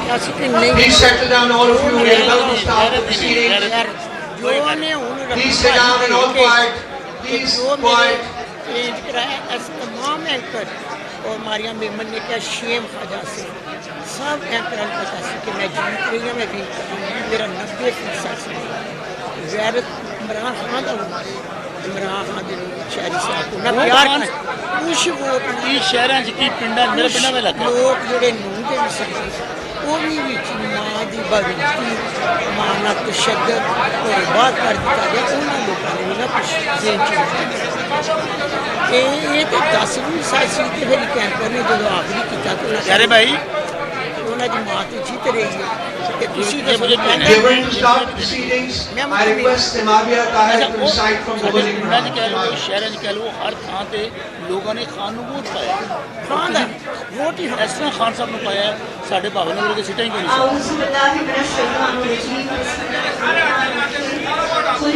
Please settle down, all of you. We are about to start the proceedings. Please sit down and all quiet. Please quiet. और मारिया मेमन ने क्या Shem खाजा से सब anchor पता सी कि मैं जीत रही हूँ मैं भी मेरा 90% ज़्यादा इमरान खान का इमरान खान दिल शहरी साहब को ना प्यार कुछ वो की शहर की पिंडा मेरे पिंडा में लगा लोग जोड़े नून के विषय वो भी माँ की बदती माना तशद्दुद और बात कर दिया गया उन्होंने लोगों ने ना कुछ जेन ये तो 10वीं साल के फिर कैंपर ने जो आखिरी किया तो यारे भाई उन्होंने माँ तो जीत रही है I request Imamia Tahir to recite from the Holy Quran. शहर कह लो हर थां ते लोगों ने खान नूं वोट पाया खान दा वोट ही इस तरह खान साहब ने पाया साढ़े भावन नगर के सीटें ही कोई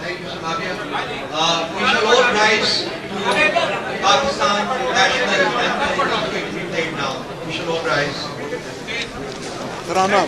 Thank you, Samavia. We shall all rise to Pakistan national anthem now. We shall all rise. Rana.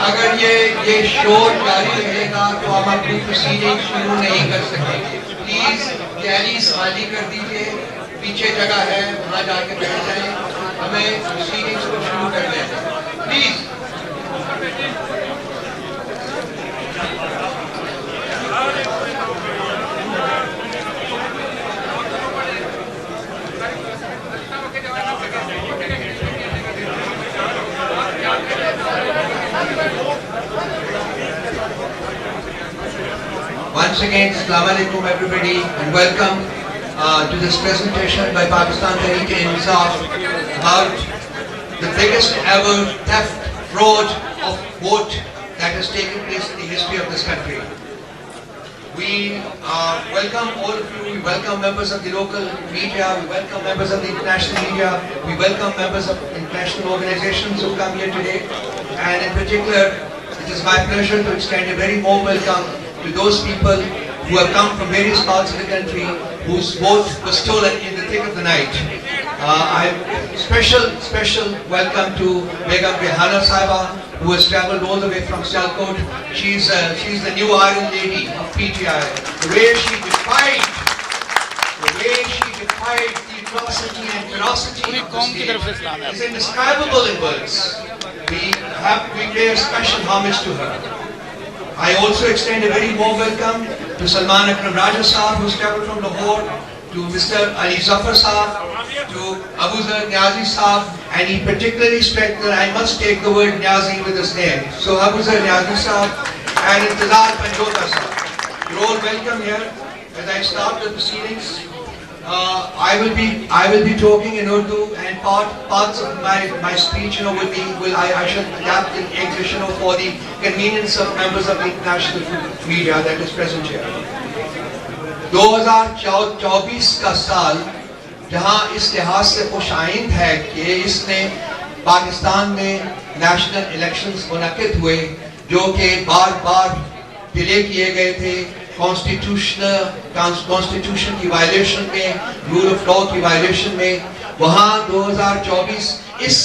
अगर ये शोर जारी रहेगा तो हम अपनी प्रोसीडिंग शुरू नहीं कर सकेंगे. प्लीज कैलीज खाली कर दीजिए, पीछे जगह है वहाँ जाके बैठ जाएं, हमें प्रोसीडिंग्स को शुरू कर दें please. Once again, Assalamu alaikum everybody and welcome to this presentation by Pakistan Tehreek-e-insaf about the biggest ever theft, fraud of vote that has taken place in the history of this country. We welcome all of you, we welcome members of the local media, we welcome members of the international media, we welcome members of international organizations who come here today, and in particular, it is my pleasure to extend a very warm welcome to those people who have come from various parts of the country whose vote was stolen in the thick of the night. Special welcome to Begum Rehana Sahiba, who has travelled all the way from Sialkot. She's the new Iron Lady of PTI. The way she defied the atrocity and ferocity of the state is indescribable in words. We pay a special homage to her. I also extend a very warm welcome to Salman Akram Raja Sahab, who's travelled from Lahore to Mr. Ali Zafar Saab, to Abu Zar Niazi Saab, and he particularly strengthened, I must take the word Niazi with his name. So Abu Zar Niazi Saab and Intizar Panjota Saab. You're all welcome here. As I start the proceedings, I will be talking in Urdu, and parts of my speech, I shall adapt in English, for the convenience of members of the international media that is present here. 2024 का साल जहां इस लिहाज से खुशाइंद है कि इसने पाकिस्तान में नेशनल इलेक्शंस मुनक्किद हुए जो कि बार डिले किए गए थे, कॉन्स्टिट्यूशन की वायलेशन में, रूल ऑफ लॉ की वायलेशन में, वहां 2024 इस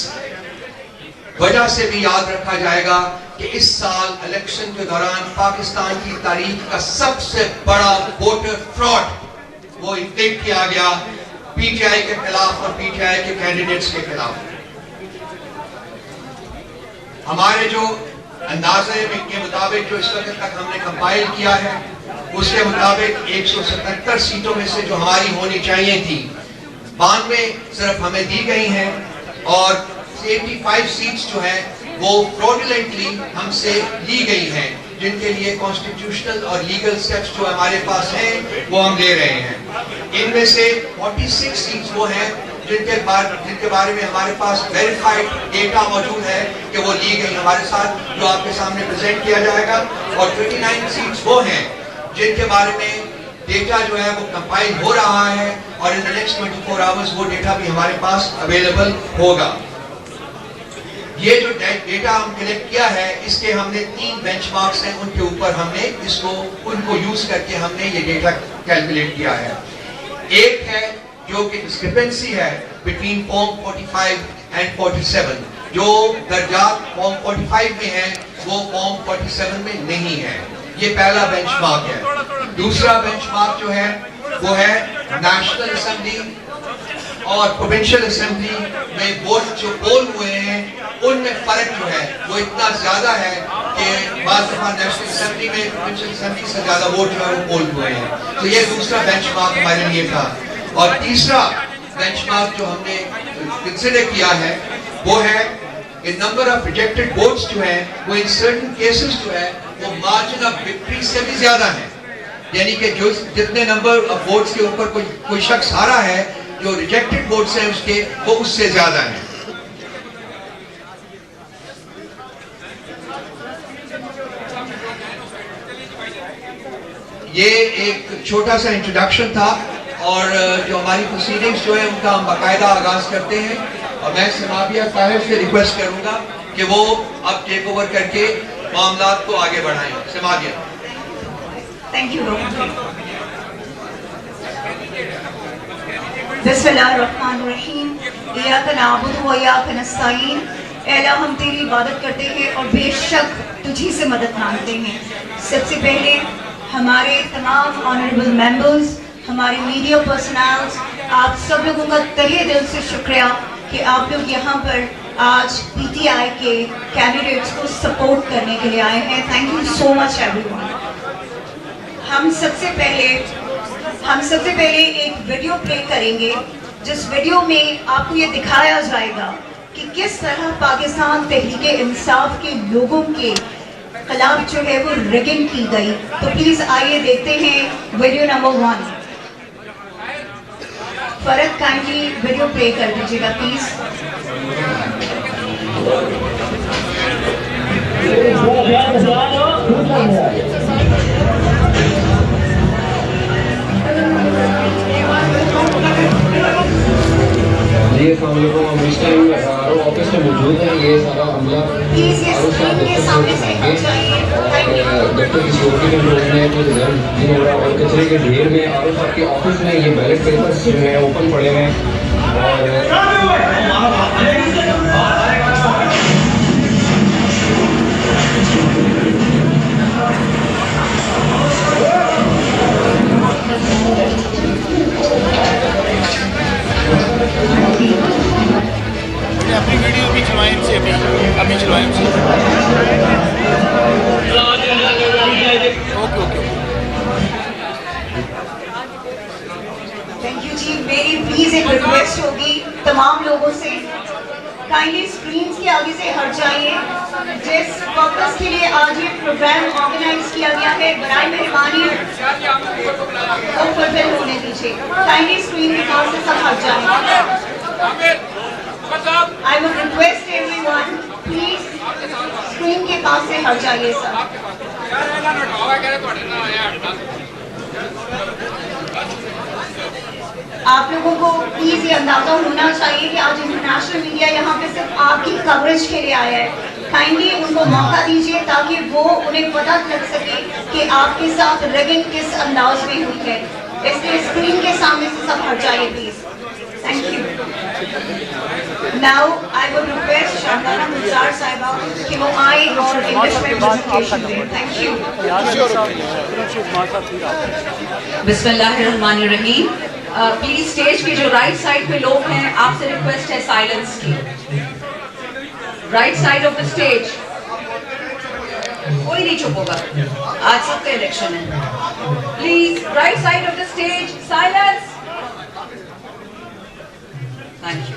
वजह से भी याद रखा जाएगा कि इस साल इलेक्शन के दौरान पाकिस्तान की तारीख का सबसे बड़ा वोटर फ्रॉड वो देख किया गया पीटीआई के खिलाफ और पीटीआई के कैंडिडेट्स के खिलाफ। हमारे जो अंदाजे के मुताबिक जो इस वक्त तक हमने कंपाइल किया है उसके मुताबिक 177 सीटों में से जो हमारी होनी चाहिए थी 92 सिर्फ हमें दी गई हैं और 85 सीट्स जो है वो फ्रॉडुलेंटली हमसे ली गई हैं, जिनके लिए कॉन्स्टिट्यूशनल और लीगल स्टेप्स जो हमारे पास हैं वो हम ले रहे हैं। इनमें से 46 सीट्स वो हैं जिनके बारे में हमारे पास वेरीफाइड डेटा मौजूद है कि वो ली गई हमारे साथ, जो आपके सामने प्रेजेंट किया जाएगा, और 29 सीट्स वो हैं जिनके बारे में डेटा जो है वो कंपाइल हो रहा है और इन द नेक्स्ट 24 आवर्स वो डेटा भी हमारे पास अवेलेबल होगा। ये जो डेटा हम कलेक्ट किया है इसके हमने 3 बेंचमार्क्स हैं, उनके ऊपर हमने उनको यूज करके हमने ये डेटा कैलकुलेट किया है। एक है जो कि डिस्क्रिपेंसी है बिटवीन फॉर्म 45 एंड 47, जो दर्जात फॉर्म 45 में है वो फॉर्म 47 में नहीं है। ये पहला बेंचमार्क है। दूसरा बेंचमार्क जो है वो है नेशनल असेंबली और प्रोविंशियल असेंबली में वोट जो पोल हुए हैं उनमें फर्क जो है वो इतना ज्यादा है कि बाज़ दफा नेशनल असेंबली में प्रोविंशियल असेंबली से ज्यादा वोट जो है वो पोल हुए हैं। तो ये दूसरा बेंचमार्क हमारे लिए था। और तीसरा बेंचमार्क जो हमने कंसिडर किया है वो है कि नंबर ऑफ रिजेक्टेड वोट्स जो है वो इन सर्टेन केसेस जो है वो मार्जिन ऑफ विक्ट्री से भी ज्यादा है, यानी कि जो जितने नंबर ऑफ वोट्स के ऊपर कोई शख्स हारा है, जो रिजेक्टेड वोट्स हैं उसके वो उससे ज्यादा है। ये एक छोटा सा इंट्रोडक्शन था और जो हमारी प्रोसीडिंग्स जो है उनका हम बाकायदा आगाज करते हैं और मैं समाबिया साहिब से रिक्वेस्ट करूंगा कि वो अब टेक ओवर करके मामलात को आगे बढ़ाएं। समाबिया। Thank you. बिस्मिल्लाहिर्रहमानिर्रहीम। इय्याका नअबुदु व इय्याका नस्तईन। ऐ अल्लाह हम तेरी इबादत करते हैं और बेशक तुझी से मदद मांगते हैं। सबसे पहले हमारे तमाम ऑनरेबल मेंबर्स, हमारे मीडिया पर्सनल्स, आप सब लोगों का तहे दिल से शुक्रिया कि आप लोग यहाँ पर आज पीटीआई के कैंडिडेट्स को सपोर्ट करने के लिए आए हैं। Thank you so much everyone. हम सबसे पहले एक वीडियो प्ले करेंगे जिस वीडियो में आपको ये दिखाया जाएगा कि किस तरह पाकिस्तान तहरीक-ए-इंसाफ के लोगों के खिलाफ जो है वो रिगिंग की गई। तो प्लीज आइए देखते हैं वीडियो नंबर 1। फरक काइंडली वीडियो प्ले कर दीजिएगा प्लीज। जी अस्सलाम वालेकुम। हम इस टाइम ऑफिस में मौजूद हैं। ये सारा अमला दफ्तर की सिक्योरिटी कंट्रोल में तो रिजल्ट नहीं हो रहा और कचरे के ढेर में आर साहब के ऑफिस में ये बैलेट पेपर्स जो है ओपन पड़े हुए हैं अपनी वीडियो भी चलवाएं इनसे, अभी चलवाएं इनसे। ओके। थैंक प्लीज़ एक रिक्वेस्ट होगी तमाम लोगों से, काइंडली स्क्रीन के आगे से हट जाइए। जिस पर्पस के लिए आज ये प्रोग्राम ऑर्गेनाइज किया गया है, बराए मेहरबानी वो फुलफिल होने दीजिए। काइंडली स्क्रीन के पास से सब हट जाइए। I would request everyone, please screen के पास से हट जाइए सब। आप लोगों को प्लीज ये अंदाजा होना चाहिए कि आज इंटरनेशनल मीडिया यहाँ पे सिर्फ आपकी कवरेज के लिए आया है। काइंडली उनको मौका दीजिए ताकि वो उन्हें पता लग सके कि आपके साथ रगिंग किस अंदाज में हुई है। इसलिए स्क्रीन के सामने से सब हट जाइए please. Thank you. Now I would request Sharda Mujar Sahiba कि वो आए और इंग्लिश में प्रेजेंटेशन दें। Thank you. बिस्मिल्लाहिर्रहमानिर्रहीम। प्लीज स्टेज के जो राइट साइड पे लोग हैं, आपसे रिक्वेस्ट है साइलेंस की। Right side of the stage कोई नहीं चुप होगा, आज सबका इलेक्शन है। Please right side of the stage silence. Thank you.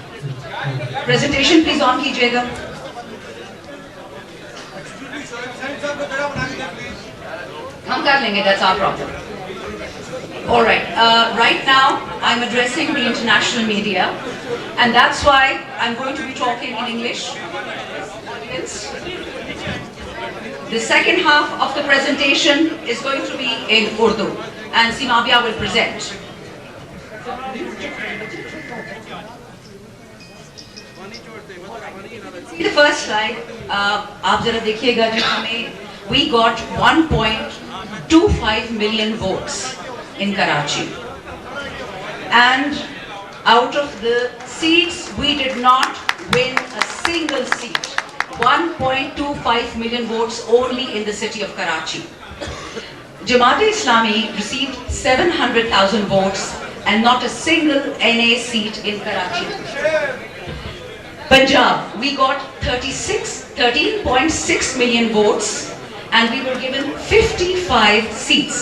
Presentation please on कीजिएगा। हम कर लेंगे, that's our problem. All right. Right now, I'm addressing the international media, and that's why I'm going to be talking in English. The second half of the presentation is going to be in Urdu, and Simabia will present. See the first slide. आप जरा देखिएगा जो हमें we got 1.25 million votes in Karachi, and out of the seats we did not win a single seat. 1.25 million votes only in the city of Karachi. Jamaat-e-Islami received 700,000 votes and not a single NA seat in Karachi. Punjab, we got 13.6 million votes and we were given 55 seats.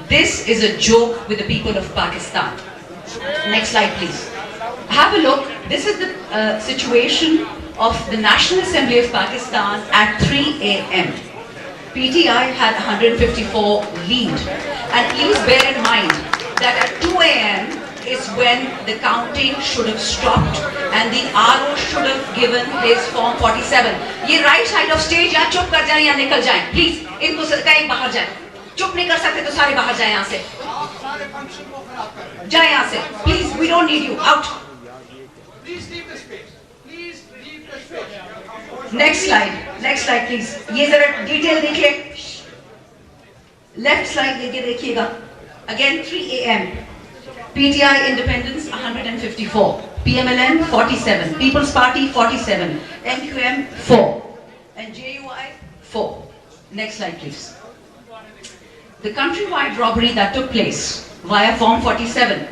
This is a joke with the people of Pakistan. Next slide, please. Have a look. This is the situation of the National Assembly of Pakistan at 3 a.m. PTI had 154 lead. And please bear in mind that at 2 a.m. is when the counting should have stopped and the RO should have given his form 47. ये right side of stage या चुप कर जाएं या निकल जाएं. Please, इनको कहीं बाहर जाएं. चुप नहीं कर सकते तो सारे बाहर जाएं यहाँ से. जाएं यहाँ से. Please, we don't need you. Out. Please leave the space. Please leave the space. Next slide. Next slide, please. ये जरा detail देखिए. Left slide लेके देखिएगा. Again 3 a.m. PTI Independence 154. PMLN 47. People's Party 47. MQM 4. And JUI 4. Next slide, please. The countrywide robbery that took place via Form 47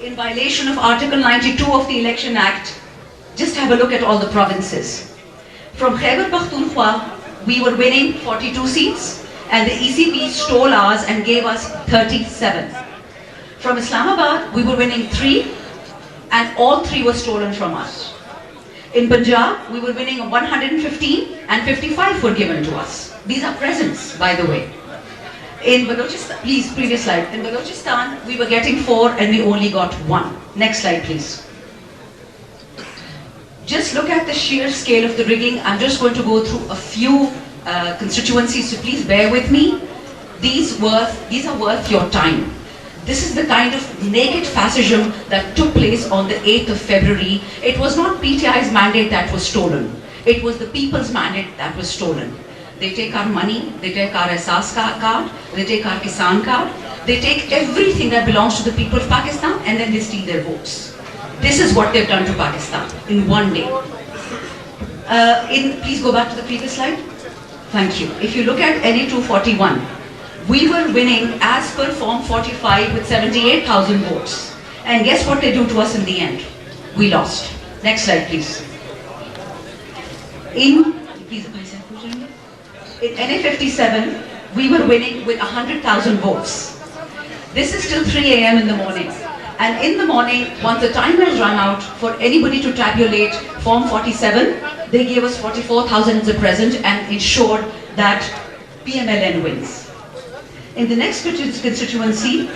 in violation of Article 92 of the Election Act. Just have a look at all the provinces. From Khyber Pakhtunkhwa, we were winning 42 seats and the ECP stole ours and gave us 37. From Islamabad, we were winning 3 and all 3 were stolen from us. In Punjab, we were winning 115 and 55 were given to us. These are presents, by the way. In Balochistan, please, previous slide. In Balochistan, we were getting 4 and we only got 1. Next slide, please. Just look at the sheer scale of the rigging. I'm just going to go through a few constituencies, so please bear with me. These are worth your time. This is the kind of naked fascism that took place on the 8th of February. It was not PTI's mandate that was stolen. It was the people's mandate that was stolen. They take our money, they take our Asas card, they take our Kisan card, they take everything that belongs to the people of Pakistan and then they steal their votes. This is what they've done to Pakistan in one day. Please go back to the previous slide. Thank you. If you look at NA 241, we were winning as per Form 45 with 78,000 votes. And guess what they do to us in the end? We lost. Next slide, please. In NA 57, we were winning with 100,000 votes. This is till 3 a.m. in the morning. And in the morning, once the time has run out for anybody to tabulate Form 47, they gave us 44,000 as a present and ensured that PMLN wins. In the next constituency,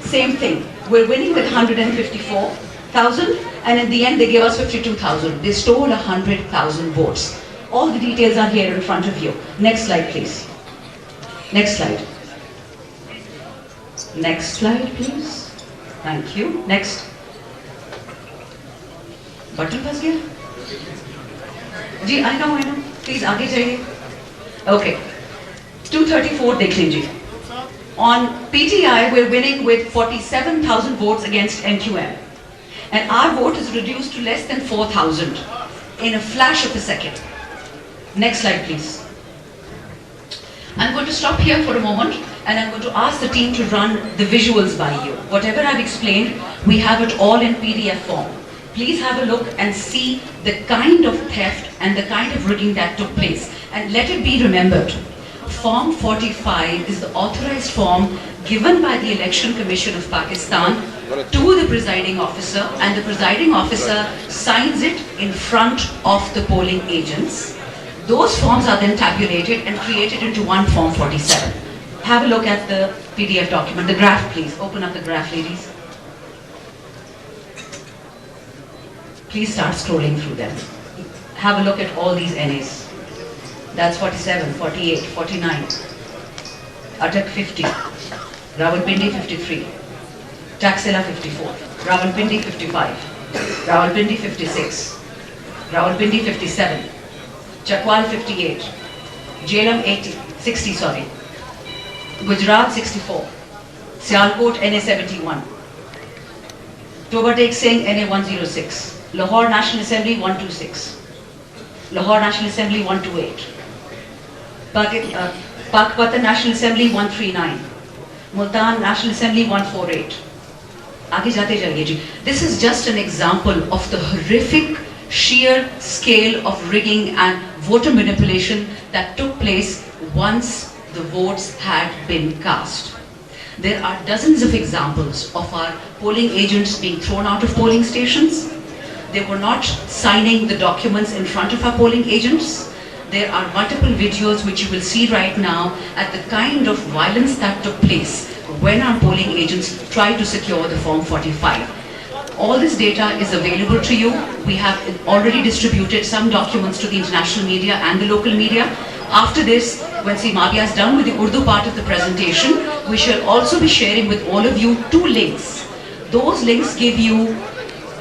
same thing. We're winning with 154,000, and in the end they gave us 52,000. They stole 100,000 votes. All the details are here in front of you. Next slide, please. Next slide. Next slide, please. Thank you. Next. Button फंस गया? जी, I know. Please आगे जाइए. Okay. 234 देख लीजिए. On PTI, we're winning with 47,000 votes against NQM. And our vote is reduced to less than 4,000 in a flash of a second. Next slide, please. I'm going to stop here for a moment and I'm going to ask the team to run the visuals by you. Whatever I've explained, we have it all in PDF form. Please have a look and see the kind of theft and the kind of rigging that took place. And let it be remembered, Form 45 is the authorized form given by the Election Commission of Pakistan to the presiding officer, and the presiding officer signs it in front of the polling agents. Those forms are then tabulated and created into one Form 47. Have a look at the PDF document. The graph, please. Open up the graph, ladies. Please start scrolling through them. Have a look at all these NAs. That's 47, 48, 49. Atak 50. Rawalpindi 53. Taxila 54. Rawalpindi 55. Rawalpindi 56. Rawalpindi 57. Chakwal 58. Jhelum 60, sorry. Gujarat 64. Sialkot NA 71. Toba Tek Singh NA 106. Lahore National Assembly 126. Lahore National Assembly 128. Pakpatan National Assembly 139. Multan National Assembly 148. आगे जाते जाइए जी. This is just an example of the horrific sheer scale of rigging and voter manipulation that took place once the votes had been cast. There are dozens of examples of our polling agents being thrown out of polling stations. They were not signing the documents in front of our polling agents. There are multiple videos which you will see right now at the kind of violence that took place when our polling agents tried to secure the Form 45. All this data is available to you. We have already distributed some documents to the international media and the local media. After this, when Mavia is done with the Urdu part of the presentation, we shall also be sharing with all of you 2 links. Those links give you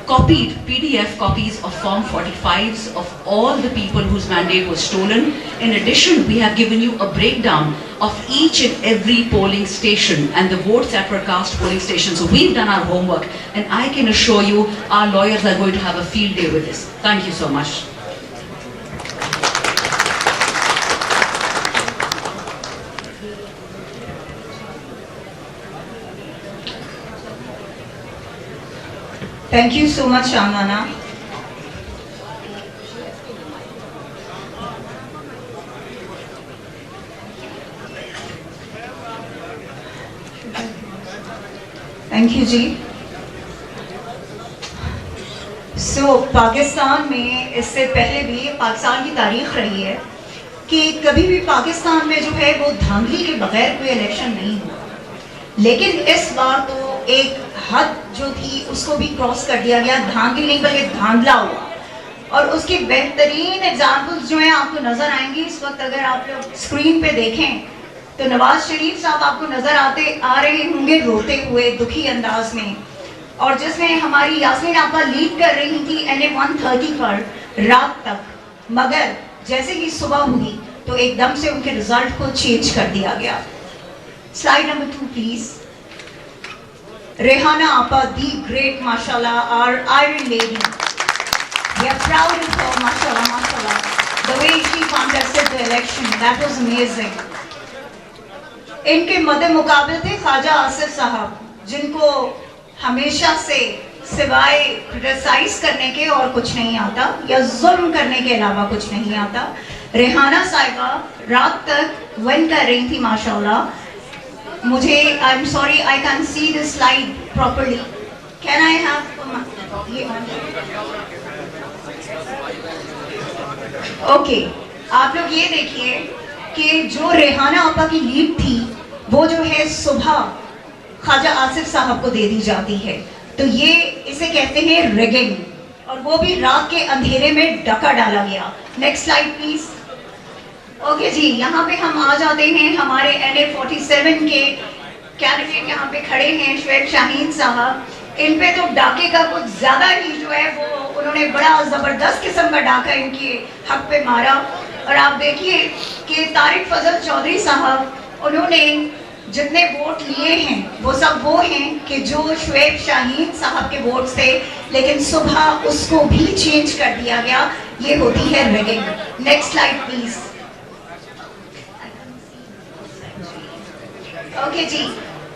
copied PDF copies of Form 45s of all the people whose mandate was stolen. In addition, we have given you a breakdown of each and every polling station and the votes that were cast polling stations. So we've done our homework, and I can assure you our lawyers are going to have a field day with this. Thank you so much. Thank you so much, Amana. Thank you, ji. So, Pakistan में इससे पहले भी पाकिस्तान की तारीख रही है कि कभी भी पाकिस्तान में जो है वो धांधली के बगैर कोई इलेक्शन नहीं हुआ. लेकिन इस बार तो एक हद जो थी उसको भी क्रॉस कर दिया गया. धांधली नहीं बल्कि धांधला हुआ. और उसकी बेहतरीन एग्जाम्पल्स जो हैं आपको नजर आएंगी. इस वक्त अगर आप लोग स्क्रीन पे देखें तो नवाज शरीफ साहब आपको नजर आ रहे होंगे रोते हुए दुखी अंदाज में, और जिसमें हमारी यास्मीन आपा लीड कर रही थी NA 130 पर रात तक. मगर जैसे ही सुबह हुई तो एकदम से उनके रिजल्ट को चेंज कर दिया गया. Slide number 2 please. Rehana Appa, the great, mashallah, our iron lady. We are proud of her, mashallah, mashallah. The way she contested the election, that was amazing. इनके मद्दे मुकाबले थे ख्वाजा आसिफ साहब, जिनको हमेशा से सिवाय क्रिटिसाइज करने के और कुछ नहीं आता या जुल्म करने के अलावा कुछ नहीं आता. रेहाना साहिबा रात तक विन कर रही थी माशाल्लाह. मुझे I am sorry I can see this slide properly. Can I have ये ओके आप लोग ये देखिए कि जो रेहाना आपा की लीड थी वो जो है सुबह ख्वाजा आसिफ साहब को दे दी जाती है, तो ये इसे कहते हैं रिगिंग, और वो भी रात के अंधेरे में डाका डाला गया। Next slide please. ओके जी, यहाँ पे हम आ जाते हैं हमारे NA47 के कैंडिडेट यहाँ पे खड़े हैं शुएब शाहीन साहब। इन पे तो डाके का कुछ ज्यादा ही जो है वो उन्होंने बड़ा जबरदस्त किस्म का डाका इनके हक पे मारा। और आप देखिए कि तारिक फजल चौधरी साहब उन्होंने जितने वोट लिए हैं वो सब वो हैं कि जो शुएब शाहीन साहब के वोट थे, लेकिन सुबह उसको भी चेंज कर दिया गया। ये होती है rigging. Next slide please. Okay जी,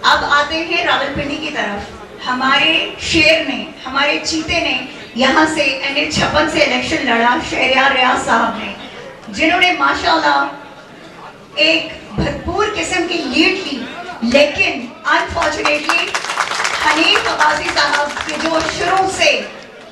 अब आते हैं रावलपिंडी की तरफ। हमारे शेर ने, हमारे चीते ने यहाँ से NA56 से इलेक्शन लड़ा, शहरियार रियाज साहब ने, जिन्होंने माशाल्लाह एक भरपूर किस्म की लीड ली, लेकिन अनफॉर्चुनेटली हनीफ अब्बासी साहब के जो शुरू से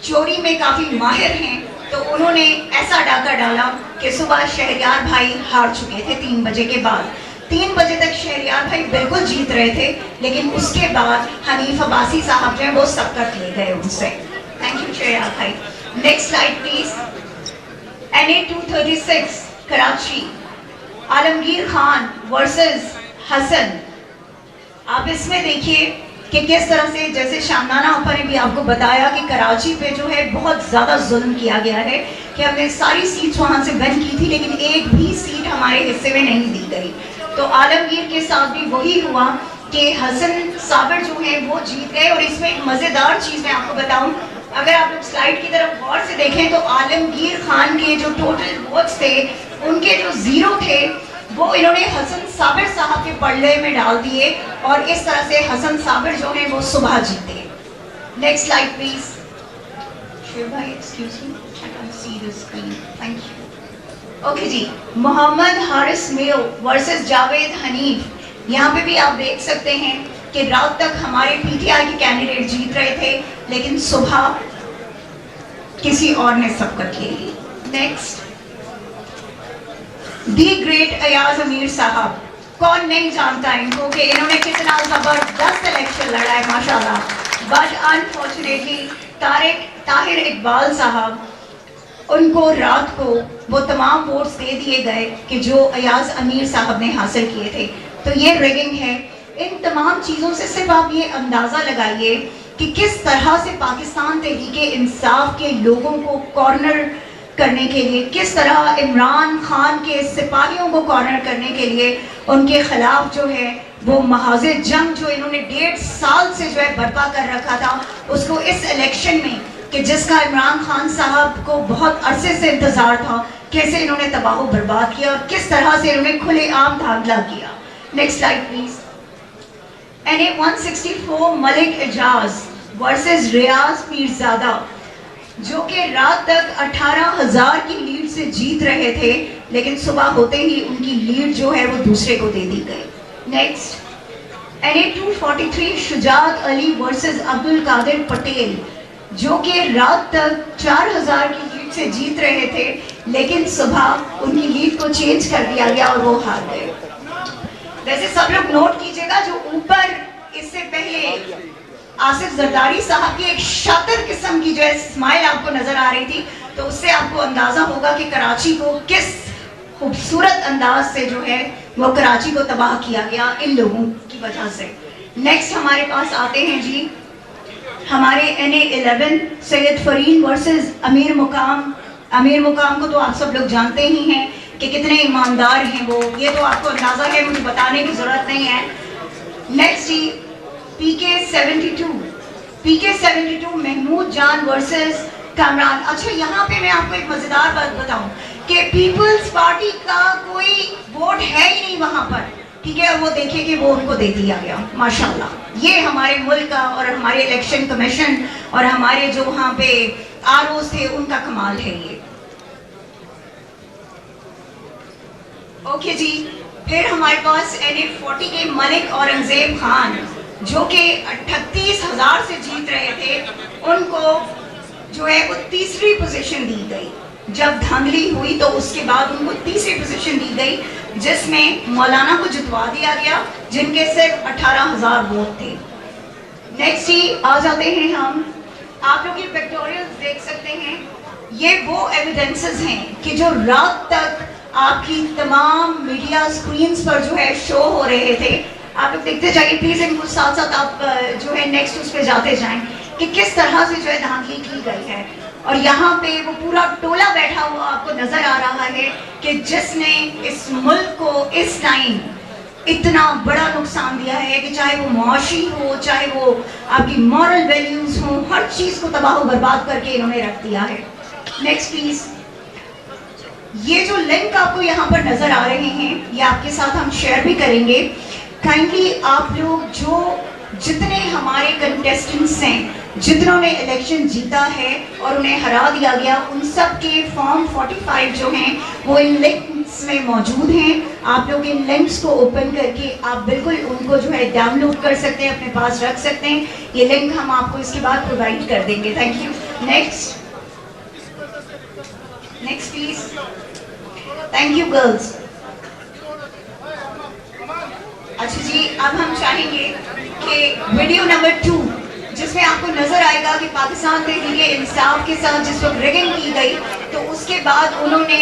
चोरी में काफी माहिर हैं, तो उन्होंने ऐसा डाका डाला कि सुबह शहरियार भाई हार चुके थे 3 बजे के बाद। 3 बजे तक शहरियार भाई बिल्कुल जीत रहे थे, लेकिन उसके बाद हनीफ अब्बासी साहब जो है वो सबकत ले गए उनसे। थैंक यू शहरियार भाई। Next slide please. NA236 Karachi, Alamgir Khan versus Hassan. आप इसमें देखिए कि किस तरह से, जैसे शामनाना आपा ने भी आपको बताया कि कराची पे जो है बहुत ज़्यादा जुल्म किया गया है कि हमने सारी सीट्स वहाँ से विन की थी, लेकिन एक भी सीट हमारे हिस्से में नहीं दी गई। तो आलमगीर के साथ भी वही हुआ कि हसन साबिर जो है वो जीत गए। और इसमें एक मज़ेदार चीज़ मैं आपको बताऊं, अगर आप लोग स्लाइड की तरफ गौर से देखें तो आलमगीर खान के जो टोटल वोट्स थे उनके जो 0 थे वो इन्होंने हसन साबिर साहब के पल्ले में डाल दिए, और इस तरह से हसन साबिर जो है वो सुबह जीते। Next slide please. शिव भाई excuse me, I can see the screen, thank you. Okay जी, मोहम्मद हारिस मेयो वर्सेस जावेद हनीफ। यहाँ पे भी आप देख सकते हैं कि रात तक हमारे PTI के कैंडिडेट जीत रहे थे, लेकिन सुबह किसी और ने सबकत ले ली। नेक्स्ट, दी ग्रेट अयाज अमीर साहब। कौन नहीं जानता इनको कि इन्होंने कितना जबरदस्त इलेक्शन लड़ा है माशाल्लाह। बट अनफॉर्चुनेटली ताहिर इकबाल साहब, उनको रात को वो तमाम वोट्स दे दिए गए कि जो अयाज अमीर साहब ने हासिल किए थे। तो ये रिगिंग है। इन तमाम चीज़ों से सिर्फ आप ये अंदाज़ा लगाइए कि किस तरह से पाकिस्तान तहरीक-ए-इंसाफ के लोगों को कॉर्नर करने के लिए, किस तरह इमरान खान के सिपाहियों को कॉर्नर करने के लिए उनके खिलाफ जो है वो महाज़े जंग जो इन्होंने 1.5 साल से जो है बर्पा कर रखा था, उसको इस इलेक्शन में कि जिसका इमरान खान साहब को बहुत अरसे से इंतजार था, कैसे इन्होंने तबाह बर्बाद किया और किस तरह से इन्होंने खुलेआम धांधला किया। Next slide please. NA164 Malik Ejaz versus Riaz Pirzada, जो कि रात तक 18,000 की लीड से जीत रहे थे, लेकिन सुबह होते ही उनकी लीड जो है वो दूसरे को दे दी गई। Next, NA243 Shujaat Ali versus Abdul Qadir Patel, जो कि रात तक 4,000 की लीड से जीत रहे थे, लेकिन सुबह उनकी लीड को चेंज कर दिया गया और वो हार गए। वैसे सब लोग नोट कीजिएगा, जो ऊपर इससे पहले आसिफ जरदारी साहब की एक शातिर किस्म की जो है स्माइल आपको नजर आ रही थी, तो उससे आपको अंदाजा होगा कि कराची को किस खूबसूरत अंदाज से जो है वो कराची को तबाह किया गया इन लोगों की वजह से। नेक्स्ट हमारे पास आते हैं जी हमारे NA11 सैयद फरीन वर्सेस अमीर मुकाम। अमीर मुकाम को तो आप सब लोग जानते ही हैं कि कितने ईमानदार हैं वो, ये तो आपको अंदाजा है, मुझे बताने की जरूरत नहीं है। नेक्स्ट जी PK72 महमूद जान वर्सेस कामरान। अच्छा, यहाँ पे मैं आपको एक मजेदार बात बताऊं कि पीपल्स पार्टी का कोई वोट है ही नहीं वहां पर, ठीक है, और वो देखिए कि वो उनको दे दिया गया। माशाल्लाह, ये हमारे मुल्क का और हमारे इलेक्शन कमीशन और हमारे जो वहाँ पे ROs थे उनका कमाल है ये। ओके जी, फिर हमारे पास NA40 के मलिक औरंगजेब खान जो कि 38,000 से जीत रहे थे, उनको जो है वो तीसरी पोजीशन दी गई। जब धांधली हुई तो उसके बाद उनको तीसरी पोजीशन दी गई, जिसमें मौलाना को जितवा दिया गया, जिनके सिर्फ 18,000 वोट थे। नेक्स्ट ही आ जाते हैं हम, आप लोग ये पिक्टोरियल्स देख सकते हैं। ये वो एविडेंसेस हैं कि जो रात तक आपकी तमाम मीडिया स्क्रीन्स पर जो है शो हो रहे थे। आप लोग देखते जाइए प्लीज, इनको साथ साथ आप जो है नेक्स्ट उस पे जाते जाएं कि किस तरह से जो है धांधली की गई है। और यहाँ पे वो पूरा टोला बैठा हुआ आपको नजर आ रहा है कि जिसने इस मुल्क को इस टाइम इतना बड़ा नुकसान दिया है कि चाहे वो मुआशी हो, चाहे वो आपकी मॉरल वैल्यूज हो, हर चीज को तबाह बर्बाद करके इन्होंने रख दिया है। Next please. ये जो लिंक आपको यहाँ पर नजर आ रहे हैं, ये आपके साथ हम शेयर भी करेंगे। काइंडली आप लोग जो जितने हमारे कंटेस्टेंट्स हैं, जितनों ने इलेक्शन जीता है और उन्हें हरा दिया गया, उन सब के फॉर्म 45 जो हैं वो इन लिंक्स में मौजूद हैं। आप लोग इन लिंक्स को ओपन करके आप बिल्कुल उनको जो है डाउनलोड कर सकते हैं, अपने पास रख सकते हैं। ये लिंक हम आपको इसके बाद प्रोवाइड कर देंगे। Thank you. Next please. Thank you girls. अच्छा जी, अब हम चाहेंगे कि वीडियो नंबर 2, जिसमें आपको नजर आएगा कि पाकिस्तान तहरीक-ए-इंसाफ के साथ जिस वक्त रिगिंग की गई, तो उसके बाद उन्होंने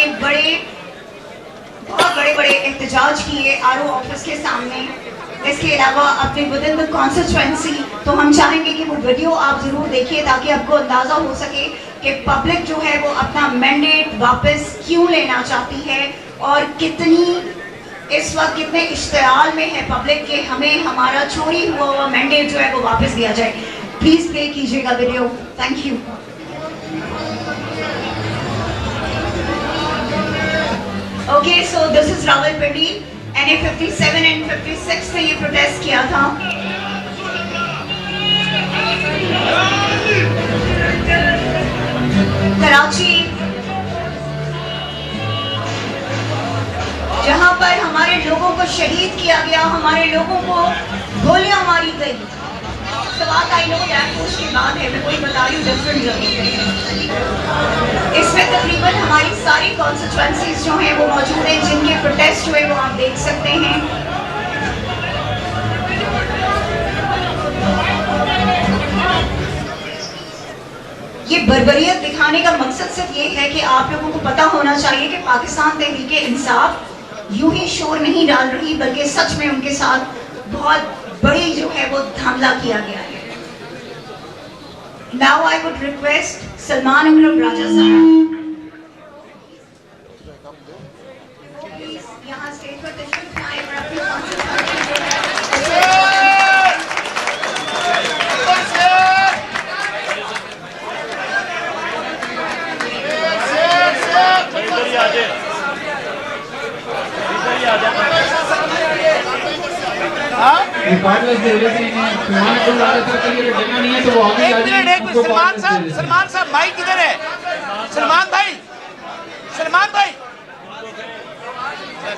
बहुत बड़े एहतजाज किए आरओ ऑफिस के सामने। इसके अलावा अपने विद इन द कॉन्स्टिट्यूएंसी। तो हम चाहेंगे कि वो वीडियो आप जरूर देखिए ताकि आपको अंदाजा हो सके कि पब्लिक जो है वो अपना मैंडेट वापस क्यों लेना चाहती है और इस वक्त कितने इश्तियाल में है पब्लिक के हमें हमारा चोरी हुआ मैंडेट जो है वो वापस दिया जाए। प्लीज प्ले कीजिएगा video. Thank you. Okay, so this is Rawalpindi. NA 57 and 56 ने ये प्रोटेस्ट किया था। कराची, जहां पर हमारे लोगों को शहीद किया गया, हमारे लोगों को गोलियां मारी गई। सवाल आई नो पोस्ट की बात है, मैं कोई बता रही हूँ डिफरेंट जगह। इसमें तकरीबन हमारी सारी कॉन्स्टिट्यूएंसीज जो हैं वो मौजूद हैं, जिनके प्रोटेस्ट हुए वो आप देख सकते हैं। ये बर्बरियत दिखाने का मकसद सिर्फ ये है कि आप लोगों को पता होना चाहिए कि पाकिस्तान तहरीक-ए-इंसाफ यूं ही शोर नहीं डाल रही, बल्कि सच में उनके साथ बहुत बड़ी जो है वो धांधला किया गया है। Now I would request Salman Akram Raja Sahib यहाँ स्टेज पर तशरीफ लाएं और अपनी सलमान साहब माइक किधर है? सलमान भाई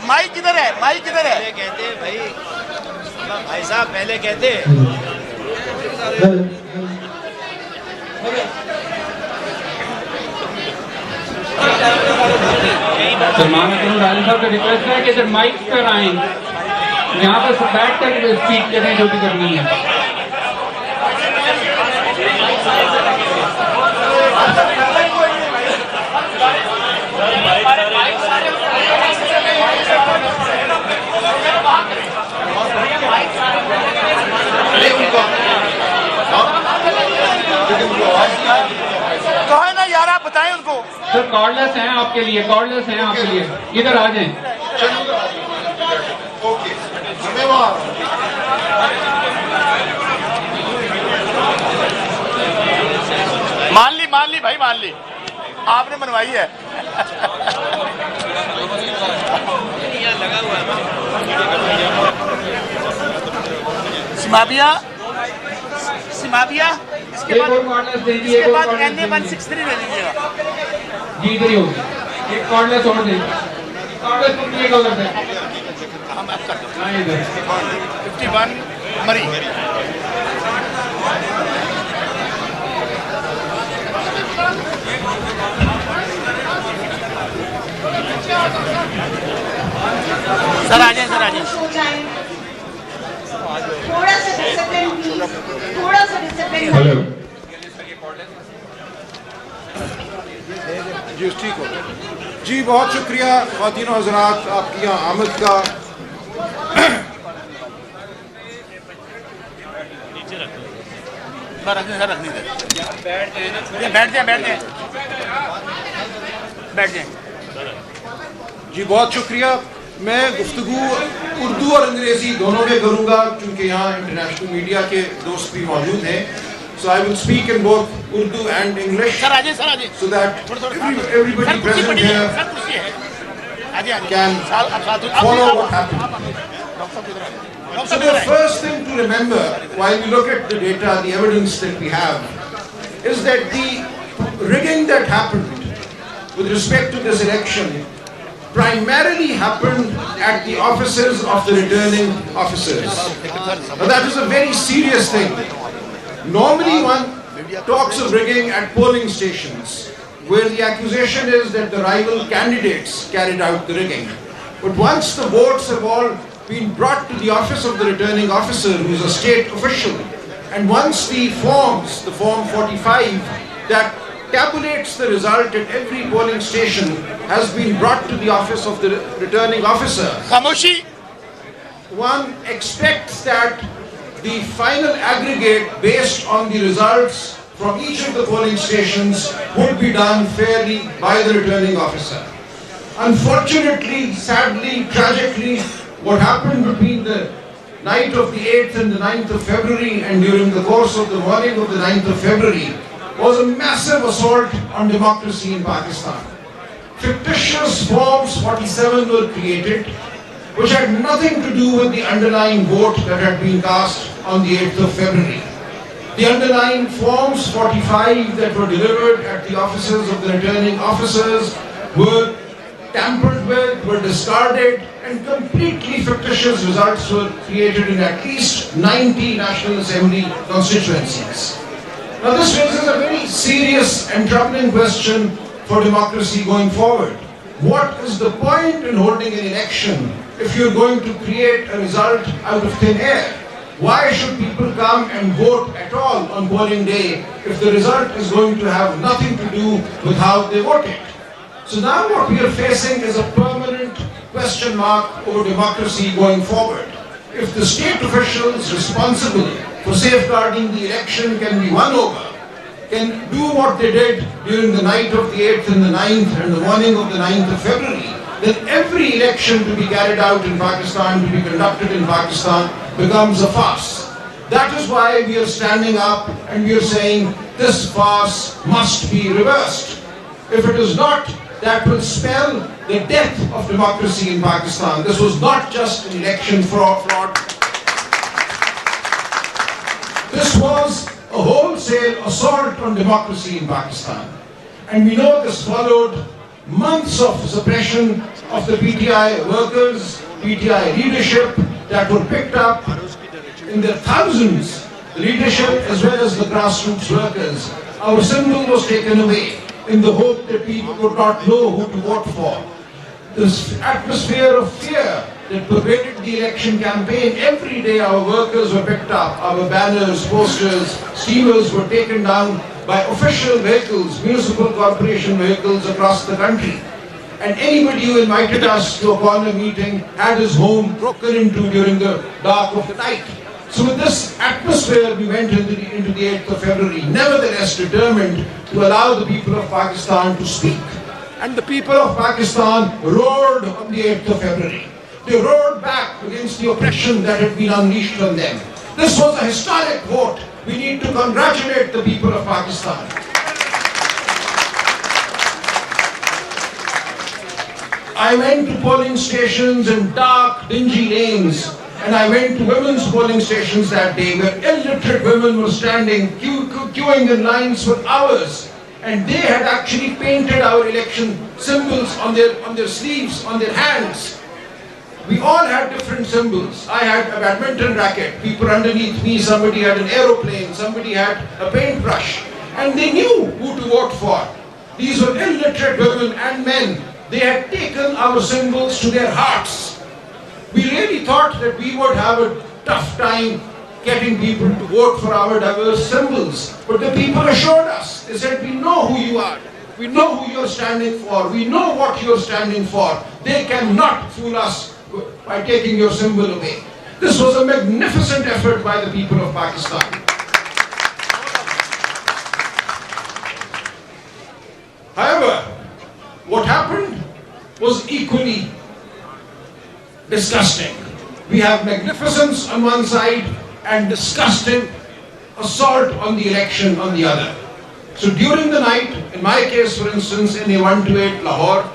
माइक किधर है? कहते भाई साहब पहले कहते सलमान अकरम राजा साहब का रिक्वेस्ट है कि जब माइक पर आए यहाँ पर बैठ कर स्पीच करें जो भी करनी है। कहो ना यार, आप बताएं उनको। सर कॉर्डलेस हैं आपके लिए, इधर आ जाएं। मान ली भाई, मान ली, आपने बनवाई है। सिमाबिया इसके बाद NA 163 ले लीजिएगा जी। इधर ही होगी, एक कॉर्डलेस और देंगे। कॉर्डलेस कितने का उधर से? 51 मरी सर आ जाए, सर आ जाए। थोड़ा सा डिसिप्लिन प्लीज, थोड़ा सा डिसिप्लिन। हेलो जी ठीक हो जी, बहुत शुक्रिया ख़वातीन और हज़रात आपकी यहाँ आमद का। सर रखने दे, बैठ जाए। जी बहुत शुक्रिया। मैं गुफ्तगू उर्दू और अंग्रेज़ी दोनों में करूँगा क्योंकि यहाँ इंटरनेशनल मीडिया के दोस्त भी मौजूद हैं। So I will speak in both Urdu and English so that everybody present here can follow what happened. So the first thing to remember while we look at the data, the evidence that we have, is that the rigging that happened with respect to this election primarily happened at the offices of the returning officers. Now that is a very serious thing. Normally one talks of rigging at polling stations where the accusation is that the rival candidates carried out the rigging. But once the votes have all been brought to the office of the returning officer, who is a state official, and once the form 45 that tabulates the result at every polling station has been brought to the office of the returning officer, one expects that the final aggregate based on the results from each of the polling stations would be done fairly by the returning officer. Unfortunately, sadly, tragically, what happened between the night of the 8th and the 9th of February and during the course of the morning of the 9th of February was a massive assault on democracy in Pakistan. Fictitious forms 47 were created which had nothing to do with the underlying vote that had been cast on the 8th of February. The underlying forms 45 that were delivered at the offices of the returning officers were tampered with, were discarded, and completely fictitious results were created in at least 90 National Assembly constituencies. Now this raises a very serious and troubling question for democracy going forward. What is the point in holding an election if you're going to create a result out of thin air? Why should people come and vote at all on polling day if the result is going to have nothing to do with how they voted? So now what we are facing is a permanent question mark over democracy going forward. If the state officials responsible for safeguarding the election can be won over, can do what they did during the night of the 8th and the 9th and the morning of the 9th of February, then every election to be carried out in Pakistan, to be conducted in Pakistan, becomes a farce. That is why we are standing up and we are saying this farce must be reversed. If it is not, that will spell the death of democracy in Pakistan. This was not just an election fraud. This was a wholesale assault on democracy in Pakistan. And we know this followed months of suppression of the PTI workers, PTI leadership that were picked up in their thousands, the leadership as well as the grassroots workers. Our symbol was taken away in the hope that people would not know who to vote for. This atmosphere of fear that pervaded the election campaign, every day our workers were picked up, our banners, posters, steamers were taken down by official vehicles, municipal corporation vehicles across the country. And anybody who invited us to a corner meeting had his home broken into during the dark of the night. So with this atmosphere we went into the 8th of February, nevertheless determined to allow the people of Pakistan to speak. And the people of Pakistan roared on the 8th of February. They roared back against the oppression that had been unleashed on them. This was a historic vote. We need to congratulate the people of Pakistan. I went to polling stations in dark, dingy lanes, and I went to women's polling stations that day where illiterate women were standing, queuing in lines for hours, and they had actually painted our election symbols on their sleeves, on their hands. We all had different symbols. I had a badminton racket, people underneath me, somebody had an aeroplane, somebody had a paintbrush. And they knew who to vote for. These were illiterate women and men. They had taken our symbols to their hearts. We really thought that we would have a tough time getting people to vote for our diverse symbols. But the people assured us. They said, we know who you are. We know who you're standing for. We know what you're standing for. They cannot fool us by taking your symbol away. This was a magnificent effort by the people of Pakistan. However, what happened was equally disgusting. We have magnificence on one side and disgusting assault on the election on the other. So during the night, in my case for instance, in A128 Lahore,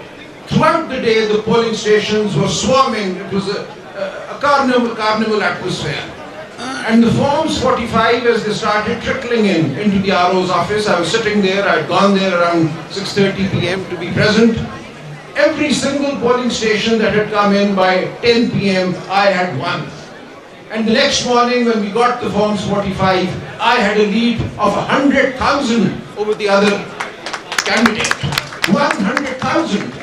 throughout the day the polling stations were swarming. It was a carnival atmosphere. And the forms 45, as they started trickling into the RO's office, I was sitting there, I had gone there around 6:30 p.m. to be present. Every single polling station that had come in by 10 p.m., I had won. And the next morning when we got the forms 45, I had a lead of 100,000 over the other candidate. 100,000.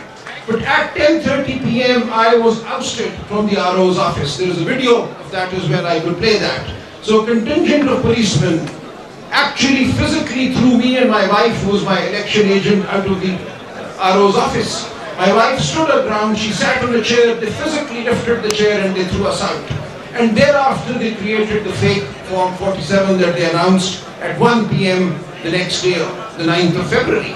But at 10:30 p.m. I was ousted from the RO's office. There is a video of that as well, I will play that. So a contingent of policemen actually physically threw me and my wife, who was my election agent, out of the RO's office. My wife stood her ground, she sat on a chair, they physically lifted the chair and they threw us out. And thereafter they created the fake Form 47 that they announced at 1 p.m. the next day, the 9th of February.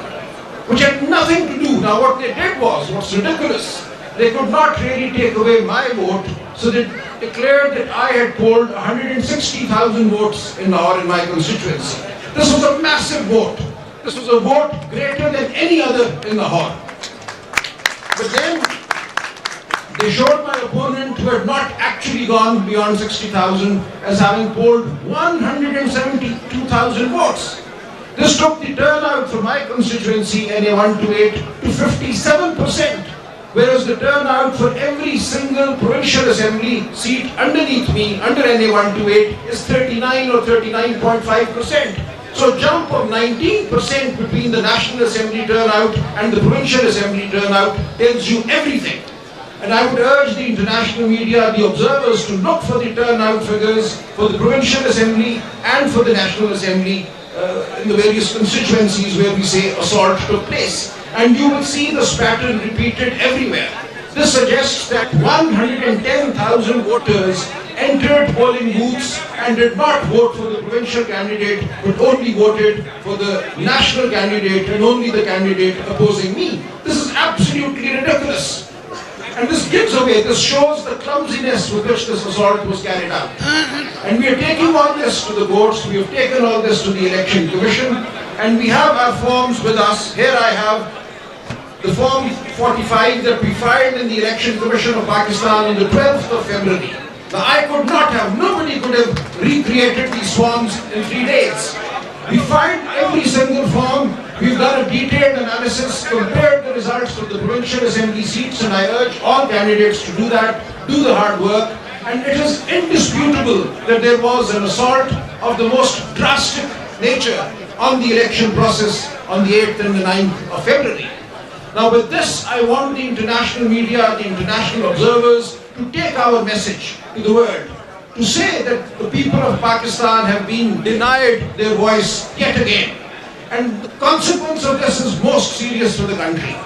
Which had nothing to do. Now what they did was, what's ridiculous, they could not really take away my vote, so they declared that I had polled 160,000 votes in Lahore in my constituency. This was a massive vote. This was a vote greater than any other in Lahore. But then they showed my opponent, who had not actually gone beyond 60,000, as having polled 172,000 votes. This took the turnout for my constituency, NA128, to 57%, whereas the turnout for every single provincial assembly seat underneath me, under NA128, is 39 or 39.5%. So a jump of 19% between the National Assembly turnout and the Provincial Assembly turnout tells you everything. And I would urge the international media, the observers, to look for the turnout figures for the Provincial Assembly and for the National Assembly in the various constituencies where we say assault took place. And you will see this pattern repeated everywhere. This suggests that 110,000 voters entered polling booths and did not vote for the provincial candidate, but only voted for the national candidate and only the candidate opposing me. This is absolutely ridiculous. And this gives away, this shows the clumsiness with which this assault was carried out. And we are taking all this to the courts, we have taken all this to the Election Commission, and we have our forms with us. Here I have the Form 45 that we filed in the Election Commission of Pakistan on the 12th of February. Now I could not have, nobody could have recreated these forms in 3 days. We filed every single form, we've done a detailed analysis, compared the results of the provincial assembly seats, and I urge all candidates to do that, do the hard work. And it is indisputable that there was an assault of the most drastic nature on the election process on the 8th and the 9th of February. Now with this, I want the international media, the international observers to take our message to the world, to say that the people of Pakistan have been denied their voice yet again. And the consequence of this is most serious for the country.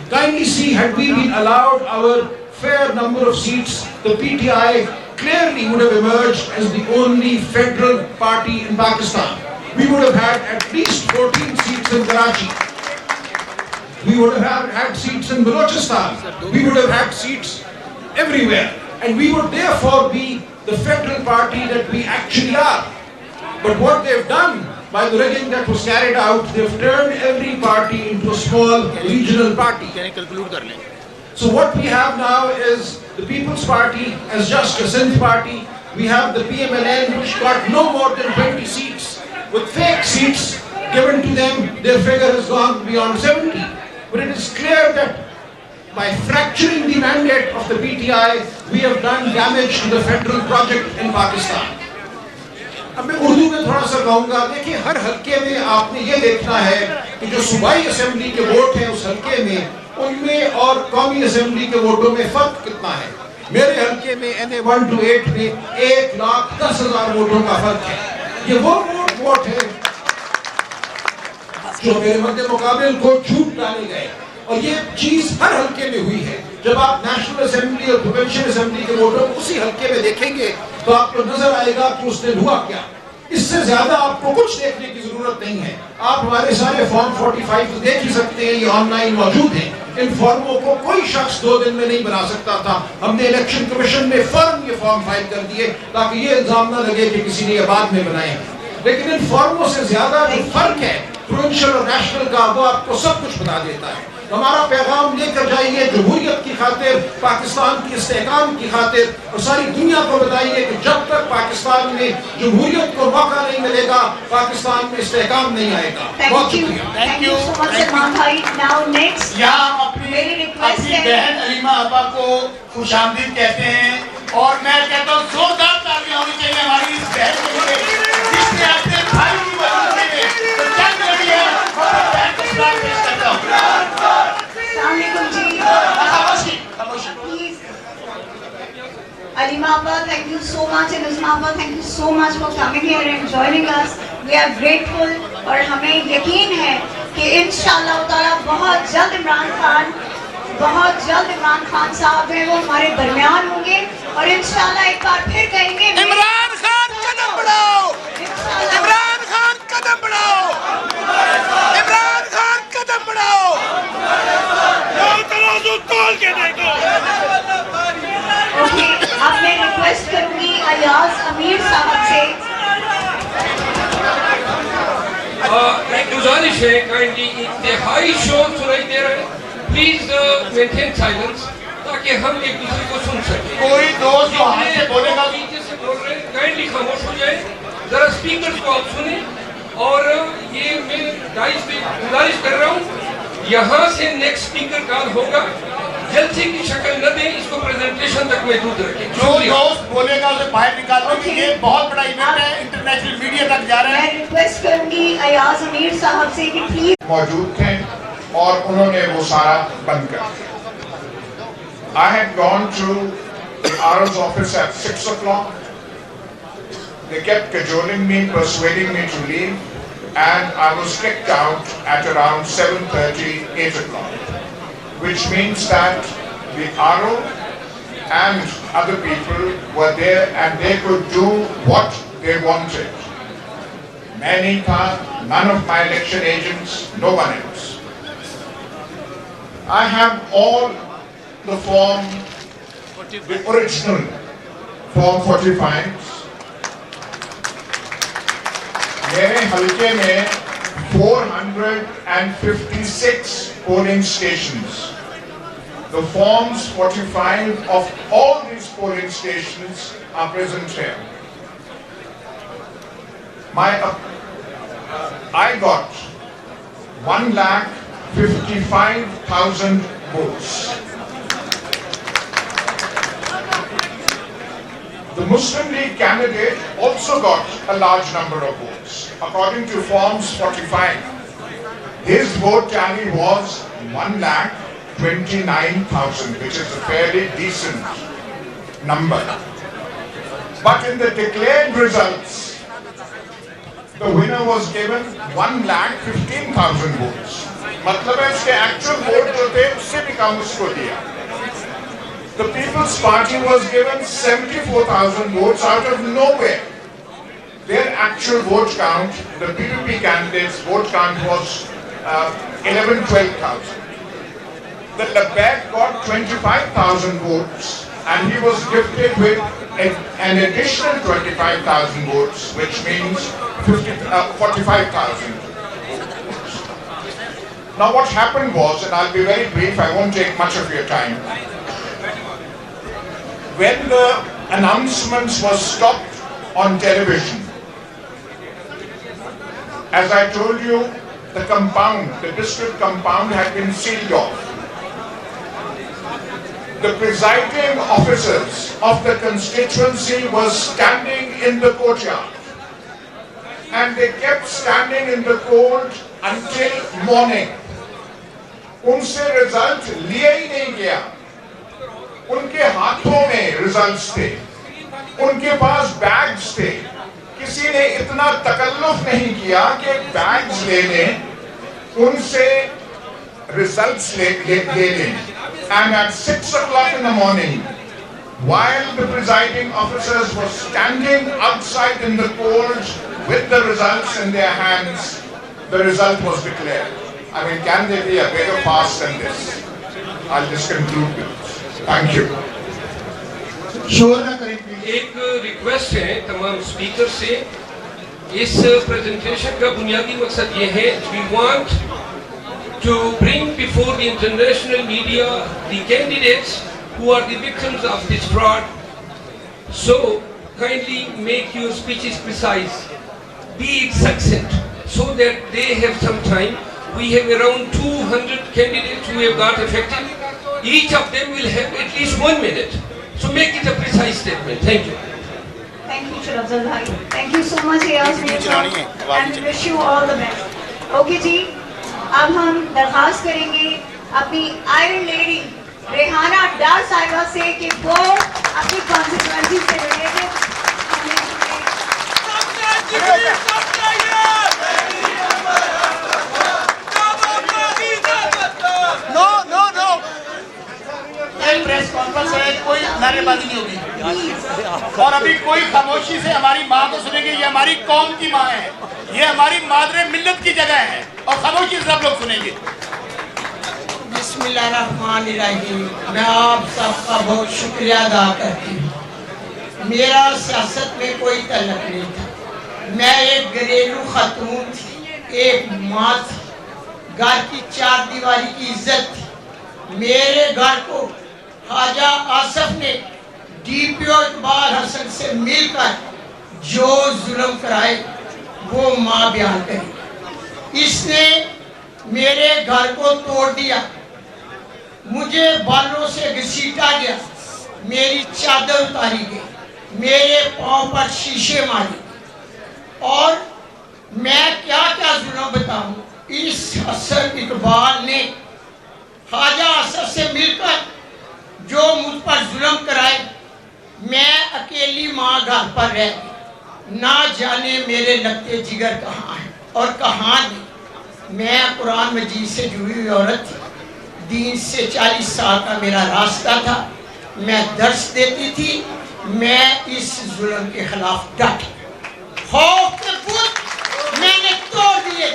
Kindly see, had we been allowed our fair number of seats, the PTI clearly would have emerged as the only federal party in Pakistan. We would have had at least 14 seats in Karachi. We would have had seats in Balochistan. We would have had seats everywhere. And we would therefore be the federal party that we actually are. But what they've done, by the rigging that was carried out, they've turned every party into a small regional party. So what we have now is the People's Party as just a Sindh party. We have the PMLN, which got no more than 20 seats. With fake seats given to them, their figure has gone beyond 70. But it is clear that by fracturing the mandate of the PTI, we have done damage to the federal project in Pakistan. अब मैं उर्दू में थोड़ा सा कहूँगा, देखिए हर हल्के में आपने ये देखना है कि जो सूबाई असेंबली के वोट हैं उस हल्के में, उनमें और कौमी असेंबली के वोटों में फर्क कितना है। मेरे हल्के में NA 1 to 8 में 1,10,000 वोटों का फर्क है। ये वो वोट है जो मेरे मध्य मुकाबले को छूट डाले गए, और ये चीज हर हल्के में हुई है। जब आप नेशनल असेंबली और प्रोविंशियल असेंबली के वोटों को उसी हल्के में देखेंगे तो आपको नजर आएगा कि उस दिन हुआ क्या। इससे ज्यादा आपको कुछ देखने की जरूरत नहीं है। आप हमारे सारे फॉर्म 45 तो देख ही सकते हैं, ये ऑनलाइन मौजूद हैं। इन फॉर्मों को कोई शख्स 2 दिन में नहीं बना सकता था। हमने इलेक्शन कमीशन में फर्म ये फॉर्म फाइल कर दिए ताकि ये इल्जाम न लगे कि किसी ने ये बाद में बनाए। लेकिन इन फॉर्मों से ज्यादा जो फर्क है प्रोविंशियल और नेशनल का, वो आपको सब कुछ बता देता है। हमारा पैगाम लेकर जाइए जमहूरियत की खातिर, पाकिस्तान की इस्तेहकाम की खातिर, और सारी दुनिया को बताइए कि जब तक पाकिस्तान में जमहूरियत को मौका नहीं मिलेगा, पाकिस्तान में इस्तेहकाम नहीं आएगा। बहुत शुक्रिया। Thank you. यहाँ हम अपनी बहन अलीमा आपा को खुशामदीद कहते हैं, और मैं कहता हूँ जोरदार तालियां होनी चाहिए हमारी इस बहन के लिए जिसने अपने भाई की मदद के लिए जंग लड़ी है। और बहन को सलाम पेश करता हूँ। Alima Abba, thank you so much, and Uzma Abba, thank you so much for coming here and joining us. We are grateful, और हमें यकीन है कि इंशाअल्लाह ताला बहुत जल्द इमरान खान साहब हैं वो हमारे दरमियान होंगे, और इंशाअल्लाह एक बार फिर कहेंगे इमरान खान कदम बढ़ाओ, इमरान खान कदम बढ़ाओ, इमरान खान कदम बढ़ाओ। तोल के देखो। ओके, अब मैं रिक्वेस्ट करूंगी अयाज अमीर साहब से। एक गुजारिश है, काइंडली इंतहाई शोर सुनाई दे रहा है, प्लीज मेंटेन साइलेंस ताकि हम एक दूसरे को सुन सकें। कोई दोस्त जो हाथ से बोलेगा नीचे से बोल रहे हैं, काइंडली खामोश हो जाए, जरा स्पीकर को आप सुने। और ये मैं गाइस पे गुजारिश कर रहा हूँ, यहाँ से नेक्स्ट स्पीकर कॉल होगा, जलसे की शक्ल न दें, इसको प्रेजेंटेशन तक महदूद रखें। जो दोस्त बोलेगा उसे बाहर निकालो कि ये बहुत बड़ा इवेंट है, इंटरनेशनल मीडिया तक जा रहा है। मैं रिक्वेस्ट करूंगी अयाज अमीर साहब से कि प्लीज मौजूद थे और उन्होंने वो सारा बंद कर दिया। I had gone to the RO's office at 6 o'clock. They kept cajoling me, persuading me to leave, and I was kicked out at around 7:30, 8 o'clock. Which means that the RO and other people were there and they could do what they wanted. Many none of my election agents, no one else. I have all the form, the original form 45. मेरे हल्के में 456 polling stations. The forms 45 of all these polling stations are present here. I got 1,55,000 votes. The Muslim League candidate also got a large number of votes. According to forms 45, his vote tally was 1,29,000, which is a fairly decent number. But in the declared results, the winner was given 1,15,000 votes. मतलब है इसके actual vote जो थे उससे भी कम उसको दिया. The People's Party was given 74,000 votes out of nowhere. Their actual vote count, the PPP candidates' vote count was 11,000-12,000. The Labbaik got 25,000 votes and he was gifted with an additional 25,000 votes, which means 45,000 votes. Now what happened was, and I'll be very brief, I won't take much of your time. When the announcements were stopped on television, as I told you, the district compound had been sealed off. the presiding officers of the constituency was standing in the courtyard, and they kept standing in the cold until morning. उनसे result लिया ही नहीं गया. उनके हाथों में results थे, उनके पास bags थे. किसी ने इतना तकल्लुफ नहीं किया कि बैग्स ले लें, उनसे रिजल्ट्स ले लें. And at 6 o'clock in the morning, while the presiding officers were standing outside in the cold with the results in their hands, the result was declared. I mean, can there be a bigger farce than this? I'll just conclude with this. Thank you. एक request है तमाम speaker से. इस presentation का बुनियादी मकसद ये है, we want to bring before the international media the candidates who are the victims of this fraud. So kindly make your speeches precise, be it succinct, so that they have some time. We have around 200 candidates who have got affected. Each of them will have at least 1 minute. So make it a precise statement. Thank you. Thank you, Charsadda bhai. Thank you so much, and wish you all the best. Okay जी, अब हम दरखास्त करेंगे अपनी iron lady Rehana डार साहिबा से कि वो अपनी कॉन्स्टिट्यूएंसी से रिलेटेड प्रेस कॉन्फ्रेंस है, कोई नारेबाजी नहीं होगी. और अभी कोई खामोशी से हमारी माँ को सुनेंगे. ये हमारी कौम की माँ है, ये हमारी मादरे मिल्लत की जगह है, और खामोशी से सब लोग सुनेंगे. बिस्मिल्लाहिर्रहमानिर्रहीम. मैं आप सबका बहुत शुक्रिया अदा करती हूँ. मेरा सियासत में कोई तल्लुक नहीं था. मैं एक घरेलू खातून थी, एक माँ थी, घर की 4 दीवारी की इज्जत थी. मेरे घर को ख्वाजा आसफ ने डीपीओ इकबाल हसन से मिलकर जो जुल्म कराए वो माँ बयान करी. इसने मेरे घर को तोड़ दिया, मुझे बालों से घसीटा गया, मेरी चादर उतारी गई, मेरे पाँव पर शीशे मारे, और मैं क्या क्या जुल्म बताऊं. इस हसन इकबाल ने ख्वाजा आसफ से मिलकर जो मुझ पर जुल्म कराए, मैं अकेली माँ घर पर रह गई. ना जाने मेरे लगते जिगर कहाँ हैं और कहाँ नहीं. मैं कुरान मजीद से जुड़ी हुई औरत थी. दीन से 40 साल का मेरा रास्ता था. मैं दर्स देती थी. मैं इस जुल्म के खिलाफ डटी. खौफ के पुत मैंने तोड़ दिए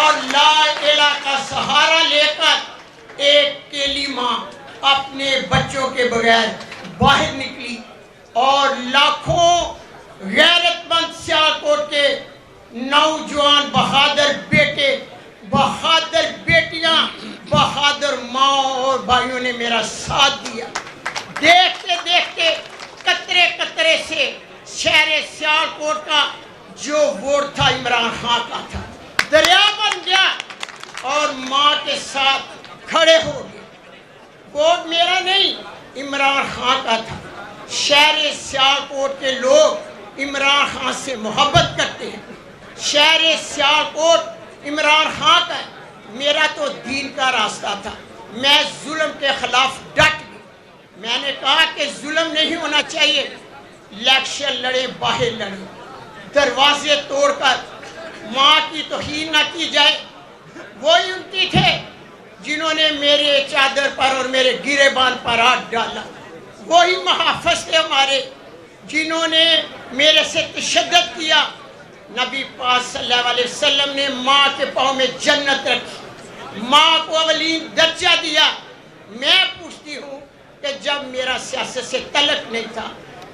और ला इलाहा का सहारा लेकर एक अकेली माँ अपने बच्चों के बगैर बाहर निकली, और लाखों गैरतमंद सियालकोट के नौजवान बहादुर बेटे, बहादुर बेटियां, बहादुर माँ और भाइयों ने मेरा साथ दिया. देखते देखते कतरे कतरे से शहर सियालकोट का जो वोट था इमरान खान का था, दरिया बन गया और माँ के साथ खड़े हो गए. वोट मेरा नहीं, इमरान खान का था. शहर सियालकोट के लोग इमरान खान से मोहब्बत करते हैं. शहर सियालकोट इमरान खान का है. मेरा तो दीन का रास्ता था. मैं जुल्म के खिलाफ डट गई. मैंने कहा कि जुल्म नहीं होना चाहिए. इलेक्शन लड़े, बाहर लड़े, दरवाजे तोड़कर माँ की तौहीन न की जाए. वही उनकी थे जिन्होंने मेरे चादर पर और मेरे गिरेबान पर हाथ डाला. वही महाफिज थे हमारे जिन्होंने मेरे से तशद्दुद किया. नबी पाक सल्लल्लाहु अलैहि वसल्लम ने माँ के पाँव में जन्नत रखी, माँ को अवलीन दर्जा दिया. मैं पूछती हूँ कि जब मेरा सियासत से तल्लुक नहीं था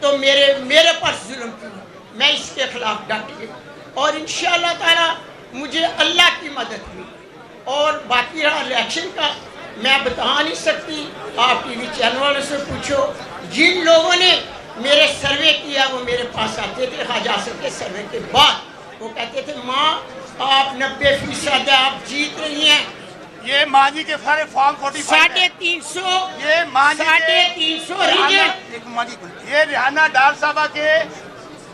तो मेरे पर जुल्म क्यों. मैं इसके खिलाफ डट गई और इंशाअल्लाह ताला मुझे अल्लाह की मदद हुई. और बाकी रहा इलेक्शन का, मैं बता नहीं सकती. आप टीवी चैनल वालों से पूछो. जिन लोगों ने मेरे सर्वे किया वो मेरे पास आते थे ख्वाजा आसफ के सर्वे के बाद. वो कहते थे माँ आप 90% आप जीत रही हैं, ये मांझी के सारे फॉर्म 45 350 ये मांझी 350 ये रिहाना डार साहबा के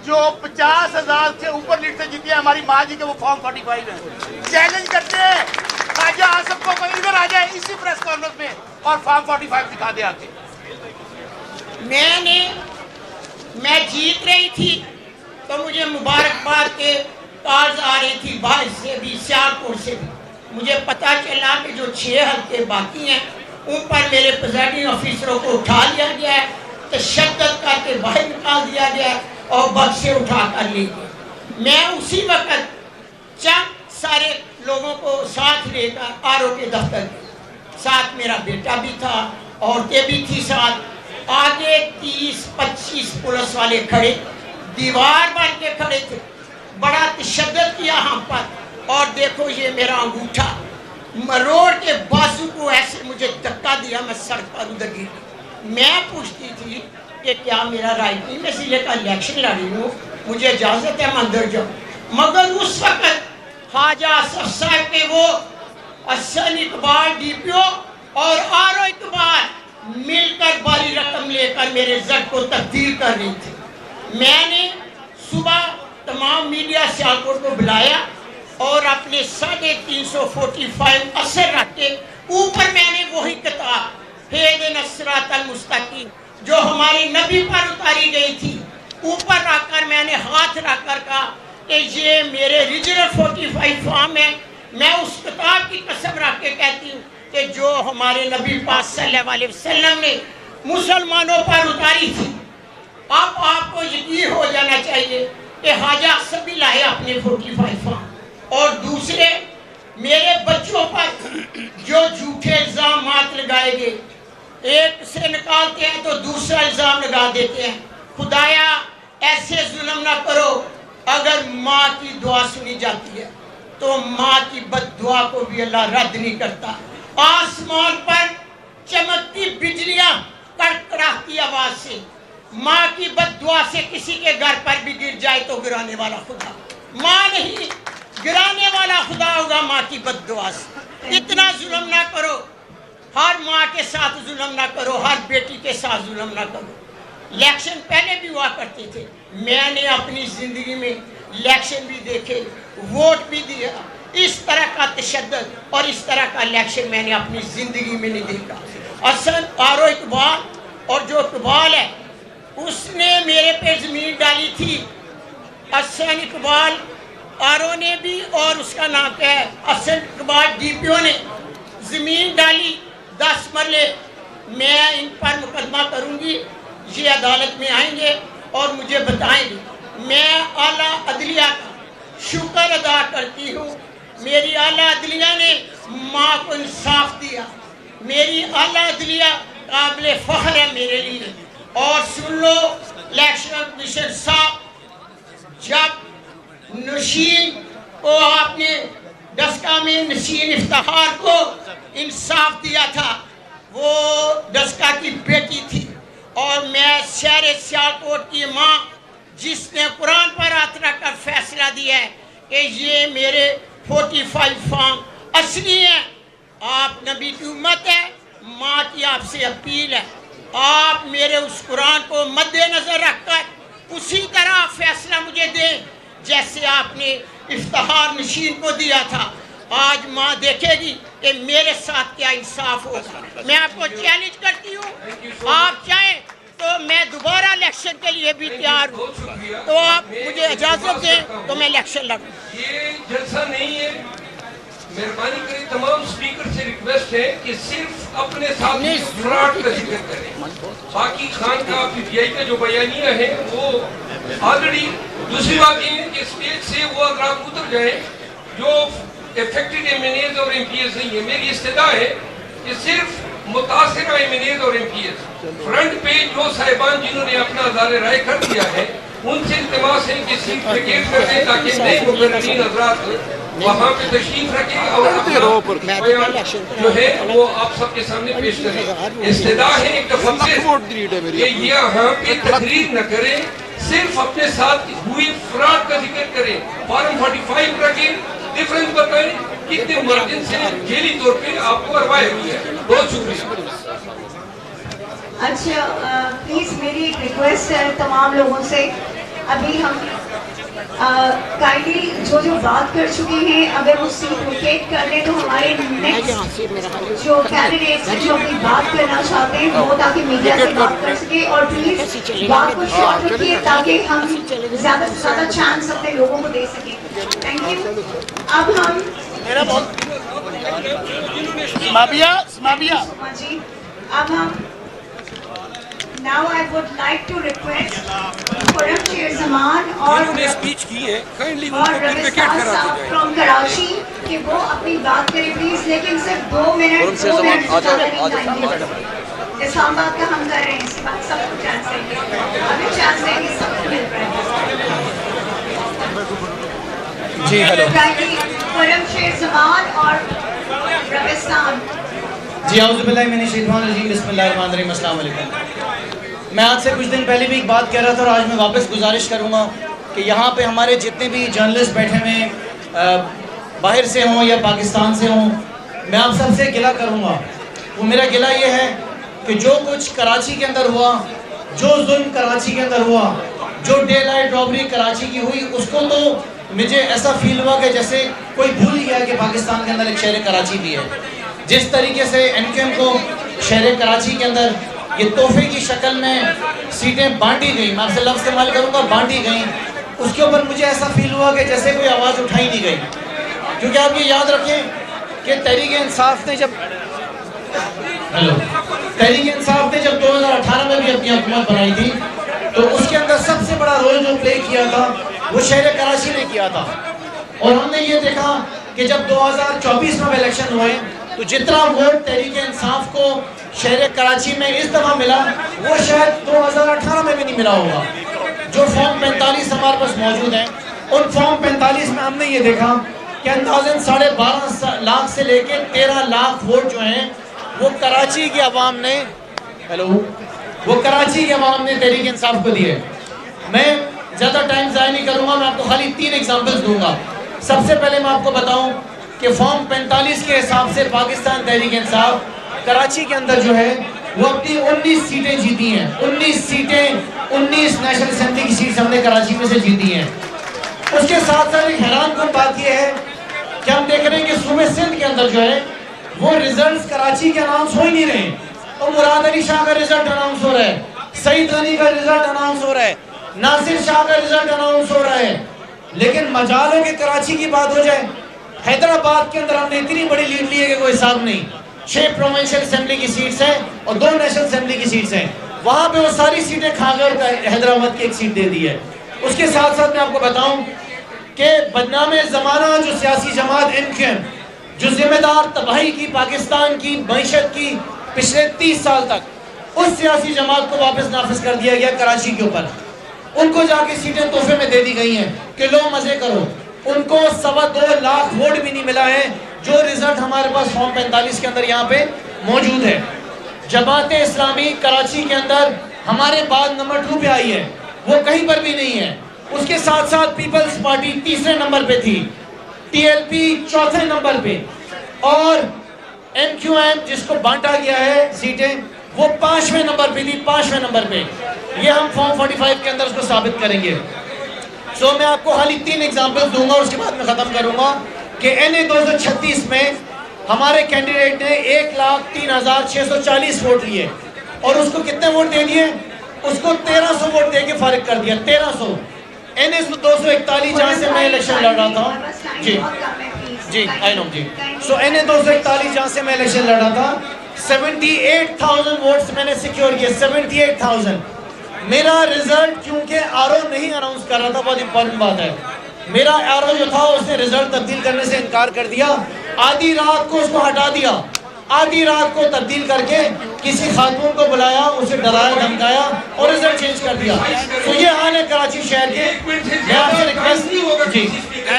जो 50,000 से ऊपर लीड से जीती है हमारी माँ जी के, वो फॉर्म 45 है। चैलेंज करते हैं खाजा आसफ को कोई इधर आ जाए इसी प्रेस कॉन्फ्रेंस में और फॉर्म 45 दिखा दे आके। मैं जीत रही थी तो मुझे मुबारकबाद के कॉल्स आ रही थी बाहर से भी, सियालकोट से भी। मुझे पता चला कि जो 6 हल्के बाकी हैं उन पर मेरे प्रिजाइडिंग ऑफिसरों को उठा लिया गया है, तशद्दुद करके बाहर निकाल दिया गया है और बस से उठा कर ले गए। मैं उसी वक्त चंद सारे लोगों को साथ लेकर आरओ के दफ्तर गए, साथ मेरा बेटा भी था, औरतें भी थी साथ। आगे 30-25 पुलिस वाले खड़े, दीवार बन के खड़े थे, बड़ा तशद्दुद किया हम पर। और देखो ये मेरा अंगूठा रोड के बाजू को ऐसे मुझे धक्का दिया, मैं सड़क पर उधर गिर। मैं पूछती थी कि क्या मेरा राइट नहीं, मैं जिले का इलेक्शन लड़ी हूँ, मुझे इजाजत है मैं अंदर जाऊँ। मगर उस वक्त ख्वाजा आसफ साहब के वो अहसन इकबाल डीपीओ और आरओ इकबाल मिलकर बड़ी रकम लेकर मेरे रिजल्ट को तब्दील कर रही थी। मैंने सुबह तमाम मीडिया सियालकोट को बुलाया और अपने 345 असर रख के ऊपर मैंने वही किताब हेदिन सिरातल मुस्तकीम जो हमारी नबी पर उतारी गई थी, ऊपर रखकर मैंने हाथ रखकर कहा कि ये मेरे रीजनल 45 फॉर्म है। मैं उस किताब की कसम रख के कहती हूँ कि जो हमारे नबी पाक सल्लल्लाहु अलैहि वसल्लम ने मुसलमानों पर उतारी थी। अब आपको यकीन हो जाना चाहिए कि हाजा सभी लाए अपने 45 फॉर्म। और दूसरे मेरे बच्चों पर जो झूठे इल्जाम लगाए गए, एक से निकालते हैं तो दूसरा इल्जाम लगा देते हैं। खुदाया ऐसे जुल्म ना करो, अगर माँ की दुआ सुनी जाती है तो माँ की बद्दुआ को भी अल्लाह रद्द नहीं करता। आसमान पर चमकती बिजलियां कड़कड़ाती आवाज से माँ की बद्दुआ से किसी के घर पर भी गिर जाए तो गिराने वाला खुदा माँ नहीं, गिराने वाला खुदा होगा माँ की बद्दुआ से। इतना जुल्म ना करो, हर माँ के साथ जुल्म ना करो, हर बेटी के साथ जुल्म ना करो। इलेक्शन पहले भी हुआ करते थे, मैंने अपनी जिंदगी में इलेक्शन भी देखे, वोट भी दिया। इस तरह का तशद्दुद और इस तरह का इलेक्शन मैंने अपनी जिंदगी में नहीं देखा। असल आरओ इकबाल और जो इकबाल है उसने मेरे पे जमीन डाली थी। असल इकबाल आरओ ने भी और उसका नाम क्या है असल इकबाल डीपीओ ने जमीन डाली 10 मरले। मैं इन पर मुकदमा करूंगी, ये अदालत में आएंगे और मुझे बताएंगे। मैं आला अदलिया का शुक्र अदा करती हूँ, मेरी आला अदलिया ने माँ को इंसाफ दिया। मेरी आला अदलिया काबिल फख्र है मेरे लिए। और सुन लो इलेक्शन कमीशन साहब, जब नशीन को आपने डस्का में नशीन इफ्तिखार को इंसाफ दिया था, वो डस्का की बेटी थी। और मैं शहर सियालकोट की माँ जिसने कुरान पर हाथ रखकर फैसला दिया है कि ये मेरे 45 फॉर्म असली हैं। आप नबी की उम्मत है, माँ की आपसे अपील है, आप मेरे उस कुरान को मद्देनजर रखकर उसी तरह फैसला मुझे दें जैसे आपने इफ्तिखार नशीन को दिया था। आज माँ देखेगी कि मेरे साथ क्या इंसाफ होगा। मैं आपको चैलेंज करती हूँ, आप चाहें तो मैं दोबारा इलेक्शन के लिए भी तैयार हूँ, तो आप मुझे इजाजत दें तो मैं इलेक्शन लड़ूँ। ये जलसा नहीं है, मेहरबानी करें तमाम स्पीकर से रिक्वेस्ट है कि सिर्फ अपने साथ फ्रॉड का जिक्र करें। बाकी खान का पीटीआई का जो बयानिया है वो ऑलरेडी। दूसरी बात ये है कि स्टेज से वो अगर उतर जाए जो इफेक्टेड एमएनएज और एमपीएस नहीं है। मेरी इस्तदा है कि सिर्फ मुतासिर एमएनएज और एमपीएस फ्रंट पेज जो साहिबान जिन्होंने अपना अज़ार राय कर दिया है उनसे इल्तिमास है कि सीट वेकेट कर दें ताकि नए मुकर्ररीन हज़रात वहाँ पे तशरीफ रखें और जो है वो आप सबके सामने पेश करें। इस्तदा है एक दफा कि ये यहाँ पे तकरीर न करें, सिर्फ अपने साथ हुई फ्रॉड का जिक्र करें, फॉर्म 45 रखें, डिफरेंस बताएं कितने मार्जिन से जेली तौर पे आपको करवाए हुई है। बहुत शुक्रिया। अच्छा, प्लीज मेरी एक रिक्वेस्ट है तमाम लोगों से, अभी हम काइंडली जो बात कर चुके हैं अगर वो सीट वेकेट कर लें तो हमारे नेक्स्ट जो कैंडिडेट्स हैं जो अपनी बात करना चाहते हैं वो ताकि मीडिया से बात कर सके, और प्लीज बात को शॉर्ट रखिए ताकि हम ज़्यादा से ज़्यादा चांस अपने लोगों को दे सकें। Thank you. अब हम जी, अब हम Now I would like to request Forum Chair Zaman और स्पीच की है रविस्तार साहब फ्रॉम कराची कि वो अपनी बात करें प्लीज, लेकिन सिर्फ 2 मिनट से ज़्यादा नहीं टाइम। इस्लामाबाद का हम कर रहे हैं, इसके बाद सबको चांस देंगे, अभी चांस देंगे सबको मिल रहा है। जी हेलो फोरम शेर जमान और रविस्तान। जी आउज़ुबिल्लाहि मिनश शैतानिर रजीम, बिस्मिल्लाहिर्रहमानिर्रहीम, अस्सलाम वालेकुम। मैं आज से कुछ दिन पहले भी एक बात कह रहा था और आज मैं वापस गुजारिश करूंगा कि यहाँ पे हमारे जितने भी जर्नलिस्ट बैठे हुए बाहर से हों या पाकिस्तान से हों, मैं आप सबसे गिला करूँगा। वो मेरा गिला ये है कि जो कुछ कराची के अंदर हुआ, जो जुल्म कराची के अंदर हुआ, जो डे लाइट रॉबरी कराची की हुई, उसको तो मुझे ऐसा फील हुआ कि जैसे कोई भूल गया कि पाकिस्तान के अंदर एक शहर कराची भी है। जिस तरीके से एनक्यूएम को शहर कराची के अंदर ये तोहफे की शक्ल में सीटें बांटी गई, मैं आपसे लफ्ज़ इस्तेमाल करूँगा, बांटी गई, उसके ऊपर मुझे ऐसा फील हुआ कि जैसे कोई आवाज़ उठाई नहीं गई। क्योंकि आप ये याद रखें कि तहरीक-ए-इंसाफ ने जब 2018 में भी अपनी हुकूमत बनाई थी तो उसके अंदर सबसे बड़ा रोल जो प्ले किया था वो शहर कराची ने किया था। और हमने ये देखा कि जब 2024 में इलेक्शन हुए तो जितना वोट तहरीक-ए-इंसाफ को शहर कराची में इस दफ़ा मिला वो शायद 2018 में भी नहीं मिला होगा। जो फॉर्म 45 हमारे पास मौजूद हैं, उन फॉर्म 45 में हमने ये देखा कि अंदाज़न 12.5 लाख से लेकर 13 लाख वोट जो हैं वो कराची की आवाम ने तहरीक-ए-इंसाफ को दिए। मैं ज़्यादा टाइम ज़ाया नहीं करूँगा, मैं आपको खाली 3 एग्जाम्पल्स दूँगा। सबसे पहले मैं आपको बताऊँ कि फॉर्म 45 के हिसाब से पाकिस्तान तहरीक-ए-इंसाफ कराची के अंदर जो है वो अपनी 19 सीटें जीती हैं। 19 सीटें, 19 नेशनल असेंबली की सीट्स हमने कराची में से जीती हैं। उसके साथ साथ एक हैरानकुन बात यह है कि हम देख रहे हैं कि सूबे सिंध के अंदर जो है वो रिजल्ट्स कराची के अनाउंस हो ही नहीं रहे। और मुराद अली शाह का रिजल्ट अनाउंस हो रहा है, सईद गनी का रिजल्ट अनाउंस हो रहा है, नासिर शाह का रिजल्ट अनाउंस हो रहा है, लेकिन मजालों के कराची की बात हो जाए, हैदराबाद के अंदर हमने इतनी बड़ी लीड ली है कि कोई हिसाब नहीं। 6 प्रोविंशियल असेंबली की सीट्स हैं और 2 नेशनल असेंबली की सीट्स हैं। वहाँ पे वो सारी सीटें खा गए, हैदराबाद की एक सीट दे दी है। उसके साथ साथ मैं आपको बताऊं कि बदनामे ज़माना जो सियासी जमात एनक्यूएम जो जिम्मेदार तबाही की पाकिस्तान की मईशत की पिछले 30 साल तक, उस सियासी जमात को वापस नाफिज कर दिया गया कराची के ऊपर। उनको जाके सीटें तोहफे में दे दी गई हैं कि लो मज़े करो। उनको 2.25 लाख वोट भी नहीं मिला है, जो रिजल्ट हमारे पास फॉर्म 45 के अंदर यहाँ पे मौजूद है। जमात इस्लामी कराची के अंदर हमारे बाद नंबर 2 पे आई है, वो कहीं पर भी नहीं है। उसके साथ साथ पीपल्स पार्टी 3रे नंबर पे थी, टीएलपी 4थे नंबर पे, और एमक्यूएम जिसको बांटा गया है सीटें वो 5वें नंबर पे थी, 5वें नंबर पे। ये हम फॉर्म 45 के अंदर उसको साबित करेंगे। सो मैं आपको खाली 3 एग्जाम्पल्स दूंगा और उसके बाद मैं ख़त्म करूंगा कि NA 236 में हमारे कैंडिडेट ने 1,03,640 वोट लिए और उसको कितने वोट दे दिए? उसको 1300 वोट दे के फारिग कर दिया। 1300। NA 241 जहाँ से मैं इलेक्शन लड़ रहा था, जी I know ji. So NA 241 जहाँ से मैं इलेक्शन लड़ रहा था, 78,000 वोट्स मैंने सिक्योर किए। 78,000। मेरा रिजल्ट क्योंकि आरओ नहीं अनाउंस कर रहा था, बहुत इंपॉर्टेंट बात है, मेरा आरओ जो था उसने रिजल्ट तब्दील करने से इनकार कर दिया। आधी रात को उसको हटा दिया, आधी रात को तब्दील करके किसी खातून को बुलाया, उसे डराया धमकाया और रिजल्ट चेंज कर दिया। तो ये हाल है कराची शहर के।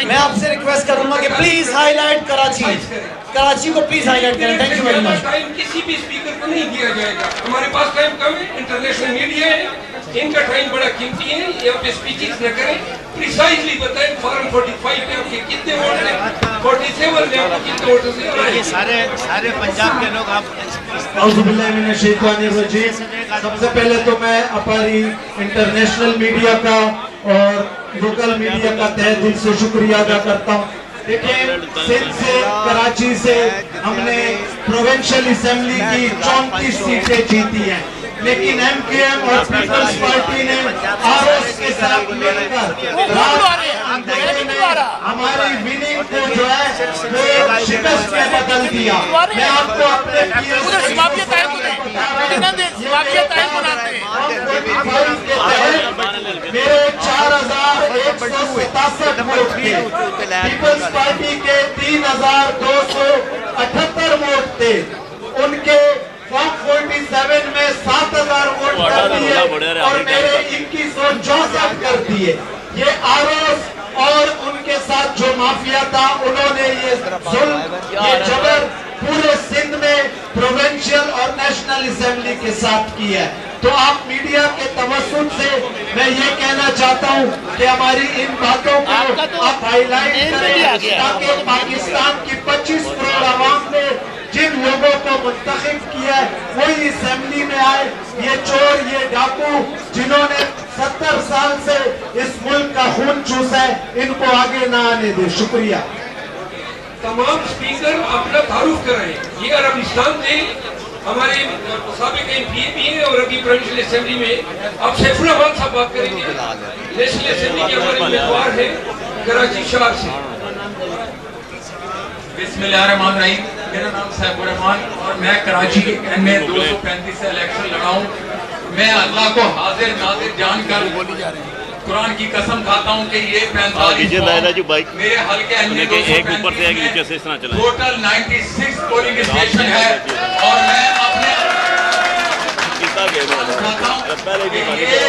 मैं आपसे रिक्वेस्ट करूंगा कि प्लीज हाईलाइट कराची को प्लीज हाईलाइट करें। Thank you very much. Time किसी भी स्पीकर को नहीं दिया जाएगा। हमारे पास टाइम कम है, इंटरनेशनल मीडिया है, इनका टाइम बड़ा कीमती है। यहाँ पे स्पीचेस न करें, प्रिसाइजली बताएं फॉर्म 45 पे आपके कितने वोट हैं, 47 में आपको कितने वोट हैं। सारे पंजाब के लोग आप सबसे पहले तो मैं हमारी इंटरनेशनल मीडिया का और लोकल मीडिया का तहे दिल से शुक्रिया अदा करता हूँ। देखिए, सिंध से, कराची से हमने प्रोविंशियल असेंबली की 34 सीटें जीती हैं, लेकिन एमकेएम और पीपल्स पार्टी ने आरओएस के साथ मिलकर हमारी विनिंग को जो है वो शिकस्त में बदल दिया। मैं आपको अपने मेरे 4167 वोट थे, पीपल्स पार्टी के 3278 वोट थे, उनके फॉर्म 47 में 7000 वोट कर दिए और मेरे 2164 कर दिए। ये आरओएस और उनके साथ जो माफिया था, उन्होंने ये जुल्म, ये जबर पूरे सिंध में प्रोविंशियल और नेशनल असेंबली के साथ की है। तो आप मीडिया के तवज्जुह से मैं ये कहना चाहता हूँ कि हमारी इन बातों को आप हाईलाइट करें, ताकि पाकिस्तान की 25 करोड़ आवाम ने जिन लोगों को मुंतखब किया है वही असेंबली में आए। ये चोर, ये डाकू, जिन्होंने 70 साल से इस मुल्क का खून चूसा है, इनको आगे ना आने दे। शुक्रिया। तमाम स्पीकर अपना तारुफ कर रहे हैं। ये अरबिस्तान से हमारे साबिक एमपी भी हैं और अभी प्रोविंशियल असेंबली में अब सैफुल्लाह साहब बात करेंगे। नेशनल असेंबली के हमारे उम्मीदवार हैं कराची शहर से। बिस्मिल्लाहिर्रहमानिर्रहीम। मेरा नाम सैफुर रहमान और मैं कराची में 235 से इलेक्शन लड़ा हूँ। मैं अल्लाह को हाजिर नाजिर जानकर कुरान की कसम खाता हूँ कि ये 45 मेरे हल्के एक ऊपर से एक नीचे से इस तरह चला। टोटल 96 पोलिंग स्टेशन है और मैं अपने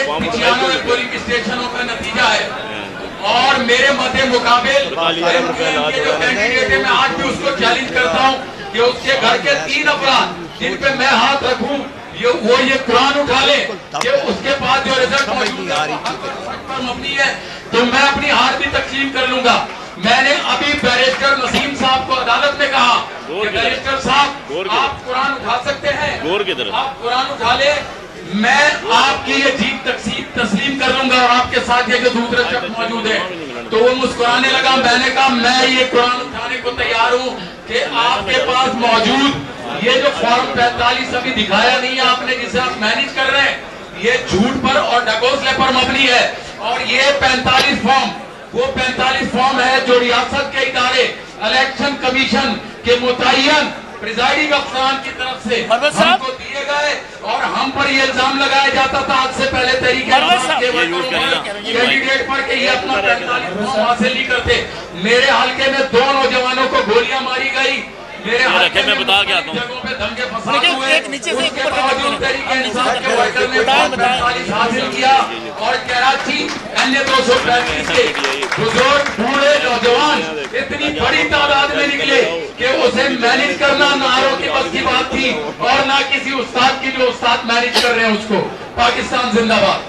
95 पोलिंग स्टेशनों का नतीजा है और मेरे मध्य मुकाबिल जो कैंडिडेट है, मैं आज भी उसको चैलेंज करता हूँ कि उसके घर के 3 अफराद जिन पे मैं हाथ रखूँ ये कुरान उठा ले कि उसके बाद जो रिजल्ट मबनी है तो मैं अपनी हार भी तस्लीम कर लूंगा। मैंने अभी बैरिस्टर नसीम साहब को अदालत में कहा कि बैरिस्टर साहब आप कुरान उठा सकते हैं, आप कुरान उठा ले, मैं आपकी ये जीत तस्लीम कर लूंगा और आपके साथ ये जो दूसरे शख्स मौजूद है। तो वो मुस्कुराने लगा। मैंने कहा मैं ये कुरान उठाने को तैयार हूँ कि आपके पास मौजूद ये जो फॉर्म 45 अभी दिखाया नहीं है आपने, जिसे आप मैनेज कर रहे हैं, ये झूठ पर और ढकोसले पर मबनी है। और ये 45 फॉर्म वो 45 फॉर्म है जो रियासत के इदारे इलेक्शन कमीशन के मुतय्यन प्रिजाइडिंग अफसरान की तरफ से हमको दिए गए और हम पर ये इल्जाम लगाया जाता था आज से पहले कैंडिडेट पर कि ये अपना 45 फॉर्म हासिल नहीं करते। मेरे हल्के में 2 नौजवानों को गोलियां मारी गई, मेरे हल्के में बता गया जगहों पे दंगे फसाद हुए, उसके बावजूद तहरीक-ए-इंसाफ के वर्कर ने 45 हासिल किया और कराची अन्य 235 के बुजुर्ग बूढ़े नौजवान इतनी बड़ी तादाद में निकले कि उसे मैनेज करना नारों की बस की बात थी और ना किसी उस्ताद की, जो उस्ताद मैनेज कर रहे हैं उसको। पाकिस्तान जिंदाबाद।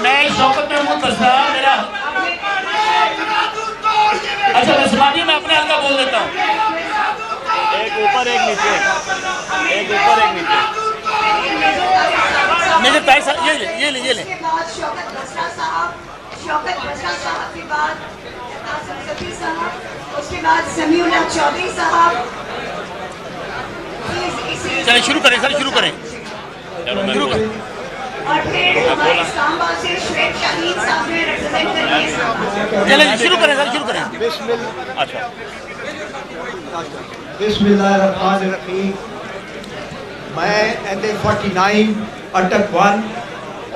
मैं शौकत महमूद बस्ता मेरा अच्छा बसमानी मैं अपने हल्का बोल देता हूँ। एक ऊपर एक नीचे, एक ऊपर एक नीचे। मेरे पैसा ये ले उसके बाद शौकत बस्ता साहब के बाद सफी साहब, उसके बाद समीउल्लाह चौधरी साहब। चलिए शुरू करें सर, शुरू करें। और फिर हमारे इस्लामाबाद से श्वेत शाहीन साहब ने रिप्रेजेंट करेंगे। चलिए शुरू करें सर, शुरू करें। अच्छा बिस्मिल्लाहिर्रहमानिर्रहीम। मैं NA 49 अटक 1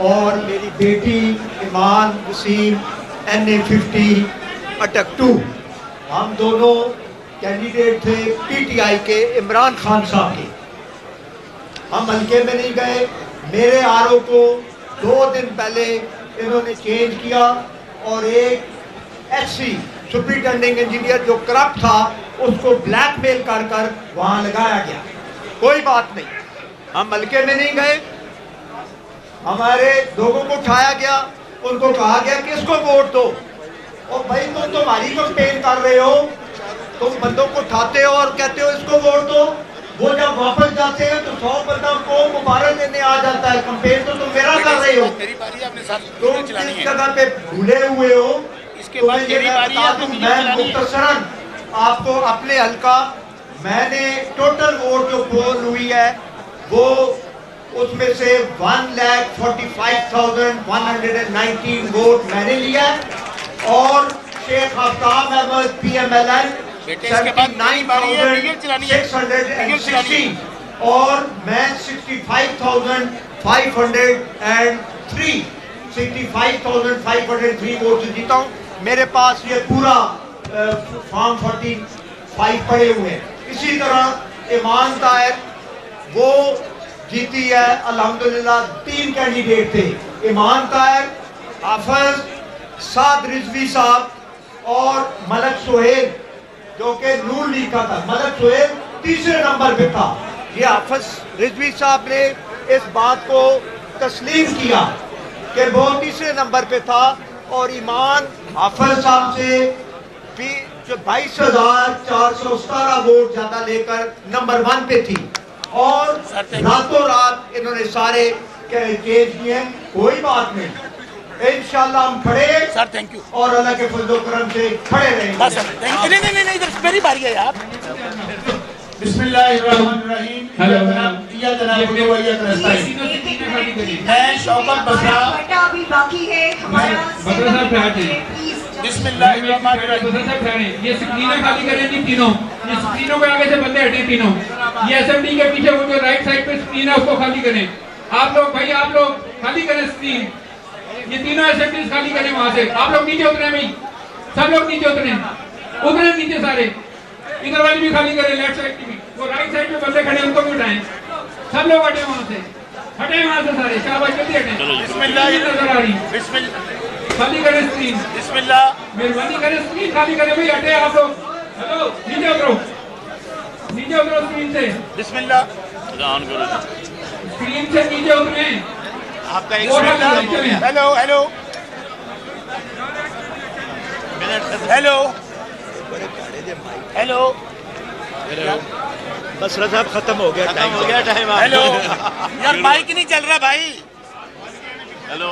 और मेरी बेटी ईमान वसीम NA 50 अटक 2, हम दोनों कैंडिडेट थे PTI के इमरान खान साहब के। हम हल्के में नहीं गए। मेरे आरओ को 2 दिन पहले इन्होंने चेंज किया और एक एससी सुपरिटेंडिंग इंजीनियर जो करप्ट था उसको ब्लैकमेल कर कर वहां लगाया गया। कोई बात नहीं, हम हल्के में नहीं गए। हमारे लोगों को उठाया गया, उनको कहा गया कि इसको वोट दो। और भाई तुम तुम्हारी कैंपेन कर रहे हो, तुम बंदों को उठाते हो और कहते हो इसको वोट दो। वो जब वापस जाते हैं तो 100 बंदा को मुबारक देने आ जाता है। कैंपेन तो तुम मेरा कर रहे हो, तुम इस जगह पे भूले हुए हो। इसके बाद मैं मुख्तसरन आपको अपने हल्का, मैंने टोटल वोट जो पोल हुई है वो उसमें से 1,45,119 वोट मैंने लिया और शेख आफ्ताब अहमद PMLN 79,660 और मैं 65,503 वोट जीता हूँ। मेरे पास ये पूरा फॉर्म 45 पड़े हुए हैं। इसी तरह ईमान ताहिर वो जीती है अल्हम्दुलिल्लाह। 3 कैंडिडेट थे, ईमान ताहिर, हाफिज साद रिजवी साहब और मलक सोहेल जो कि नूर लीग का था। मलक सोहेल तीसरे नंबर पे था। ये हाफिज रिजवी साहब ने इस बात को तस्लीम किया कि वो तीसरे नंबर पे था और ईमान हाफिज साहब से भी जो 22,417 वोट ज्यादा लेकर नंबर 1 पे थी और रातों रात इन्होंने सारे चेंज किए। कोई बात नहीं, इंशाल्लाह हम खड़े सर, थैंक यू, और अल्लाह के फजल करम से खड़े रहेंगे। बस नहीं, इधर मेरी बारी है यार। बिस्मिल्लाहिर्रहमानिर्रहीम। मैं शौकत बसरा अभी बाकी है हमारा। ये स्क्रीनें खाली करें जी तीनों, ये स्क्रीनों के आगे से बंदे हटे तीनों। ये असेंबली के पीछे वो जो राइट साइड पे स्क्रीन है उसको खाली करें। आप लोग भाई, आप लोग खाली करें स्क्रीन। ये तीनों असेंबलीज खाली करें वहां से। आप लोग नीचे उतरे भाई, सब लोग नीचे उतरे नीचे सारे। इधर वाली भी खाली करें, लेफ्ट साइड की भी। वो राइट साइड में बंदे खड़े उनको भी उठाएं। सब लोग हटे वहां से, सारे। शाबाश, जल्दी हटें। नजर आ रही खाली करें स्क्रीन। बिस्मिल्लाह, मेहरबानी करें स्क्रीन खाली करें भाई। हटे आप लोग, हेलो नीचे उतरो स्क्रीन से। बिस्मिल्लाह, ऑन करो स्क्रीन से, नीचे उतरे। आपका एक हेलो बस साहब खत्म हो गया टाइम। हेलो यार, माइक नहीं चल रहा भाई। हेलो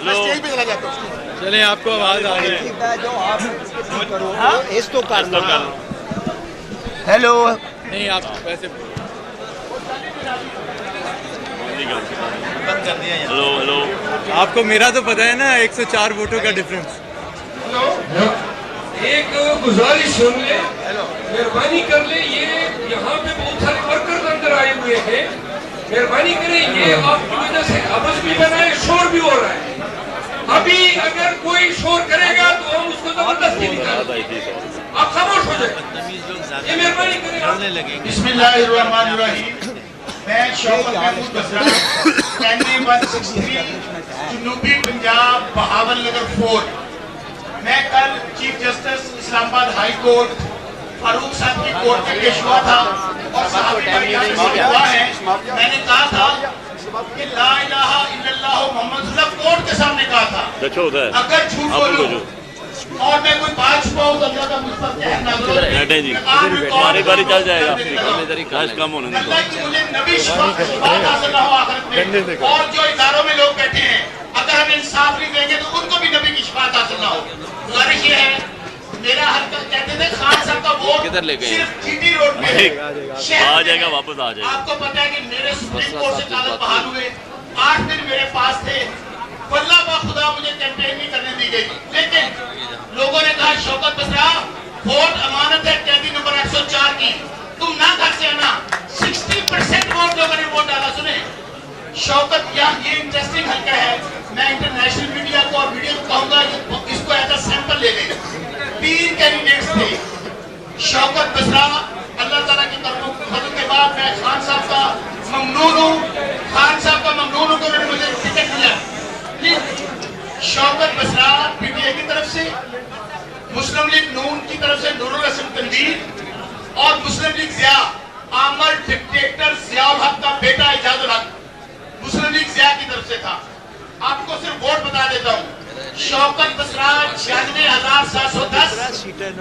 स्टेज पे चला जाता हूँ। चले, आपको आवाज आ रही है जो आप करो इसको करना। हेलो नहीं, आप वैसे बंद कर दिया। हेलो आपको मेरा तो पता है ना, 104 वोटों का डिफरेंस। एक गुजारिश सुन ले, मेहरबानी कर ले। ये यहाँ पे बहुत सारे वर्कर्स अंदर आए हुए हैं, मेहरबानी करें। ये आपकी वजह से आपस भी बना है, शोर भी हो रहा है। अभी अगर कोई शोर करेगा तो हम उसको जबरदस्ती निकालेंगे। आप खामोश हो जाए, ये मेहरबानी करें। बिस्मिल्लाहिर्रहमानिर्रहीम। मैं शौकत महमूद बसरा, कैंडी 163, जनूबी पंजाब, बहावल नगर 4। मैं कल chief justice Islamabad high court Farooq साहब की कोर्ट में पेश हुआ था और साहब हुआ है। मैंने कहा था कि ला इलाहा इल्लल्लाह मोहम्मद रसूलुल्लाह कोर्ट के सामने कहा था। अगर झूठ बोलूं और मैं कोई बात छुपाऊं तो अल्लाह का मुझ पर कहर ना करो। हमारी बारी चल जाएगा, कम होने दो। मुझे नबी शफाअत हासिल ना हो आखिरत में। और जो इदारों में लोग बैठे हैं, अगर हम इंसाफ नहीं देंगे तो उनको भी नबी की शफाअत हासिल ना हो। गुजारिश ये है, मेरा हल्का कहते थे खान साहब का वोट किधर ले गए? सिर्फ जीटी रोड पे आ जाएगा, वापस आ जाएगा। आपको पता है कि मेरे सुप्रीम कोर्ट से कागज बहाल हुए, 8 दिन मेरे पास थे। वल्लाह बा खुदा मुझे कैंपेन नहीं करने दी गई, लेकिन लोगों ने कहा शौकत बसरा वोट अमानत है कैदी नंबर 104 की, तुम ना घर से आना। 60% वोट लोगों ने वोट डाला। सुने शौकत, ये इंटरेस्टिंग हल्का है। मैं इंटरनेशनल मीडिया को और मीडिया को कहूंगा इसको एज अ सैंपल ले लें। 3 कैंडिडेट्स थे। शौकत बसरा, अल्लाह ताला की तरफ के बाद मैं खान साहब का शौकत बसरा PTI की तरफ से, मुस्लिम लीग नून की तरफ से नूरुल हसन तनवीर और मुस्लिम लीग जिया आमर डिक्टेटर जियाउल हक का बेटा इजाजुल हक मुस्लिम लीग जिया की तरफ से था। आपको सिर्फ वोट बता देता हूँ, शौकत बसरा 96,710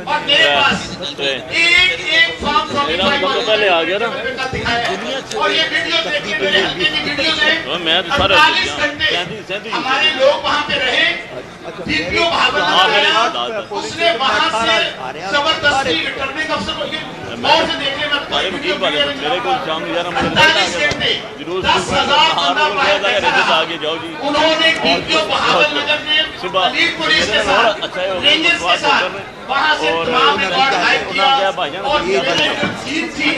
और मेरे पास एक फॉर्म 45 पहले आ गया ना, और ये वीडियो देखिए, मेरे हल्के की वीडियो है। 48 घंटे हमारे लोग वहाँ पे रहे, DPO भावना उसने वहाँ से जबरदस्ती रिटर्निंग अफसर और से देखने में मेरे को शाम 11 घंटे 10,000 बंदा बाहर बैठा, उन्होंने DPO बहावलनगर में लीड पुलिस के साथ, रेंजर्स के साथ वहाँ से तमाम रिकॉर्ड हाइड किया और ये जो जीत थी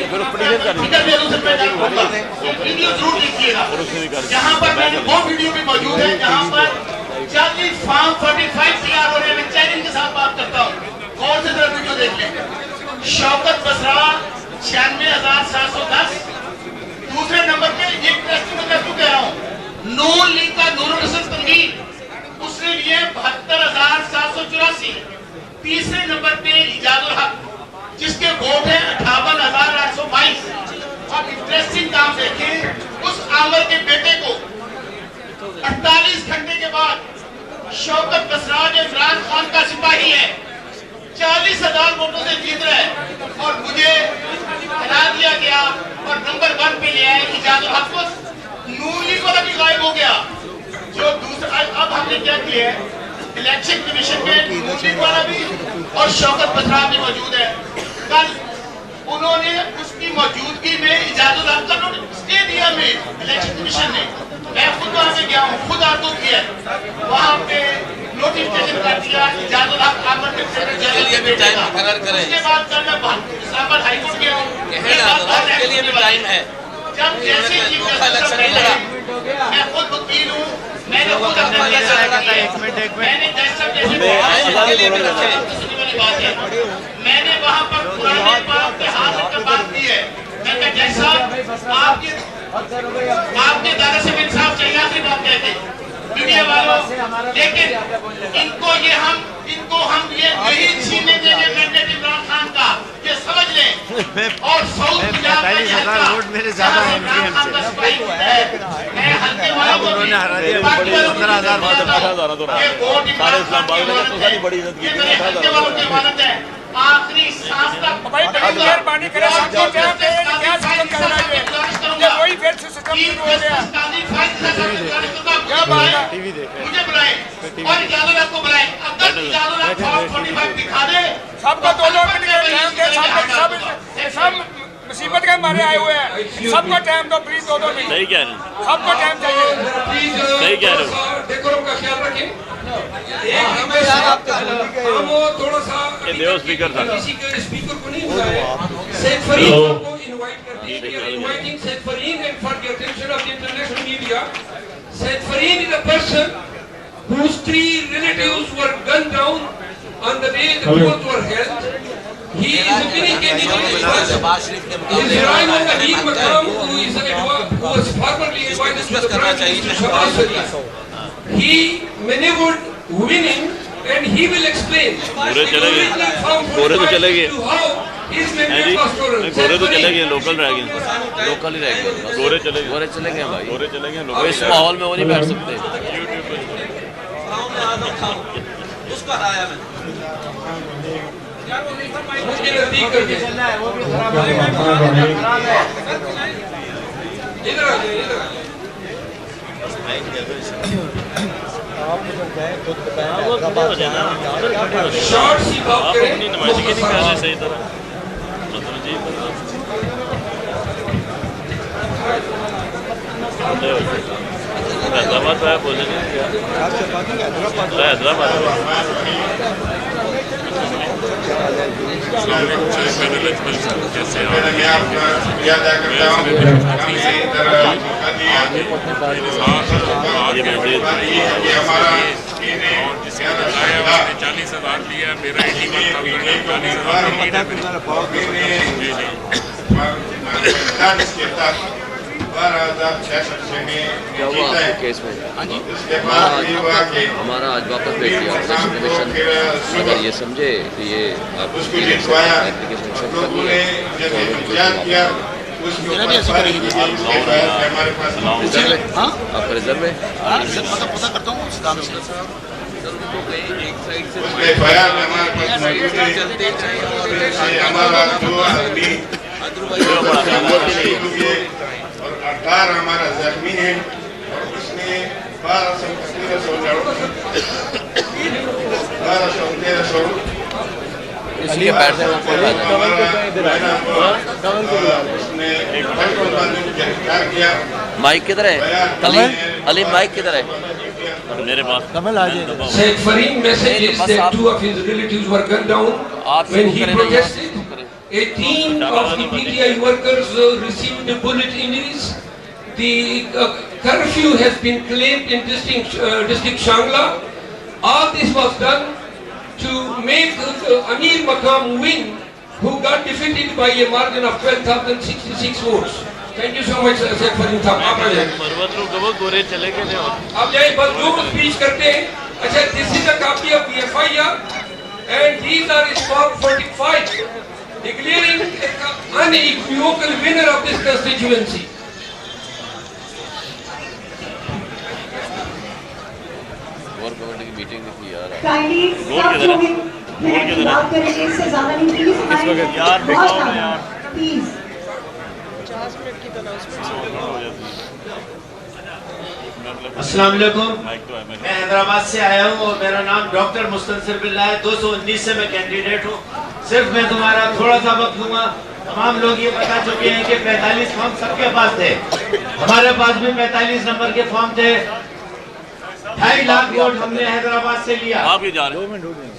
वीडियो जरूर देखिएगा। यहाँ पर मैंने वो वीडियो भी मौजूद है जहाँ पर जाली फॉर्म 45 तैयार होने में चैलेंज के साथ बात करता हूँ। कौन से तरह वीडियो देख लें। शौकत बसरा 96,710 दूसरे नंबर पे एक टेस्ट में मैं कह रहा हूँ। नून लीग का नूरुल हसन तनवीर उसने लिए 72,784। तीसरे नंबर पे इजाजुल हक जिसके वोट है 58,822। अब इंटरेस्टिंग काम देखें, उस आमर के बेटे को 48 घंटे के बाद शौकत बसरा जो इमरान खान का सिपाही है 40,000 वोटों से जीत रहा है और मुझे हरा दिया गया और नंबर 1 पे ले आए इजाजुल हक को। नूनी वाला भी गायब हो गया। जो दूसरा अब हमने क्या किया है, इलेक्शन कमीशन में नूनी वाला भी और शौकत बसरा भी मौजूद है। कल उन्होंने उसकी मौजूदगी में इजाजुल हक का स्टे दिया में इलेक्शन कमीशन ने। मैं खुद वहाँ पे गया हूँ, खुद आर्टो किया, वहाँ पे नोटिफिकेशन कर दिया इजाजुल हक आमर डिक्टेटर जनरल के टाइम मुकर्रर करें। उसके बाद कल मैं इस्लामाबाद हाई कोर्ट गया हूँ, के लिए भी टाइम है। जब जैसे चीफ जस्टिस मैं खुद वकील हूँ, मैंने खुद अपने मैंने वहाँ पर पुराने बाप के हाथ रखकर बात की है। मैंने जज साहब आपके दायरे से इंसाफ चाहिए, आखिरी बात कहते मीडिया वालों, लेकिन इनको हम ये नहीं छीनने देंगे मैंडेट इमरान खान का, ये समझ लें। और साउथ पंजाब में इमरान खान का सिपाही है, मैं हल्के वालों को भी 15,000 वालों की अमानत है, आखिरी सांस तक। मेहरबानी करें वही फिर से सिस्टम शुरू हो गया। मुझे बुलाए और इजाजुल हक को बुलाए। अगर इजाजुल हक फॉर्म 45 दिखा दे, सबको 2-2 मिनट सब मुसीबत के मारे आए हुए हैं, सबको टाइम दो प्लीज, 2-2 मिनट। सही कह रहे हैं, सबको टाइम चाहिए। सही कह रहे हो। डेकोरम का ख्याल रखें। हम थोड़ा सा स्पीकर था, किसी के स्पीकर को नहीं बुलाया, सैयद फरीद को इनवाइट कर दिया। Inviting Syed Farid and for the attention of the international media, Syed Farid is a person whose 3 relatives were gunned down on the day the polls were held. He is a very capable person. His heroine on the League Makam, who was formerly invited to the Prime Minister Shahbaz Sharif. He maneuvered winning, and he will explain. गोरे चले गए, गोरे तो चले गए, गोरे तो चले गए, local रह गए, लोकल ही रह गए, गोरे चले गए भाई, गोरे चले गए लोकल। इस माहौल में वो नहीं बैठ सकते। उसका हराया मैं शॉर्ट सी बात करें, नमाजी की नहीं कर रहे सही तरह, मतलब जी हैदराबाद है, बोले हैदराबाद हमारा 40,000 लिया, मेरा 81,000 40,000 12,066 से में जीता है। केस में इसके बाद ये हुआ कि हमारा आज वापस भेज दिया इलेक्शन कमीशन अगर ये समझे कि ये आप उसको लिखवाया, लोगों ने जब इंतजार किया उसके ऊपर फाइल की गई, उसके फाइल हमारे पास आपका रिजर्व है पता करता हूँ उसके फाइल हमारे पास मौजूद है। हमारा 2 आदमी और 18 हमारा जख्मी है और उसमें 1200 इसलिए बैठे हैं माइक किधर है अली माइक किधर है मेरे पास Said Fareed messages that 2 of his relatives were gunned down when he protested. 18 of the PTI workers received bullet injuries. The curfew has been claimed in district Shangla. All this was done to make Amir Makam win, who got defeated by a margin of 12,066 votes. Thank you so much, Said Fareed साहब। आप आ जाए। आप जाए बस जो speech करते हैं। अच्छा, this is a copy of the FIR and these are Form 45 declaring unequivocal winner of this constituency. Kindly stop moving. बात करेंगे इससे ज़्यादा नहीं प्लीज। प्लीज। अस्सलाम वालेकुम, मैं हैदराबाद से आया हूँ और मेरा नाम डॉक्टर मुस्तनसिर बिल्ला है। 219 से मैं कैंडिडेट हूँ। सिर्फ मैं तुम्हारा थोड़ा सा वक्त लूँगा। तमाम लोग ये बता चुके हैं कि 45 फॉर्म सबके पास थे, हमारे पास भी 45 नंबर के फॉर्म थे। 2.5 लाख वोट हमने हैदराबाद से लिया।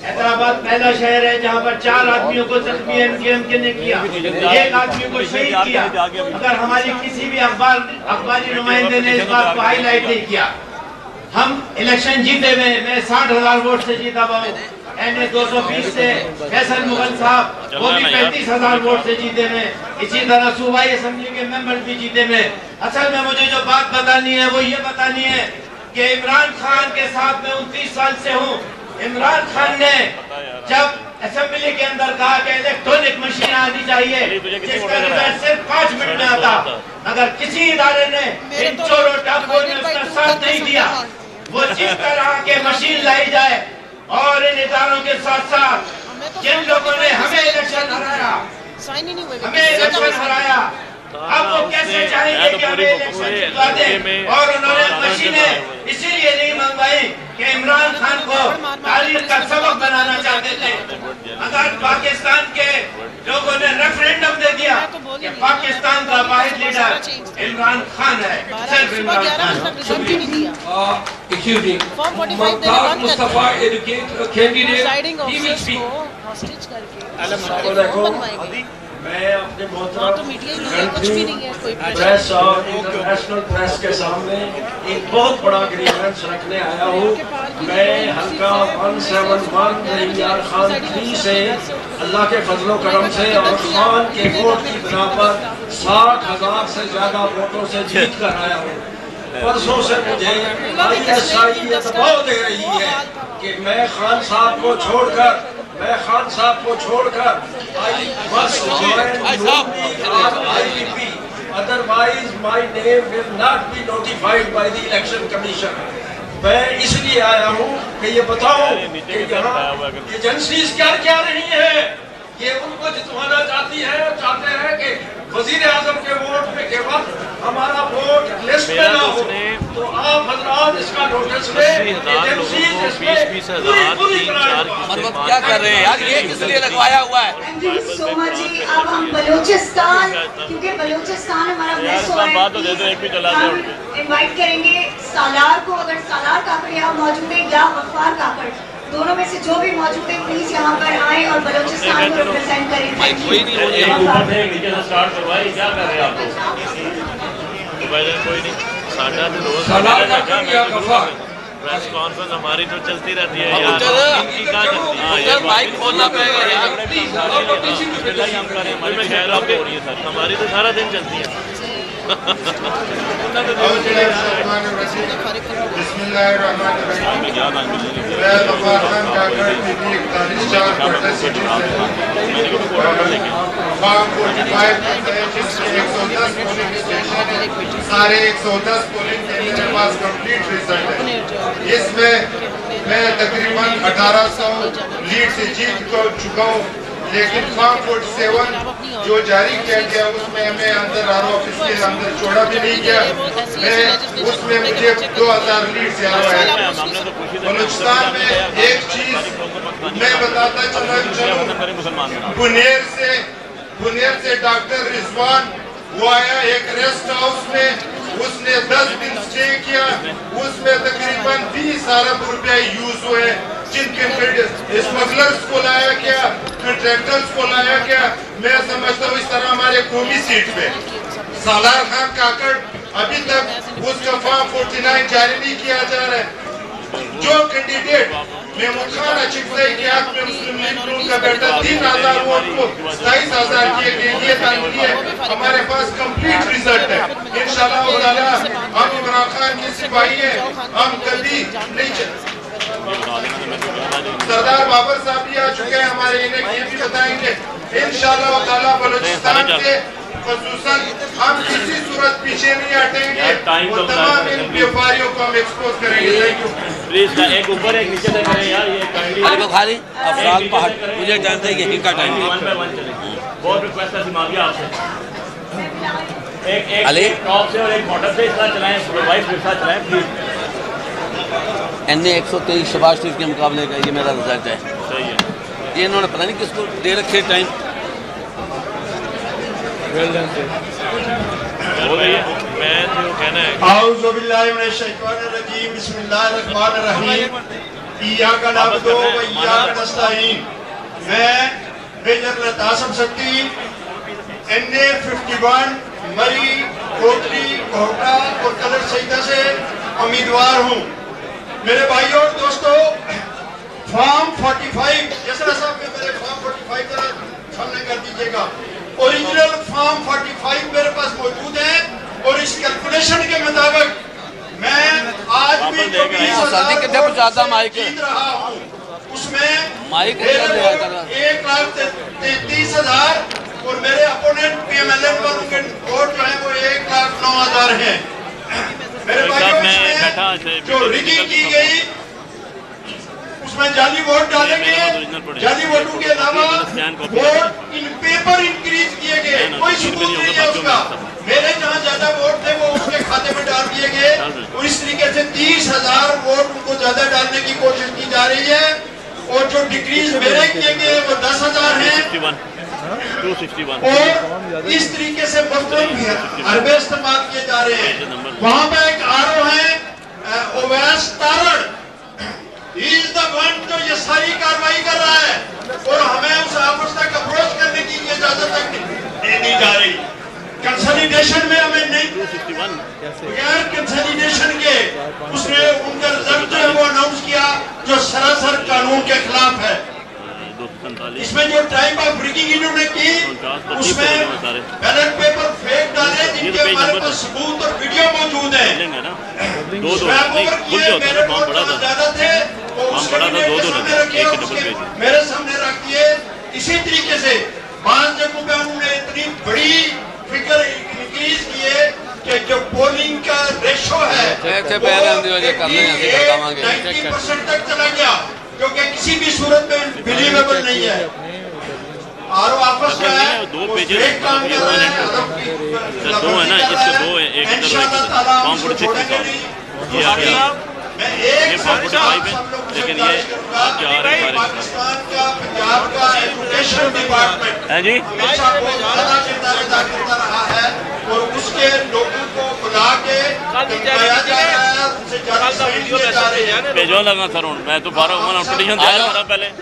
हैदराबाद पहला शहर है जहाँ पर 4 आदमियों को जख्मी एमके ने किया, 1 आदमी को शहीद किया। अगर हमारी किसी भी अखबारी नुमाइंदे ने इस बात को हाईलाइट नहीं किया। हम इलेक्शन जीते हुए, मैं 60,000 वोट से जीता हुआ हूँ। NA 220 से फैसल मुगल साहब वो भी 35,000 वोट से जीते हुए। इसी तरह सूबाई असेंबली के मेंबर भी जीते हुए। असल में मुझे जो बात बतानी है वो ये बतानी है कि इमरान खान के साथ मैं 29 साल से हूँ। इमरान खान ने जब असेंबली के अंदर कहा कि इलेक्ट्रॉनिक मशीन आनी चाहिए जिसका रिजल्ट सिर्फ 5 मिनट में आता, मगर किसी इदारे ने इन चोरों टापों ने उसका साथ नहीं दिया। वो जिस तरह के मशीन लाई जाए और इन इदारों के साथ साथ जिन लोगों ने हमें इलेक्शन हराया अब वो कैसे चाहेंगे कि हमें इलेक्शन जितवा दें। और उन्होंने मशीनें इसीलिए नहीं मंगवाई कि इमरान खान को तारीख का सबक बनाना चाहते थे। अगर पाकिस्तान के लोगों ने रेफरेंडम दे दिया कि पाकिस्तान का वाहिद लीडर इमरान खान है, सिर्फ Imran Khan. Mustafa candidate he will speak. मैं अपने प्रेस और इंटरनेशनल प्रेस के सामने एक बहुत बड़ा ग्रीवेंस रखने आया हूँ। मैं हल्का 171 रहीयार खान 3 से अल्लाह के फजलो करम से और खान के वोट की बिना पर 60,000 से ज्यादा वोटों से जीत कर आया हूँ। परसों से मुझे ISI ये दबाव दे रही है कि मैं खान साहब को छोड़कर I must join IPP, otherwise my name will not be notified by the election commission. मैं इसलिए आया हूँ कि ये बताऊँ कि यहाँ एजेंसीज क्या रही है, ये उनको जितवाना चाहते हैं कि वजीर आजम के वोट में केवल हमारा वोट लिस्ट में ना हो। तो आप हजरात इसका नोटिस लें, एजेंसीज इसमें पूरी क्या कर रहे हैं यार, ये किस लिए लगवाया हुआ है? थैंक यू सो मच जी। अब हम बलूचिस्तान, क्योंकि बलूचिस्तान हमारा प्रेस हो रहा है, हम इनवाइट करेंगे सालार को। अगर सालार काकड़ यहाँ मौजूद है या गफ्फार काकड़, दोनों में से जो भी मौजूद है प्लीज यहाँ पर आए और बलूचिस्तान को रिप्रेजेंट करें। Thank you. क्या कर रहे हैं आप लोग? कोई नहीं, प्रेस कॉन्फ्रेंस हमारी तो चलती रहती है यार, इनकी क्या चलती है? माइक खोलना पड़ेगा यार, हमारी तो सारा दिन चलती है। सारे 110 पोलिंग केंद्र के पास कंप्लीट रिजल्ट है। इसमें मैं तकरीबन 1800 लीड से जीत चुका हूँ, लेकिन फॉर्म 47 जो जारी किया गया उसमें हमें अंदर आर ऑफिस के अंदर छोड़ा भी नहीं गया। मैं उसमें मुझे 2000 लीड से आया है। बलूचिस्तान में एक चीज मैं बताता चलूं, बुनेर से डॉक्टर रिजवान वो आया एक रेस्ट हाउस में, उसने 10 दिन स्टे किया, उसमें तकरीबन 20 अरब रुपए यूज हुए, जिनके स्मगलर्स को लाया गया, कंट्रैक्टर्स को लाया गया। मैं समझता हूँ इस तरह हमारे कौमी सीट पे सालार खान काकड़ अभी तक उसका फॉर्म 49 जारी नहीं किया जा रहा है। जो कैंडिडेट महमूद खान अचिकसई के हाथ में मुस्लिम लीग नून का बेटा 3000 वोट को 27,000 के लिए हमारे पास कंप्लीट रिजल्ट है। इंशाल्लाह ताला हम इमरान खान के सिपाही हैं, हम कभी नहीं सरदार बाबर साहब भी आ चुके हैं हमारे, इन्हें ये भी बताएंगे इंशाल्लाह ताला। बलूचिस्तान से खसूसन हम किसी सूरत पीछे नहीं हटेंगे, वो तमाम इन व्यापारियों को हम एक्सपोज करेंगे। Thank you. प्लीज एक ऊपर एक नीचे से करें यार, ये खाली अफराल पहाड़ मुझे जानते हैं यही का टाइम बहुत रिक्वेस्ट है माफिया आपसे, एक टॉप से और एक बॉटम से इसका चलाएं, वाइस रिक्शा चलाएं प्लीज। एनए 123 शबाज शरीफ के मुकाबले का ये मेरा रिजल्ट है। सही है, ये इन्होंने पता नहीं किसको दे रखे टाइम। हो गई है, मैं जो कहना है आऊज़ु बिल्लाहि मिनश शैतानिर रजीम, बिस्मिल्लाहिर रहमानिर रहीम, इय्याका नअबुदु व इय्याका नस्तईन। मैं मेजर लतासम शक्ति एनए 51 मरी कोटली कोटा और कलर सईदा से उम्मीदवार हूँ। मेरे भाइयों और दोस्तों, फॉर्म 45 जसरा साहब में मेरे फॉर्म 45 का सामने कर दीजिएगा। ओरिजिनल फॉर्म 45 मेरे पास मौजूद है और इस कैलकुलेशन के मुताबिक मैं आज भी जो 20,000 जीत रहा हूँ उसमें 1,33,000 और मेरे अपोनेंट PMLN वालों के वोट जो है वो 1,09,000 हैं। मेरे भाइयों, जो रिगिंग की गई उसमें जाली वोट डाले गए, जाली वोटों के अलावा वोट इन पेपर इंक्रीज किए गए, कोई सबूत नहीं है उसका। मेरे जहाँ ज्यादा वोट थे वो उसके खाते में डाल दिए गए और इस तरीके से 30,000 वोट उनको ज्यादा डालने की कोशिश की जा रही है। और जो डिक्रीज मेरे किए गए वो 10,000 है और इस तरीके से अरबे इस्तेमाल किए जा रहे हैं। वहाँ पे एक आरओ है Owais Taran, is the one जो ये सारी कार्रवाई कर रहा है और हमें उस ऑफिस तक अप्रोच करने की इजाजत तक नहीं जा रही। कंसोलिडेशन में हमें नहीं, बगैर कंसोलिडेशन के उसने उनका रिजल्ट जो है वो अनाउंस किया जो सरासर कानून के खिलाफ है। इसमें जो टाइप ऑफ रिगिंग इन्होंने की उसमें बैलेट पेपर फेक डाले जिनके हमारे पास सबूत और वीडियो मौजूद है। ज्यादा थे तो उसके सामने रखिए, मेरे सामने रख दिए। इसी तरीके से 5 जगहों पे उन्होंने इतनी बड़ी फिगर इंक्रीज किए कि जो पोलिंग का रेशो है 90% तक चला गया, जो कि किसी भी सूरत में बिलीवेबल नहीं है। आरओ आपस में है, वो फेक काम कर रहा है, दो है ना, इसके दो है, एक इंशाअल्लाह ताला हम छोड़ेंगे नहीं। मैं एक लेकिन ये पाकिस्तान का, पंजाब का एजुकेशन डिपार्टमेंट है जी हमेशा बहुत ज्यादा किरदार अदा करता रहा है और उसके लोगों को बुला के करवाया जा रहा है, उनसे ज्यादा सही किए जा रहे हैं। भेजो लगा सर, मैं तो फारा हुआ ना, पिटीशन तैयार करा पहले। मैं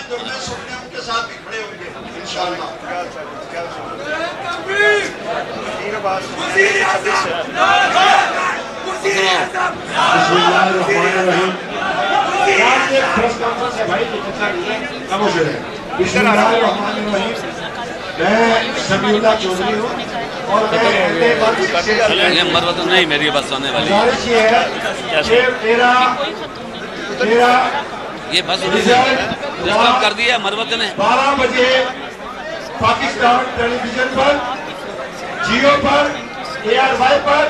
सुनने उनके साथ भी खड़े होंगे इंशाअल्लाह। मैं समीउल्लाह चौधरी हूँ और मैं ये मरवत नहीं मेरी बस होने वाली गुजारिश ये है कि मेरा ये बस डिस्टर्ब कर दिया मरवत ने 12 बजे पाकिस्तान टेलीविजन पर, जियो पर, ARY पर,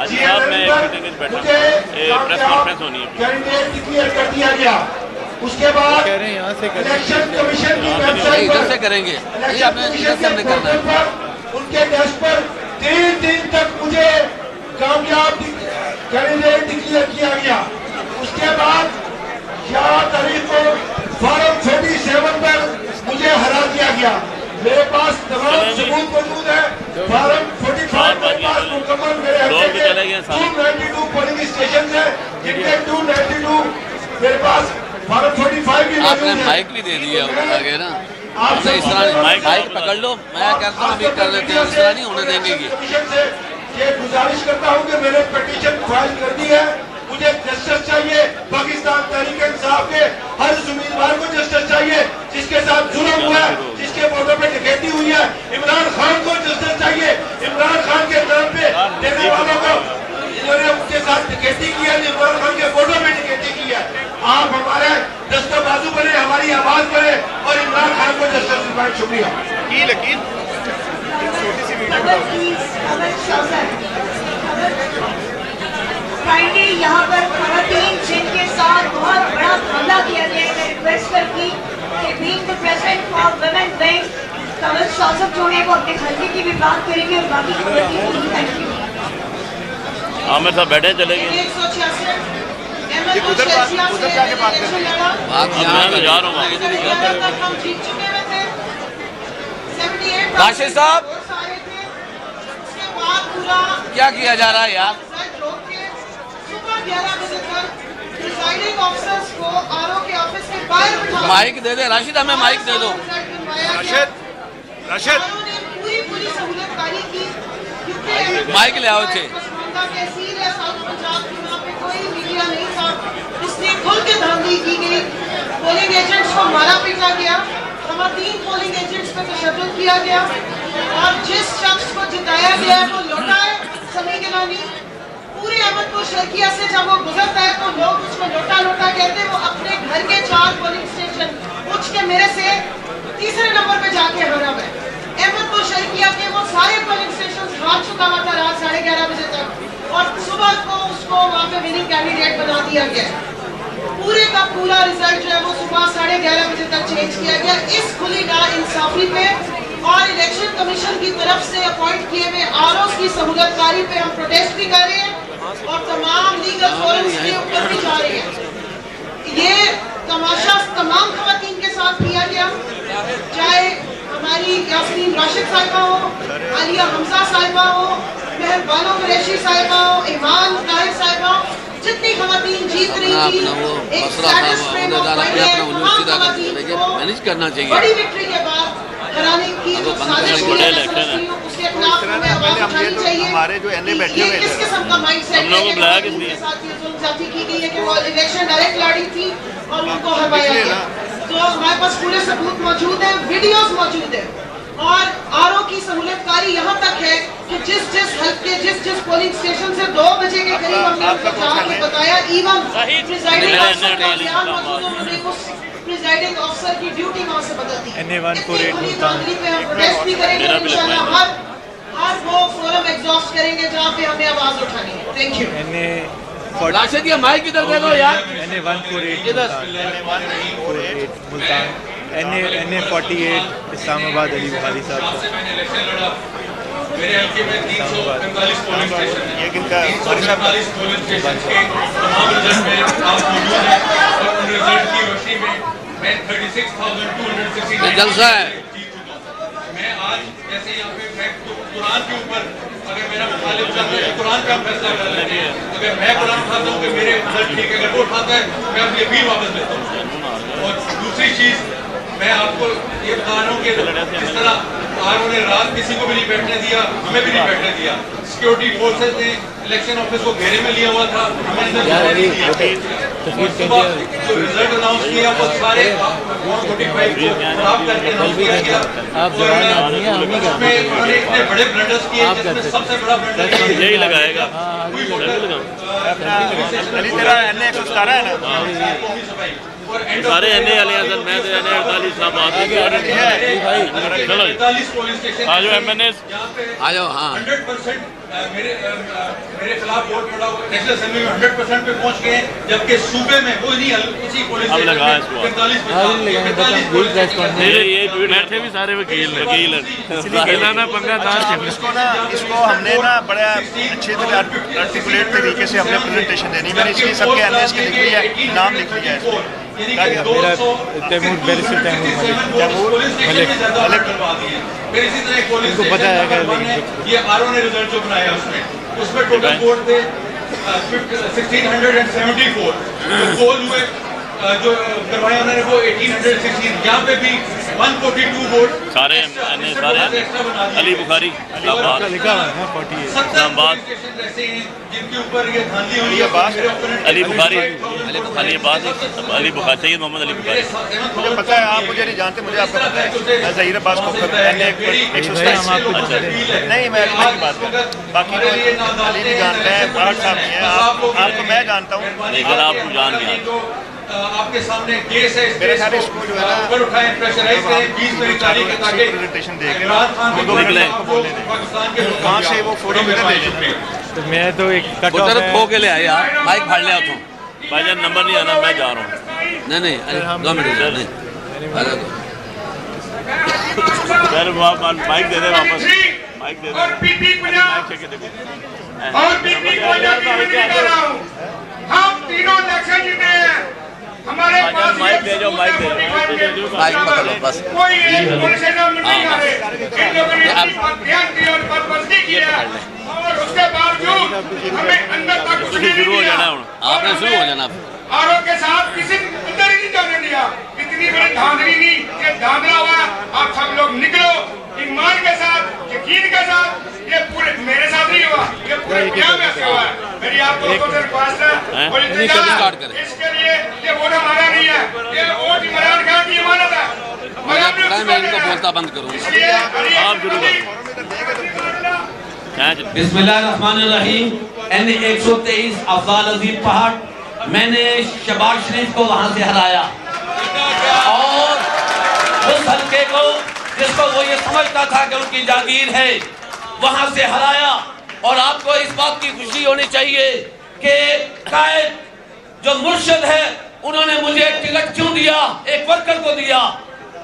GMM पर मुझे कैंडिडेट डिक्लेयर कर दिया गया। उसके बाद इलेक्शन कमीशन की वेबसाइट पर करेंगे उनके डेस्क पर 3 दिन तक मुझे कामयाब कैंडिडेट डिक्लेयर किया गया। उसके बाद 4 तारीख को फॉर्म 47 पर मुझे हरा दिया गया। मेरे पास तमाम सबूत मौजूद है। फॉर्म 45 मेरे पास मुकम्मल मेरे हल्के के 292 पोलिंग स्टेशन है, जिनके 292 मेरे पास फॉर्म 45 भी आपने माइक भी दे दिया आगे ना। आपसे इस तरह माइक पकड़ लो, मैं कहता हूँ अभी कर लेते हैं, इस तरह नहीं होने देंगे। ये गुजारिश करता हूँ कि मैंने पिटीशन फाइल कर दी है। मुझे जस्टिस चाहिए। पाकिस्तान तहरीक-ए-इंसाफ के हर उम्मीदवार को जस्टिस चाहिए जिसके साथ जुल्म हुआ है, जिसके वोटों पे डकैती हुई है। इमरान खान को जस्टिस चाहिए। इमरान खान के नाम पे देने वालों को इन्होंने उनके साथ डकैती की है, इमरान खान के वोटों पे डकैती की है। आप हमारे दस्तबाजू बने, हमारी आवाज बने और इमरान खान को जस्टिस दिलवाएं। शुक्रिया। फ्राइडे यहाँ पर खवातीन जिनके साथ बहुत बड़ा हमला किया गया है, रिक्वेस्ट करती कि being the president for women bank Kamal Shausaf जो है वो अपने हल्के की भी बात करेंगे और बाकी खवातीन को भी थैंक यू। आमिर साहब बैठे चले गए। 166 उधर जाके बात करें। मैं तो जा रहा हूँ। हम जीत चुके हुए थे 78 राशिद साहब उसके बाद पूरा क्या किया जा रहा है यार? 11 बजे तक प्रिजाइडिंग ऑफिसर्स को आरओ के ऑफिस के बाहर बिठा माइक दे दे राशिद, हमें माइक दे दो। राशिद पूरी सहूलतकारी की क्योंकि माइक ले आओ थे। तहसील है साउथ पंजाब की, वहाँ पे कोई मीडिया नहीं था, इसलिए खुल के धांधली की गई। पोलिंग एजेंट्स को मारा पीटा गया, खवातीन पोलिंग एजेंट्स पे तशद्दुद किया गया और जिस शख्स को जिताया गया है वो लौटा है समी गिलानी। पूरे अहमदपुर शर्किया से जब वो गुजरता है तो लोग उसको लोटा लोटा कहते हैं। वो अपने घर के 4 पोलिंग स्टेशन पूछ के मेरे से तीसरे नंबर पे जाके हारा है। अहमदपुर शर्किया के वो सारे पोलिंग स्टेशन हार चुका हुआ था रात 11:30 बजे तक और सुबह को उसको वहाँ पे विनिंग कैंडिडेट बना दिया गया। पूरे का पूरा रिजल्ट जो है वो सुबह 11:30 बजे तक चेंज किया गया। इस खुली नाइंसाफी पे और इलेक्शन कमीशन की तरफ से अपॉइंट किए हुए आरओ की सहूलतकारी पे हम प्रोटेस्ट भी कर रहे हैं और तमाम लीगल फोरम्स के ऊपर भी जा रहे हैं। ये तमाशा तमाम खवातीन के साथ किया गया, चाहे हमारी यास्मीन राशिद साहिबा हो, आलिया हमजा साहिबा हो, मेहर बानो कुरैशी साहिबा हो, ईमान ताहिर साहिबा हो, जितनी खवातीन जीत रही थी एक स्टेटस फ्रेम ऑफ मैनेज करना चाहिए। बड़ी विक्ट्री के बाद हराने की जो साजिश की है उसके खिलाफ हमें आवाज उठानी चाहिए। हमारे जो एनए बैठे हुए किस किस्म का माइंडसेट हम लोगों को बुलाया किस लिए? साथ ये जुल्म-ज़्यादती की गई है कि वो इलेक्शन डायरेक्ट लड़ी थी और उनको हरवाया गया। तो हमारे पास पूरे सबूत मौजूद हैं, वीडियोस मौजूद हैं और आरओ की सहूलतकारी यहाँ तक है कि जिस हल्के जिस पोलिंग स्टेशन से 2 बजे के करीब हमने उनको जाके बताया, इवन प्रिजाइडिंग ऑफिसर का बयान मौजूद है, उन्होंने उस प्रिजाइडिंग ऑफिसर की ड्यूटी वहाँ से बदल दी। धांधली पे हम प्रोटेस्ट भी करेंगे इंशाल्लाह। हर वो फोरम एग्जॉस्ट करेंगे जहाँ पे हमें आवाज उठानी है। Thank you. राशिद ये माइक इधर दे दो यार। इधर मुल्तान NA 48 इस्लामाबाद अली बुखारी साहब मेरे हल्के में 345 पोलिंग स्टेशन है। ये किनका 345 पोलिंग स्टेशन के तमाम रिजल्ट में आप मौजूद हैं और उन रिजल्ट की रोशनी में मैं 36,260 जलसा है। मैं आज जैसे यहाँ पे मैं कुरान के ऊपर अगर मेरा मुखालिफ चाहता है तो कुरान का फैसला कर लेंगे। अगर मैं कुरान खाता हूँ कि मेरे रिजल्ट ठीक है, अगर वो खाता है मैं अपनी अपील वापस लेता हूँ। और दूसरी चीज़ मैं आपको ये बता रहा हूँ कि जिस तरह आरओ ने रात किसी को भी नहीं बैठने दिया, हमें भी नहीं बैठने दिया। सिक्योरिटी फोर्सेस ने इलेक्शन ऑफिस को घेरे में लिया हुआ था, हमें रिजल्ट अनाउंस किया वो सारे आप जवान आदमी हैं, हम ही करते हैं। इतने बड़े ब्लंडर्स किए जिसमें सबसे बड़ा ब्लंडर यही लगाएगा अली तेरा एनए 117 है ना? सारे एनए वाले हैं सर, मैं तो एनए 48 साहब बात चलो आ जाओ एमएनए आ जाओ। हाँ 100% मेरे खिलाफ वोट पड़ा हुआ तहसील असेंबली में 100% पे पहुंच गए, जबकि सूबे में वो नहीं उसी पुलिस अब लगा इसको 45% ये बैठे भी सारे वकील ना पंगा इसको हमने ना बड़ा अच्छे तरह आर्टिकुलेट तरीके से हमने प्रेजेंटेशन देनी। मैंने इसलिए सबके एनएस के लिख लिया है, नाम लिख लिया है। तैमूर बैरिस्टर तैमूर फिर इसी तरह इनको पता है ये आरओ ने रिजल्ट जो बनाया उसमें टोटल वोट थे 1674 पोल हुए जो करवाए उन्होंने वो 1816। यहाँ पे भी 142 वोट सारे अली बुखारी इस्लामाबाद जिनके ऊपर ये धांधली हुई है अली बुखारी अली बुखारी सैयद मोहम्मद अली बुखारी। मुझे पता है, आप मुझे नहीं जानते, मुझे आपका पता है। मैं ज़हीर अब्बास को नहीं, मैं अली की बात कर रहा हूँ। बाकी तो अली भी जानते हैं, बाहर साहब नहीं है, आपको मैं जानता हूँ। लेकिन आपको जान गया आपके सामने केस है, मेरे सारे स्कूल जो है ना ऊपर उठाएं, प्रेशराइज करें 20 मेरी तारीख के ताकि प्रेजेंटेशन देख पाकिस्तान के वहाँ से वो फोटो दे दें। तो मैं तो एक खो के ले आया यार, माइक फाड़ लिया तो भाईजान नंबर नहीं आना, मैं जा रहा हूँ। नहीं 2 मिनट नहीं सर माइक दे दे वापस, माइक दे दे और पीपी माइक चेक देखो और पीपी को हम तीनों इलेक्शन जीते हैं। हमारे पास माइक दे जाओ, माइक दे माइक पकड़ लो बस। कोई एक पुलिस नहीं आ रहे, इन लोगों ने अपनी पर ध्यान दिया और बदबस्ती किया और उसके बावजूद हमें अंदर तक कुछ नहीं शुरू हो दिया। जाना आपने शुरू हो जाना। आरोप के साथ किसी अंदर ही नहीं जाने दिया। इतनी बड़ी धांधली नहीं कि धांधला हुआ, आप सब लोग निकलो ईमान के साथ, यकीन के साथ। ये पूरे मेरे साथ नहीं हुआ, ये पूरे दुनिया में ऐसे हुआ है। मेरी आप लोगों से रिक्वेस्ट है, इसके लिए ये वोट हमारा नहीं है, ये वोट इमरान खान की अमानत है। मैं इनको बोलता बंद करूँगा। बिस्मिल्लाहिर्रहमानिर्रहीम। एनए 123 अफजाल अजीम पहाड़, मैंने शबाज शरीफ को वहां से हराया और उस हल्के को जिसको वो ये समझता था कि उनकी जागीर है वहां से हराया। और आपको इस बात की खुशी होनी चाहिए कि कायद जो मुर्शिद है उन्होंने मुझे टिकट क्यों दिया, एक वर्कर को दिया,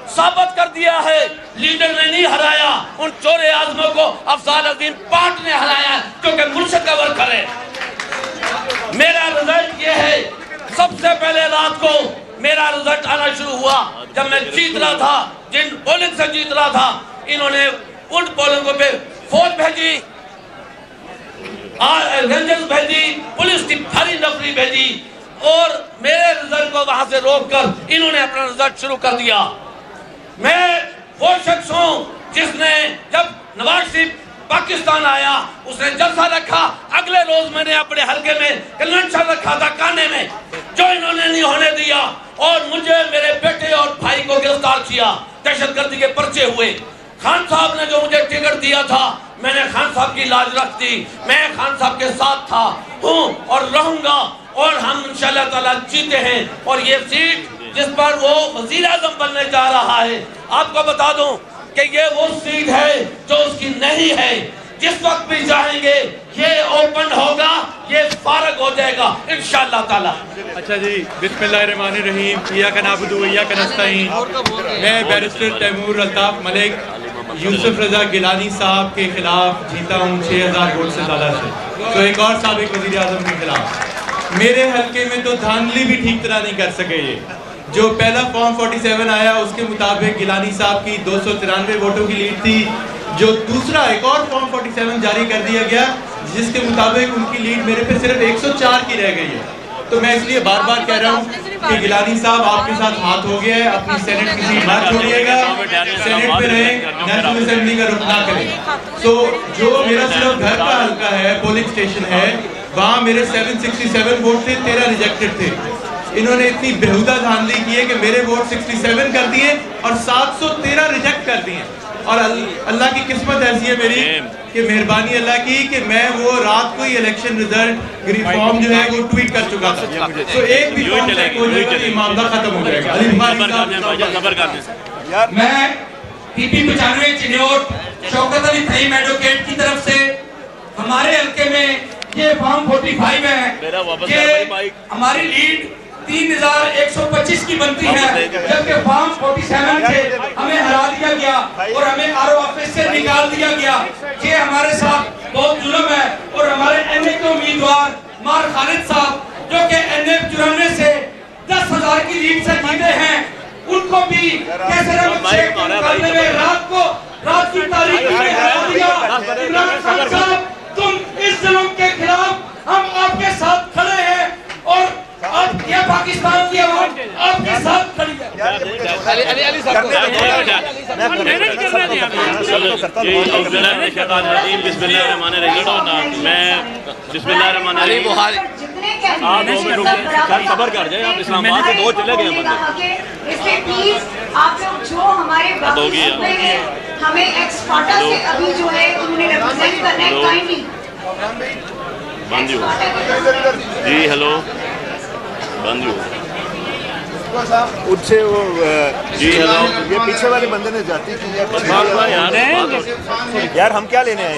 साबित कर दिया है लीडर ने नहीं हराया, उन चोरे आजमों को अफजाल अजीम पार्ट ने हराया क्योंकि मुर्शिद का वर्कर है। मेरा रिजल्ट ये है, सबसे पहले रात को मेरा रिजल्ट आना शुरू हुआ जब मैं जीत रहा था, जिन पोलिंग से जीत रहा था, इन्होंने उन पोलिंगों पे फौज भेजी, रेंजर्स भेजी, पुलिस की भारी नफरी भेजी और मेरे रिजल्ट को वहां से रोककर इन्होंने अपना रिजल्ट शुरू कर दिया। मैं वो शख्स हूं जिसने जब नवाज शरीफ पाकिस्तान आया उसने जलसा रखा, अगले रोज मैंने अपने हल्के में कन्वेंशन रखा था काने में, जो इन्होंने नहीं होने दिया और मुझे मेरे बेटे और भाई को गिरफ्तार किया, दहशतगर्दी के पर्चे हुए। खान साहब ने जो मुझे टिकट दिया था मैंने खान साहब की लाज रख दी, मैं खान साहब के साथ था, हूँ और रहूंगा और हम इंशाअल्लाह ताला जीते हैं। और ये सीट जिस पर वो वजीर आजम बनने जा रहा है, आपको बता दूं कि ये वो सीट है जो उसकी नहीं है, जिस वक्त भी चाहेंगे ये ओपन होगा, ये फारग हो जाएगा इंशाअल्लाह ताला। अच्छा जी, बिस्मिल्लाहिर्रहमानिर्रहीम, इय्याका नअबुदु व इय्याका नस्तईन। मैं बैरिस्टर तैमूर अल्ताफ मलिक यूसुफ रजा गिलानी साहब के खिलाफ जीता हूँ 6000 वोट से ज़्यादा से, तो एक और साबिक वज़ीर आज़म के खिलाफ। मेरे हल्के में तो धांधली भी ठीक तरह नहीं कर सके। ये जो पहला फॉर्म 47 आया उसके मुताबिक गिलानी साहब की 293 वोटों की लीड थी, जो दूसरा एक और फॉर्म 47 जारी कर दिया गया जिसके मुताबिक उनकी लीड मेरे पे सिर्फ 104 की रह गई है। तो मैं इसलिए बार बार कह रहा हूँ कि गिलानी साहब आपके साथ हाथ हो गया है, अपनी सेनेट की सीट मत छोड़िएगा, सेनेट में रहें, नेशनल असेंबली का रुख ना करें। सो जो मेरा सिर्फ घर का हल्का है, पोलिंग स्टेशन है, वहाँ मेरे 767 वोट थे, 13 रिजेक्टेड थे। इन्होंने इतनी बेहुदा धांधली की है कि मेरे वोट 67 कर दिए और 713 रिजेक्ट कर दिए। और अल्लाह की किस्मत ऐसी है मेरी कि मेहरबानी अल्लाह की कि मैं वो रात को ही इलेक्शन रिजल्ट फॉर्म जो है वो ट्वीट कर चुका था। तो एक भी फॉर्म चेक हो जाएगा तो मामला खत्म हो जाएगा। मैं PP 95 चिन्होट शौकत अली फहीम एडवोकेट की तरफ से हमारे हल्के में ये फॉर्म 45 है कि हमारी लीड 3125 की बनती है, जबकि फॉर्म 47 से हमें हरा दिया गया और हमें RO ऑफिस से निकाल दिया गया। ये हमारे साथ बहुत जुल्म है। और हमारे NA के उम्मीदवार मार खालिद साहब जो कि NA 94 से 10,000 की लीड से जीते हैं, उनको भी कैसे करने में रात की तारीख में हरा दिया। इमरान खान साहब, तुम इस जुल्म के खिलाफ हम आपके साथ खड़े हैं और अब ये पाकिस्तान की आवाम आपके साथ खड़ी है। खबर कर जाए आप इस्लामाबाद से 2 चले गए इसलिए प्लीज आप लोग जो हमारे हमें एक्सपर्टा से अभी जो है उन्होंने रिप्रेजेंट करना है काइंडली जी हेलो उनसे वो जी हेलो ये पीछे वाले बंदे ने जाती की यार हम क्या लेने आए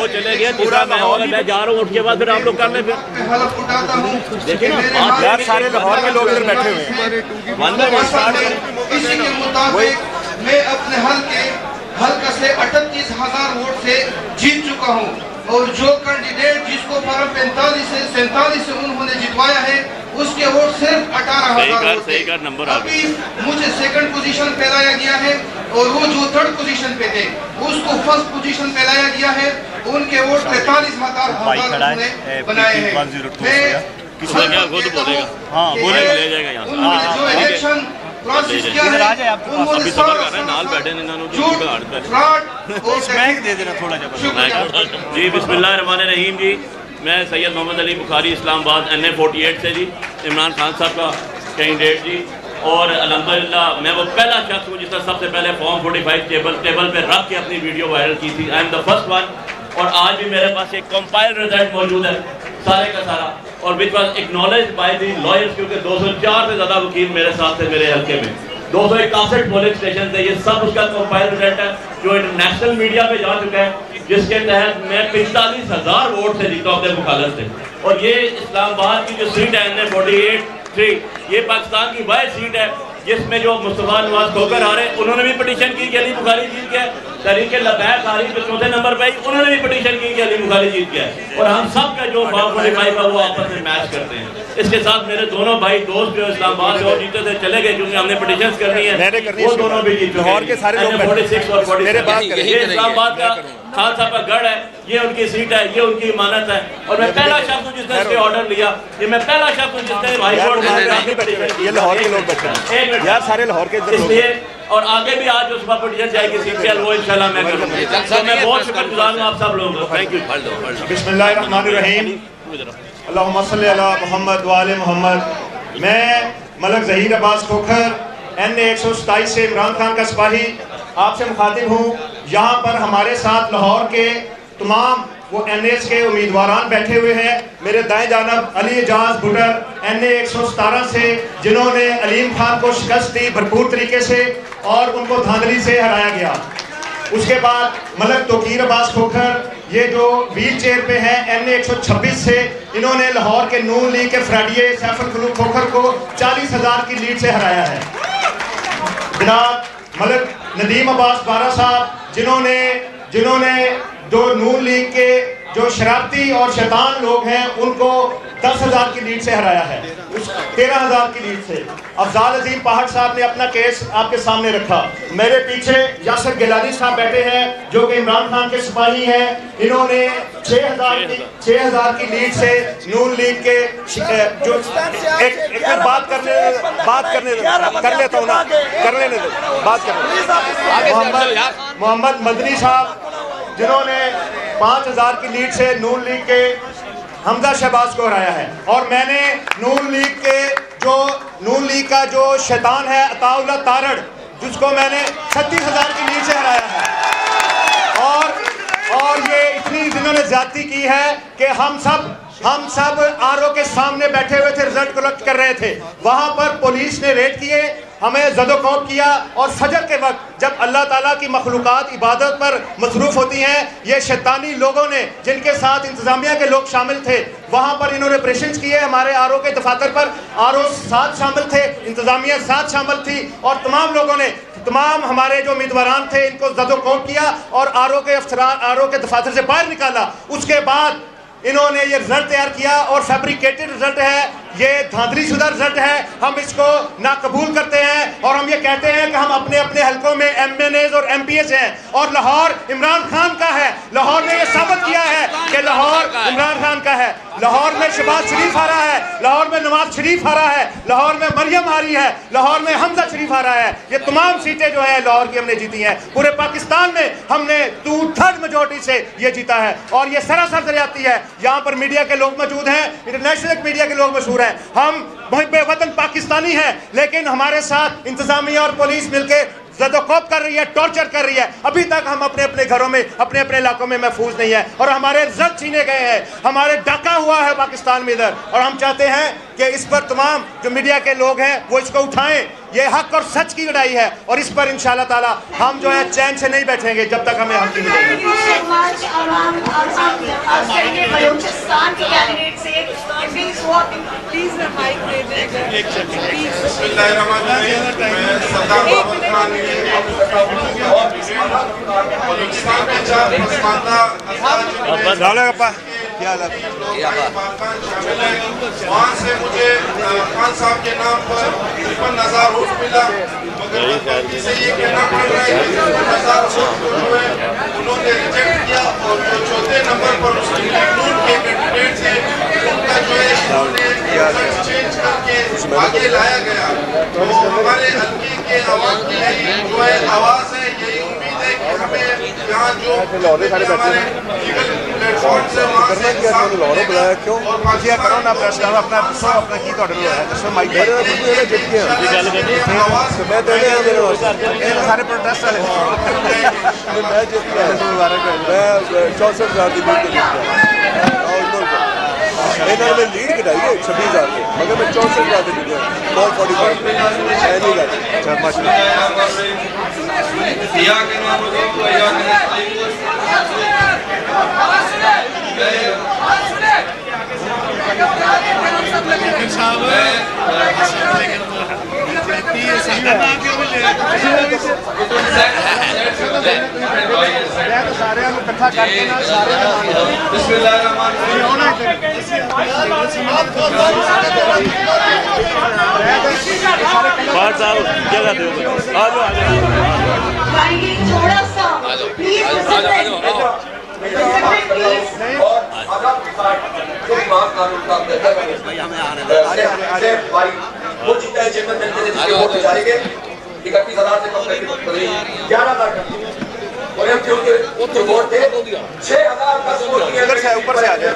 चले गए पूरा लाहौर मैं जा रहा हूँ। उसके बाद फिर आप लोग कर ले फिर देखिए ना यार सारे लाहौर के लोग इधर बैठे हुए हैं। इसी के मुताबिक मैं अपने हल्का से 38,000 वोट से जीत चुका हूँ और जो कैंडिडेट जिसको फॉर्म 45 से 47 से उन्होंने जितवाया है उसके वोट सिर्फ 18,000 नंबर। अभी मुझे सेकंड पोजीशन पे लाया गया है और वो जो थर्ड पोजीशन पे थे उसको फर्स्ट पोजीशन पे लाया गया है। उनके वोट 43,000 बनाए हैं। उन्होंने जो इलेक्शन प्रोसेस किया है अभी सबर कर रहे हैं नाल बैठे दे देना थोड़ा जी। बिस्मिल्लाहिर्रहमानिर्रहीम जी। मैं सैयद मोहम्मद अली बुखारी इस्लामाबाद NA 48 से जी, इमरान खान साहब का कैंडिडेट जी। और अल्हम्दुलिल्लाह मैं वो पहला शख्स हूँ जिसने सबसे पहले फॉर्म 45 टेबल पे रख के अपनी वीडियो वायरल की थी। I am the first one. और आज भी मेरे पास एक कंपाइल रिजल्ट मौजूद है सारे का सारा और which was acknowledged by the lawyers, क्योंकि 204 से ज़्यादा वकील मेरे साथ थे मेरे हल्के में। 261 पोलिंग स्टेशन थे। ये सब उसका कंपाइल रिजल्ट है जो इंटरनेशनल मीडिया पे जा चुका है, जिसके तहत मैं 45,000 वोट से जीता अपने मुखालफ से। और ये इस्लामाबाद की जो सीट है NA 48 ये पाकिस्तान की वह सीट है जिसमें जो मुस्तफा नवाज खोकर आ रहे हैं उन्होंने भी पिटीशन की कि अली बुखारी जीत गया। तहरीक-ए लबैक आ रही जो चौथे नंबर पे आई उन्होंने भी पिटीशन की कि अली बुखारी जीत गया। और हम सब का जो फॉर्म 45 का वो आपस में मैच करते हैं। इसके साथ मेरे दोनों भाई दोस्त जो इस्लामाबाद से और जीते थे चले गए क्योंकि हमने पिटीशन करनी है, वो दोनों भी जीत लाहौर के सारे लोग 46 और 47। ये इस्लामाबाद का खान साहब का गढ़ है, ये उनकी सीट है, ये उनकी इमानत है। और मैं पहला शख्स हूँ जिसने इसके ऑर्डर लिया। ये मैं पहला शख्स हूँ जिसने भाई ये लाहौर के लोग बैठे हैं यार सारे लाहौर के। इसलिए और आगे भी आज जो सुबह पिटीशन जाएगी CPL वो इंशाल्लाह मैं करूँगा। तो मैं बहुत शुक्रगुजार हूँ आप सब लोगों को। Thank you. बिस्मिल्लाहिर्रहमानिर्रहीम अल्लाहुम्मा सल्ली अला मोहम्मद व आले मोहम्मद। मैं मलक ज़हीर अब्बास खोखर NA 127 से इमरान खान का सिपाही आपसे मुखातिब हूँ। यहाँ पर हमारे साथ लाहौर के तमाम वो NAs के उम्मीदवारान बैठे हुए हैं। मेरे दाएं जानब अली एजाज बुटर NA 117 से जिन्होंने अलीम खान को शिकस्त दी भरपूर तरीके से और उनको धांधली से हराया गया। उसके बाद मलक तोकीर अब्बास खोखर ये जो व्हील चेयर पे है NA 126 से, इन्होंने लाहौर के नून लीग के फ्राडिये सैफुल खुलूक खोखर को 40,000 की लीड से हराया है। जनाब मलक नदीम अब्बास बारा साहब जिन्होंने जो नून लीग के जो शरारती और शैतान लोग हैं उनको 10,000 की लीड से हराया है, 13,000 की लीड से। अफजाल अजीम पहाड़ साहब ने अपना केस आपके सामने रखा। मेरे पीछे यासिर गिलानी साहब बैठे हैं जो कि इमरान खान के सिपाही हैं। इन्होंने 6,000 की लीड से नून लीग के जो एक बात कर लेता हूँ ना, कर लेने दो बात करने। मोहम्मद मदनी साहब जिन्होंने 5,000 की लीड से नून लीग के हमजा शहबाज को हराया है। और मैंने नून लीग का जो शैतान है अताउल्लाह तारड़, जिसको मैंने 36,000 की लीड से हराया है। और ये इतनी जिन्होंने ज्यादती की है कि हम सब आरओ के सामने बैठे हुए थे, रिजल्ट कलेक्ट कर रहे थे। वहां पर पुलिस ने रेड किए, हमें ज़दोकौफ किया। और फजर के वक्त जब अल्लाह ताला की मखलूक़ात इबादत पर मसरूफ़ होती हैं, ये शैतानी लोगों ने जिनके साथ इंतज़ामिया के लोग शामिल थे, वहाँ पर इन्होंने ऑपरेशंस किए हमारे आरओ के दफातर पर। आरओ साथ शामिल थे, इंतज़ामिया साथ शामिल थी, और तमाम लोगों ने, तमाम हमारे जो उम्मीदवारान थे, इनको ज़दोकौफ किया और आरओ के दफातर से बाहर निकाला। उसके बाद इन्होंने ये रिजल्ट तैयार किया और फैब्रिकेटेड रिजल्ट है, ये धांधलीशुदा रिजल्ट है। हम इसको नाकबूल करते हैं और हम ये कहते हैं कि हम अपने अपने हलकों में MNAs और MPs हैं। और लाहौर इमरान खान का है। लाहौर ने ये साबित किया है कि लाहौर इमरान खान का है। लाहौर में शहबाज शरीफ आ रहा है, लाहौर में नवाज शरीफ आ रहा है, लाहौर में मरियम आ रही है, लाहौर में हमजा शरीफ आ रहा है। ये तमाम सीटें जो है लाहौर की हमने जीती हैं। पूरे पाकिस्तान में हमने 2/3 मेजोरिटी से ये जीता है। और ये सरासर दरियाती है। यहाँ पर मीडिया के लोग मौजूद हैं, इंटरनेशनल मीडिया के लोग मशहूर हैं। हम वतन पाकिस्तानी हैं, लेकिन हमारे साथ इंतजामिया और पुलिस मिलकर ज़दोकौफ कर रही है, टॉर्चर कर रही है। अभी तक हम अपने अपने घरों में, अपने अपने इलाकों में महफूज नहीं है और हमारे रिजल्ट छीने गए हैं, हमारे डाका हुआ है पाकिस्तान में इधर। और हम चाहते हैं कि इस पर तमाम जो मीडिया के लोग हैं वो इसको उठाएं। ये हक और सच की लड़ाई है और इस पर इंशाल्लाह ताला हम जो है चैन से नहीं बैठेंगे जब तक हमें हक नहीं मिलेगा। वहाँ से मुझे खान साहब के नाम पर 53,000 वोट मिला, मगर बदकिस्मती से ये कहना पड़ रहा है कि 53,000 वोट को जो है उन्होंने रिजेक्ट किया। और जो चौथे नंबर पर मुस्लिम लीग के कैंडिडेट थे, उनका जो है उन्होंने रिजल्ट चेंज करके आगे लाया गया। तो हमारे हल्के के आवाम की यही जो है आवाज़ है, यही उम्मीद है कि हमें यहाँ जो हमारे लीगल प्लेटफॉर्म से वहाँ से लाहौर बुलाया क्यों? करो ना प्रेस करो अपना अपना की तो माइक मैं तो सारे प्रोटेस्ट वाले मैं जित गया मुबारक। मैं 64,000 की इन्होंने लीड गिराई है 26,000 की, मगर मैं 64,000 की जीत गया। 45 थोड़ा सा प्लीज वो जीता है चेयरमैन बनते थे, जिसके वोट जाएंगे 31,000 से कम करके 11,000 और हम जो वोट थे 6,010 वोट दिए ऊपर से आ जाए,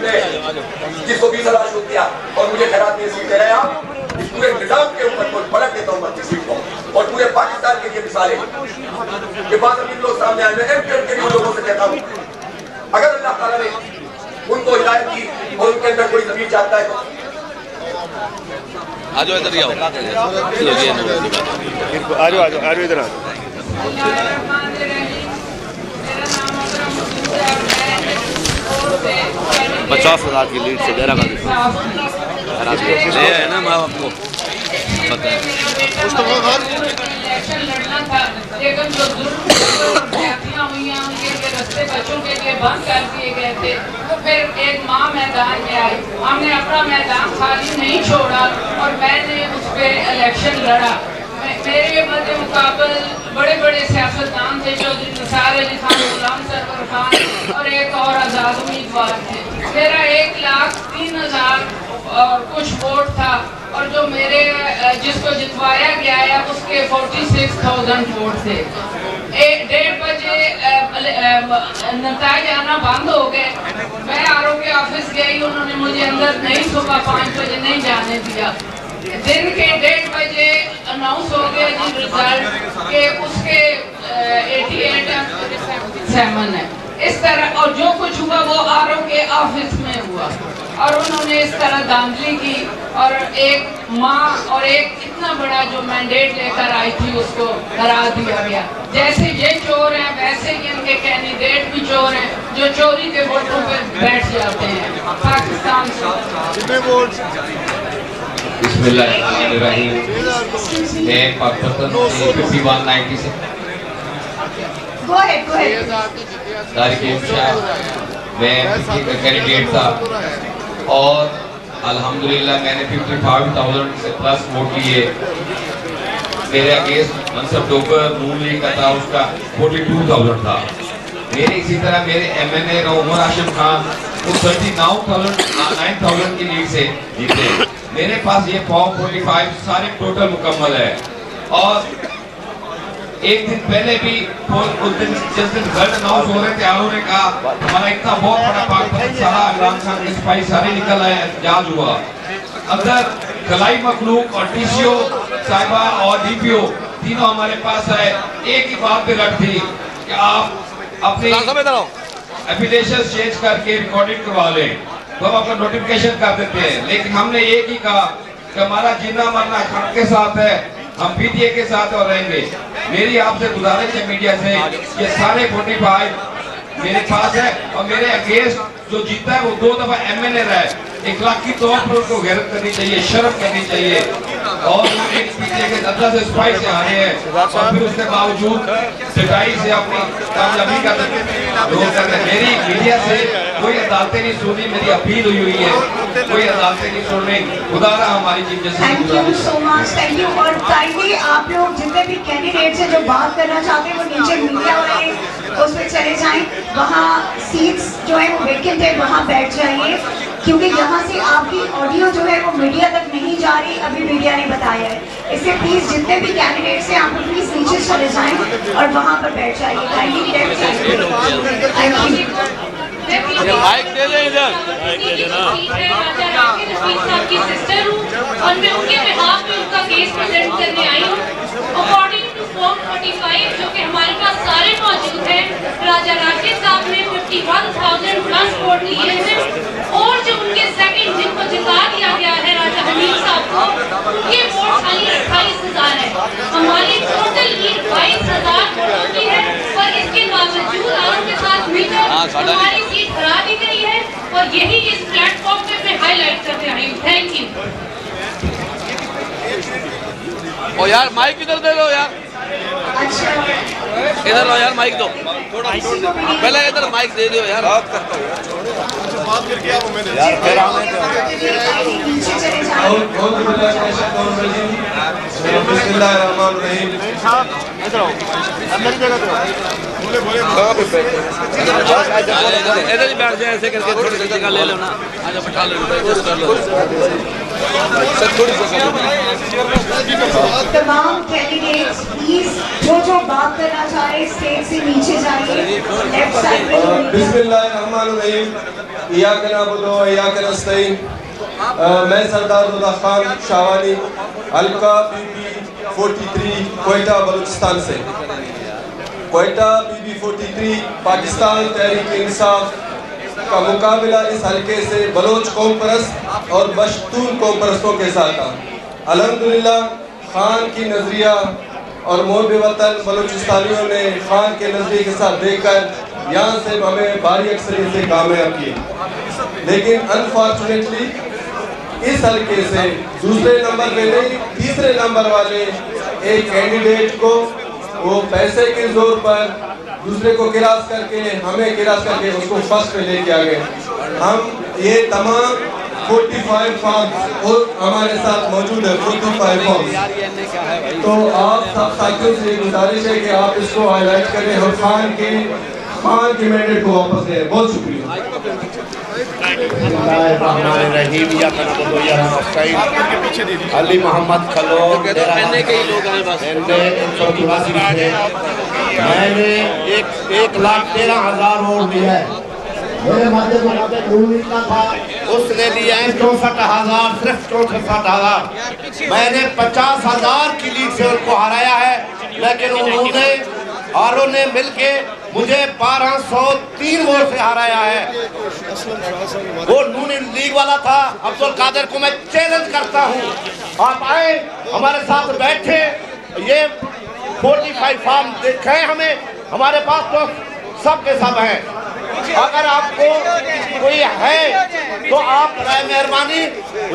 जिसको 20,000 वोट दिया। और मुझे खैरात में सीट दे रहे हैं आप, इस पूरे निजाम के ऊपर कोई पलट देता हूँ मैं सीट को। और पूरे पाकिस्तान के लिए मिसालें के बाद हम इन लोग सामने आए, मैं के लोगों से कहता हूँ, अगर अल्लाह ताला ने उनको हिदायत की और उनके अंदर कोई जमीन चाहता है तो आ जाओ इधर ही आओ, आ जाओ इधर आ जाओ। 50,000 की लीड से डेरा का है ना। मैं आपको बताया लेकिन जो हुई हैं उनके रास्ते बच्चों के लिए बंद कर दिए गए थे, तो फिर एक माँ मैदान में आई। हमने अपना मैदान खाली नहीं छोड़ा और मैंने उस पर इलेक्शन लड़ा। मेरे मध्य मुकाबल बड़े बड़े सियासतदान थे, चौधरी निसार अली खान, गुलाम सरवर खान और एक और आज़ाद उम्मीदवार थे। मेरा 1,03,000 और कुछ वोट था। और जो मेरे जिसको जितवाया गया है उसके 46,000 वोट थे। 1:30 बजे नतीजे आना बंद हो गए। मैं आरओ के ऑफिस गई, उन्होंने मुझे अंदर नहीं, सुबह 5 बजे नहीं जाने दिया। दिन के 1:30 बजे अनाउंस हो गया जी रिजल्ट के उसके 88.7 है। इस तरह और जो कुछ हुआ वो आरओ के ऑफिस में हुआ और उन्होंने इस तरह धांधली की और एक माँ और एक इतना बड़ा जो मैंडेट लेकर आई थी उसको हरा दिया गया। जैसे ये चोर हैं वैसे ही इनके कैंडिडेट भी चोर हैं जो चोरी के वोटों पर बैठ जाते हैं। पाकिस्तान से बिस्मिल्लाहिर्रहमानिर्रहीम। मैं पाकिस्तान 5196 मैं कैंडिडेट था और अल्हम्दुलिल्लाह मैंने 55,000 से प्लस वोट लिए। मेरे अगेंस्ट मनसब डोकर नून लीग का था, उसका 42,000 था। मेरे इसी तरह मेरे MNA उमर आशिम खान वो 39,000 की लीड से जीते। मेरे पास ये फॉर्म 45 सारे टोटल मुकम्मल है। और एक दिन पहले भी उस दिन जिस दिन रिजल्ट अनाउंस हो रहे थे आरों ने कहा हमारा इतना बहुत बड़ा पाकिस्तान सारा इमरान खान के सिपाही सारे निकल आए, एहतजाज हुआ। अंदर खलाई मखलूक और TCO साहिबा और DPO तीनों हमारे पास आए। एक ही बात पे रट थी कि आप अपने एप्लीकेशन चेंज करके रिकॉर्डिंग करवा लें तो हम आपका नोटिफिकेशन कर देते हैं। लेकिन हमने एक ही कहा कि हमारा जीना मरना हक के साथ है, हम PTI के साथ और रहेंगे। मेरी आपसे गुजारिश है मीडिया से ये सारे 45 मेरे पास है और मेरे अगेंस्ट जो जीता है वो 2 दफा MNA रहा है। इखलाकी तौर पर उनको गैरत करनी चाहिए, शर्म करनी चाहिए। और एक PTI के अल्लाह से सिपाही से हारे हैं और फिर उसके बावजूद सिपाही से अपनी कामयाबी का मेरी मीडिया से कोई अदालतें नहीं सुनी, मेरी अपील हुई है, कोई अदालतें नहीं सुन रही। खुदारा हमारी chief justice. Thank you so much, thank you. और काइंडली आप लोग जितने भी कैंडिडेट्स हैं जो बात करना चाहते हैं वो नीचे मीडिया वाले उस पर चले जाएं। वहाँ सीट्स जो है वो वेकेंट है, वहाँ बैठ जाइए क्योंकि यहाँ से आपकी ऑडियो जो है वो मीडिया तक नहीं जा रही, अभी मीडिया ने बताया है। इससे प्लीज जितने भी कैंडिडेट्स हैं आप प्लीज नीचे चले जाएं और वहाँ पर बैठ जाइए। माइक दे दे इधर। की सिस्टर हूँ और मैं उनके बिहाफ में उनका केस प्रेजेंट करने आई हूँ। अकॉर्डिंग टू फॉर्म 45 जो कि हमारे पास सारे मौजूद हैं, राजा राशिद साहब ने 51,000 प्लस वोट लिए हैं और जो उनके सेकंड जिनको जिता दिया गया है राजा हमीद साहब को, उनके वोट खाली 28,000 है। हमारी टोटल लीड 22,000 वोटों की है और इसके बावजूद आरोप के साथ मिलकर हमारी सीट हरा दी गई है और यही इस प्लेटफॉर्म पे मैं हाईलाइट करते रही हूँ। Thank you. ओ यार माइक इधर दे दो यार, इधर लो यार माइक दो, पहले इधर माइक दे दो यार। बात करता हूँ यार फिर इधर ही बैठ जाए ऐसे करके, थोड़ी सी जगह ले लो ना, आजा बैठा लो, एडजस्ट कर लो। तमाम कैंडिडेट्स प्लीज जो बात करना चाहे स्टेज से नीचे जाइए, लेफ्ट साइड पे। बिस्मिल्लाहिर्रहमानिर्रहीम, इय्याका नअबुदु व इय्याका नस्तईन। मैं सरदार खान शावानी हल्का BB 43 कोयटा बलूचिस्तान से। कोयटा BB 43 पाकिस्तान tehreek-e-insaf का मुकाबला इस हल्के से बलोच कौम परस्त और पश्तून कौम परस्तों के साथ था। अल्हम्दुलिल्लाह खान की नजरिया और मोहब्बे वतन बलूचिस्तानियों ने खान के नजरिए के साथ देखकर यहाँ से हमें भारी अक्सरियत से कामयाब किए। लेकिन अनफॉर्चुनेटली इस हल्के से दूसरे नंबर पे नहीं, तीसरे नंबर वाले एक कैंडिडेट को वो पैसे के जोर पर दूसरे को किरास करके, हमें किरास करके उसको फर्स्ट पे लेके आ गए। हम ये तमाम 45 फॉर्म्स और हमारे साथ मौजूद है 45 फॉर्म्स। तो आप सब साथियों से गुजारिश है कि आप इसको हाईलाइट करें और खान के मैंडेट को वापस लें। बहुत शुक्रिया। अली मोहम्मद खलो मैंने 1,13,000 वोट दिया है। मेरे मध्य का था उसने दिया है 64,000, सिर्फ 64,000। मैंने 50,000 की लीड से उनको हराया है, लेकिन उन्होंने औरों ने मिलके मुझे 1203 वोट से हराया है। वो नून लीग वाला था अब्दुल कादिर को मैं चैलेंज करता हूँ, आप आए हमारे साथ बैठे, ये 45 फॉर्म दिखाए हमें, हमारे पास तो सब के सब हैं। अगर आपको कोई है तो आप मेहरबानी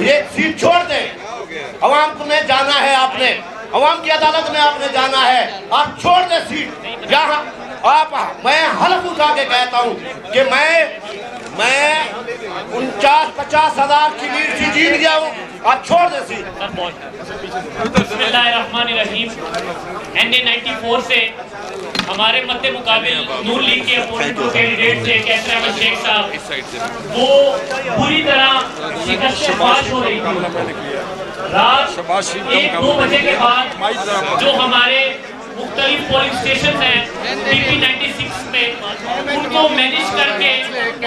ये सीट छोड़ दें। अवाम को में जाना है, आपने अवाम की अदालत में आपने जाना है, आप छोड़ दें सीट। यहाँ आप मैं हल्फ उठा के कहता हूँ कि मैं 49-50,000 की लीड से जीत गया हूँ, आप छोड़ दें सीट। बिस्मिल्लाहिर्रहमानिर्रहीम। NA 94 से हमारे मध्य मुकाबिल नून लीग के अपोनेंट जो कैंडिडेट थे कैसर अहमद शेख साहब, वो पूरी तरह शिकस्त से फाश हो रही थी। रात 1-2 बजे के बाद जो हमारे मुख्तलिफ पोलिंग स्टेशन हैं PP 96 में, उनको मैनेज करके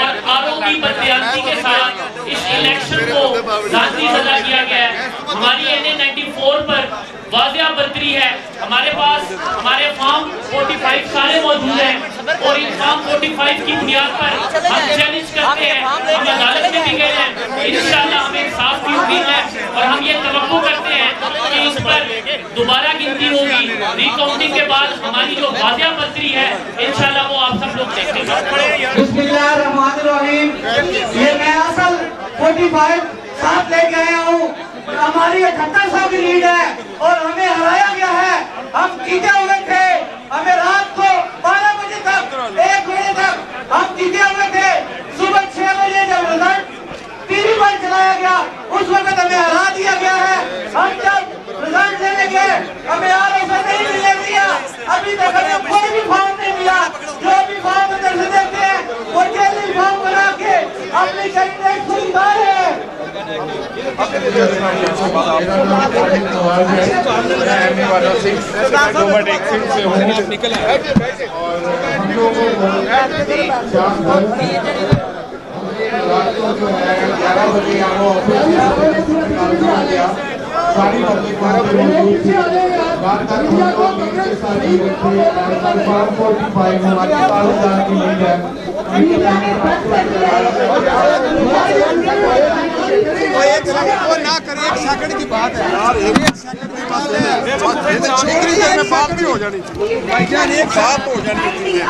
और आरोपी बददियानती के साथ इस इलेक्शन को जाती सजा किया गया है। हमारी NA 94 पर वाजिया बर्तरी है। हमारे पास हमारे फॉर्म 45 सारे मौजूद हैं और इन फॉर्म 45 की बुनियाद पर हम चैलेंज करते हैं, हम अदालत में भी गए हैं। इंशाअल्लाह हमें इंसाफ की उम्मीद है और हम ये तवक्को करते हैं कि इस पर दोबारा गिनती होगी। रिकाउंटिंग के बाद हमारी जो वाजिया बर्तरी है इंशाअल्लाह वो आप सब लोग देखेंगे। बिस्मिल्लाहिर्रहमानिर्रहीम। ये मैं असल 45 साथ लेके आया हूँ। हमारी 7800 की लीड है और हमें हराया गया है। हम जीते हुए थे, हमें रात को 12 बजे तक 1 बजे तक हम जीते हुए थे। सुबह 6 बजे जब रिजल्ट टीवी पर चलाया गया उस वक्त हमें हरा दिया गया है। हम जब रिजल्ट लेने गए हमें आरोप नहीं मिलने दिया, अभी तक हमें कोई भी फॉर्म नहीं मिला। जो भी फॉर्म अंदर से देते हैं वो जेली फॉर्म बना के अपनी कैंडिडेट को दिखा रहे हैं। सारी पब्लिक वो ना करे, 1 सेकंड की बात है यार, 1 सेकंड की बात है। छोकरी देर में बात नहीं हो जानी चाहिए भाईजान, एक बात हो जानी चाहिए।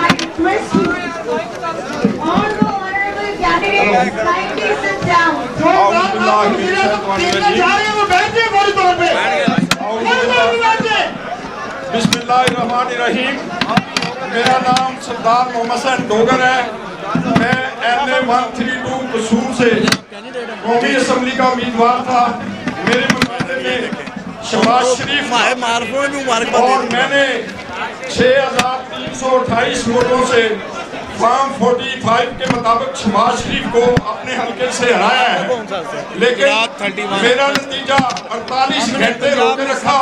बिस्मिल्लाहिर्रहमानिर्रहीम। मेरा नाम सरदार मोहम्मद डोगर है। मैं NA 132 कसूर से कौमी असम्बली का उम्मीदवार था। मेरे मुकाबले में शहबाज शरीफ और मैंने 6,328 वोटों से फॉर्म 45 के मुताबिक शहबाज शरीफ को अपने हल्के से हराया है, लेकिन मेरा नतीजा 48 घंटे रोक रखा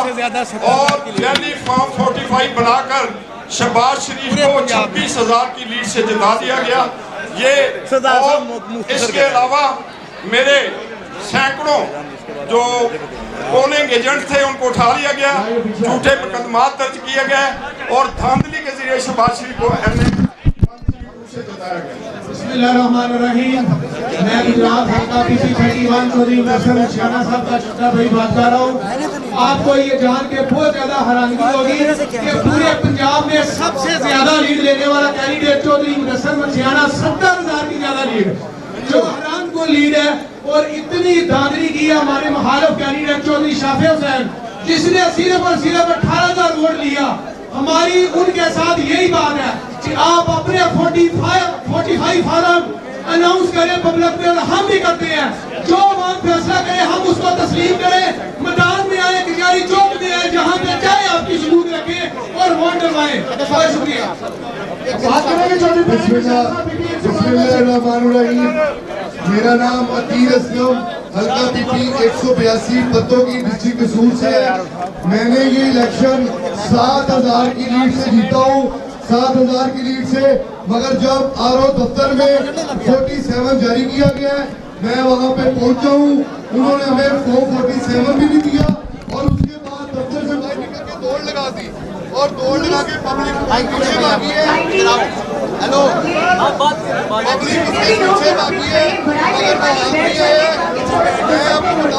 और रैली फॉर्म 45 बनाकर शहबाज शरीफ को 26,000 की लीड से जिता दिया गया। ये और इसके अलावा मेरे सैकड़ों जो पोलिंग एजेंट थे उनको उठा लिया गया, झूठे मुकदमात दर्ज किए गए और धांधली के जरिए शहबाज शरीफ को बिस्मिल्लाहिर्रहमानिर्रहीम। मैं गुजरात हल्का PC 31 चौधरी मेहर शाना साहब का छोटा भाई बात कर रहा हूँ। आपको ये जान के बहुत ज्यादा हैरानगी होगी कि पूरे पंजाब में सबसे ज्यादा लीड लेने वाला कैंडिडेट चौधरी मेहर मसियाना 70,000 की ज्यादा लीड, जो हैरान को लीड है। और इतनी धांधली की है हमारे मुखालिफ कैंडिडेट चौधरी शाफे हुसैन, जिसने सिर्फ 18,000 वोट लिया। हमारी उनके साथ यही बात है कि आप अपने 45 फॉर्म अनाउंस करें पब्लिक में, और हम भी करते हैं। जो आवाम फैसला करे हम उसको तस्लीम करें, मैदान में आए, कचहरी चौक में आए, जहाँ पे चाहे आपकी सबूत रखें और वोट डलवाएं। बहुत शुक्रिया। बात करेंगे बिस्मिल्लाहिर्रहमानिर्रहीम। मेरा नाम अतीर असलम हल्का पीपी 182 पत्तों की डिस्ट्रिक्ट कसूर से है। मैंने ये इलेक्शन 7000 की लीड से जीता हूँ, 7000 की लीड से। मगर जब आरओ दफ्तर में 47 जारी किया गया है, मैं वहाँ पे पहुँचा हूँ, उन्होंने हमें फॉर्म 47 भी नहीं दिया और उसके बाद दफ्तर से बाहर निकल के दौड़ लगा दी और दौड़ लगा के पब्लिक पीछे भागी है। हेलो, पब्लिक उसके पीछे भागी है। अगर मैं आपको बताऊं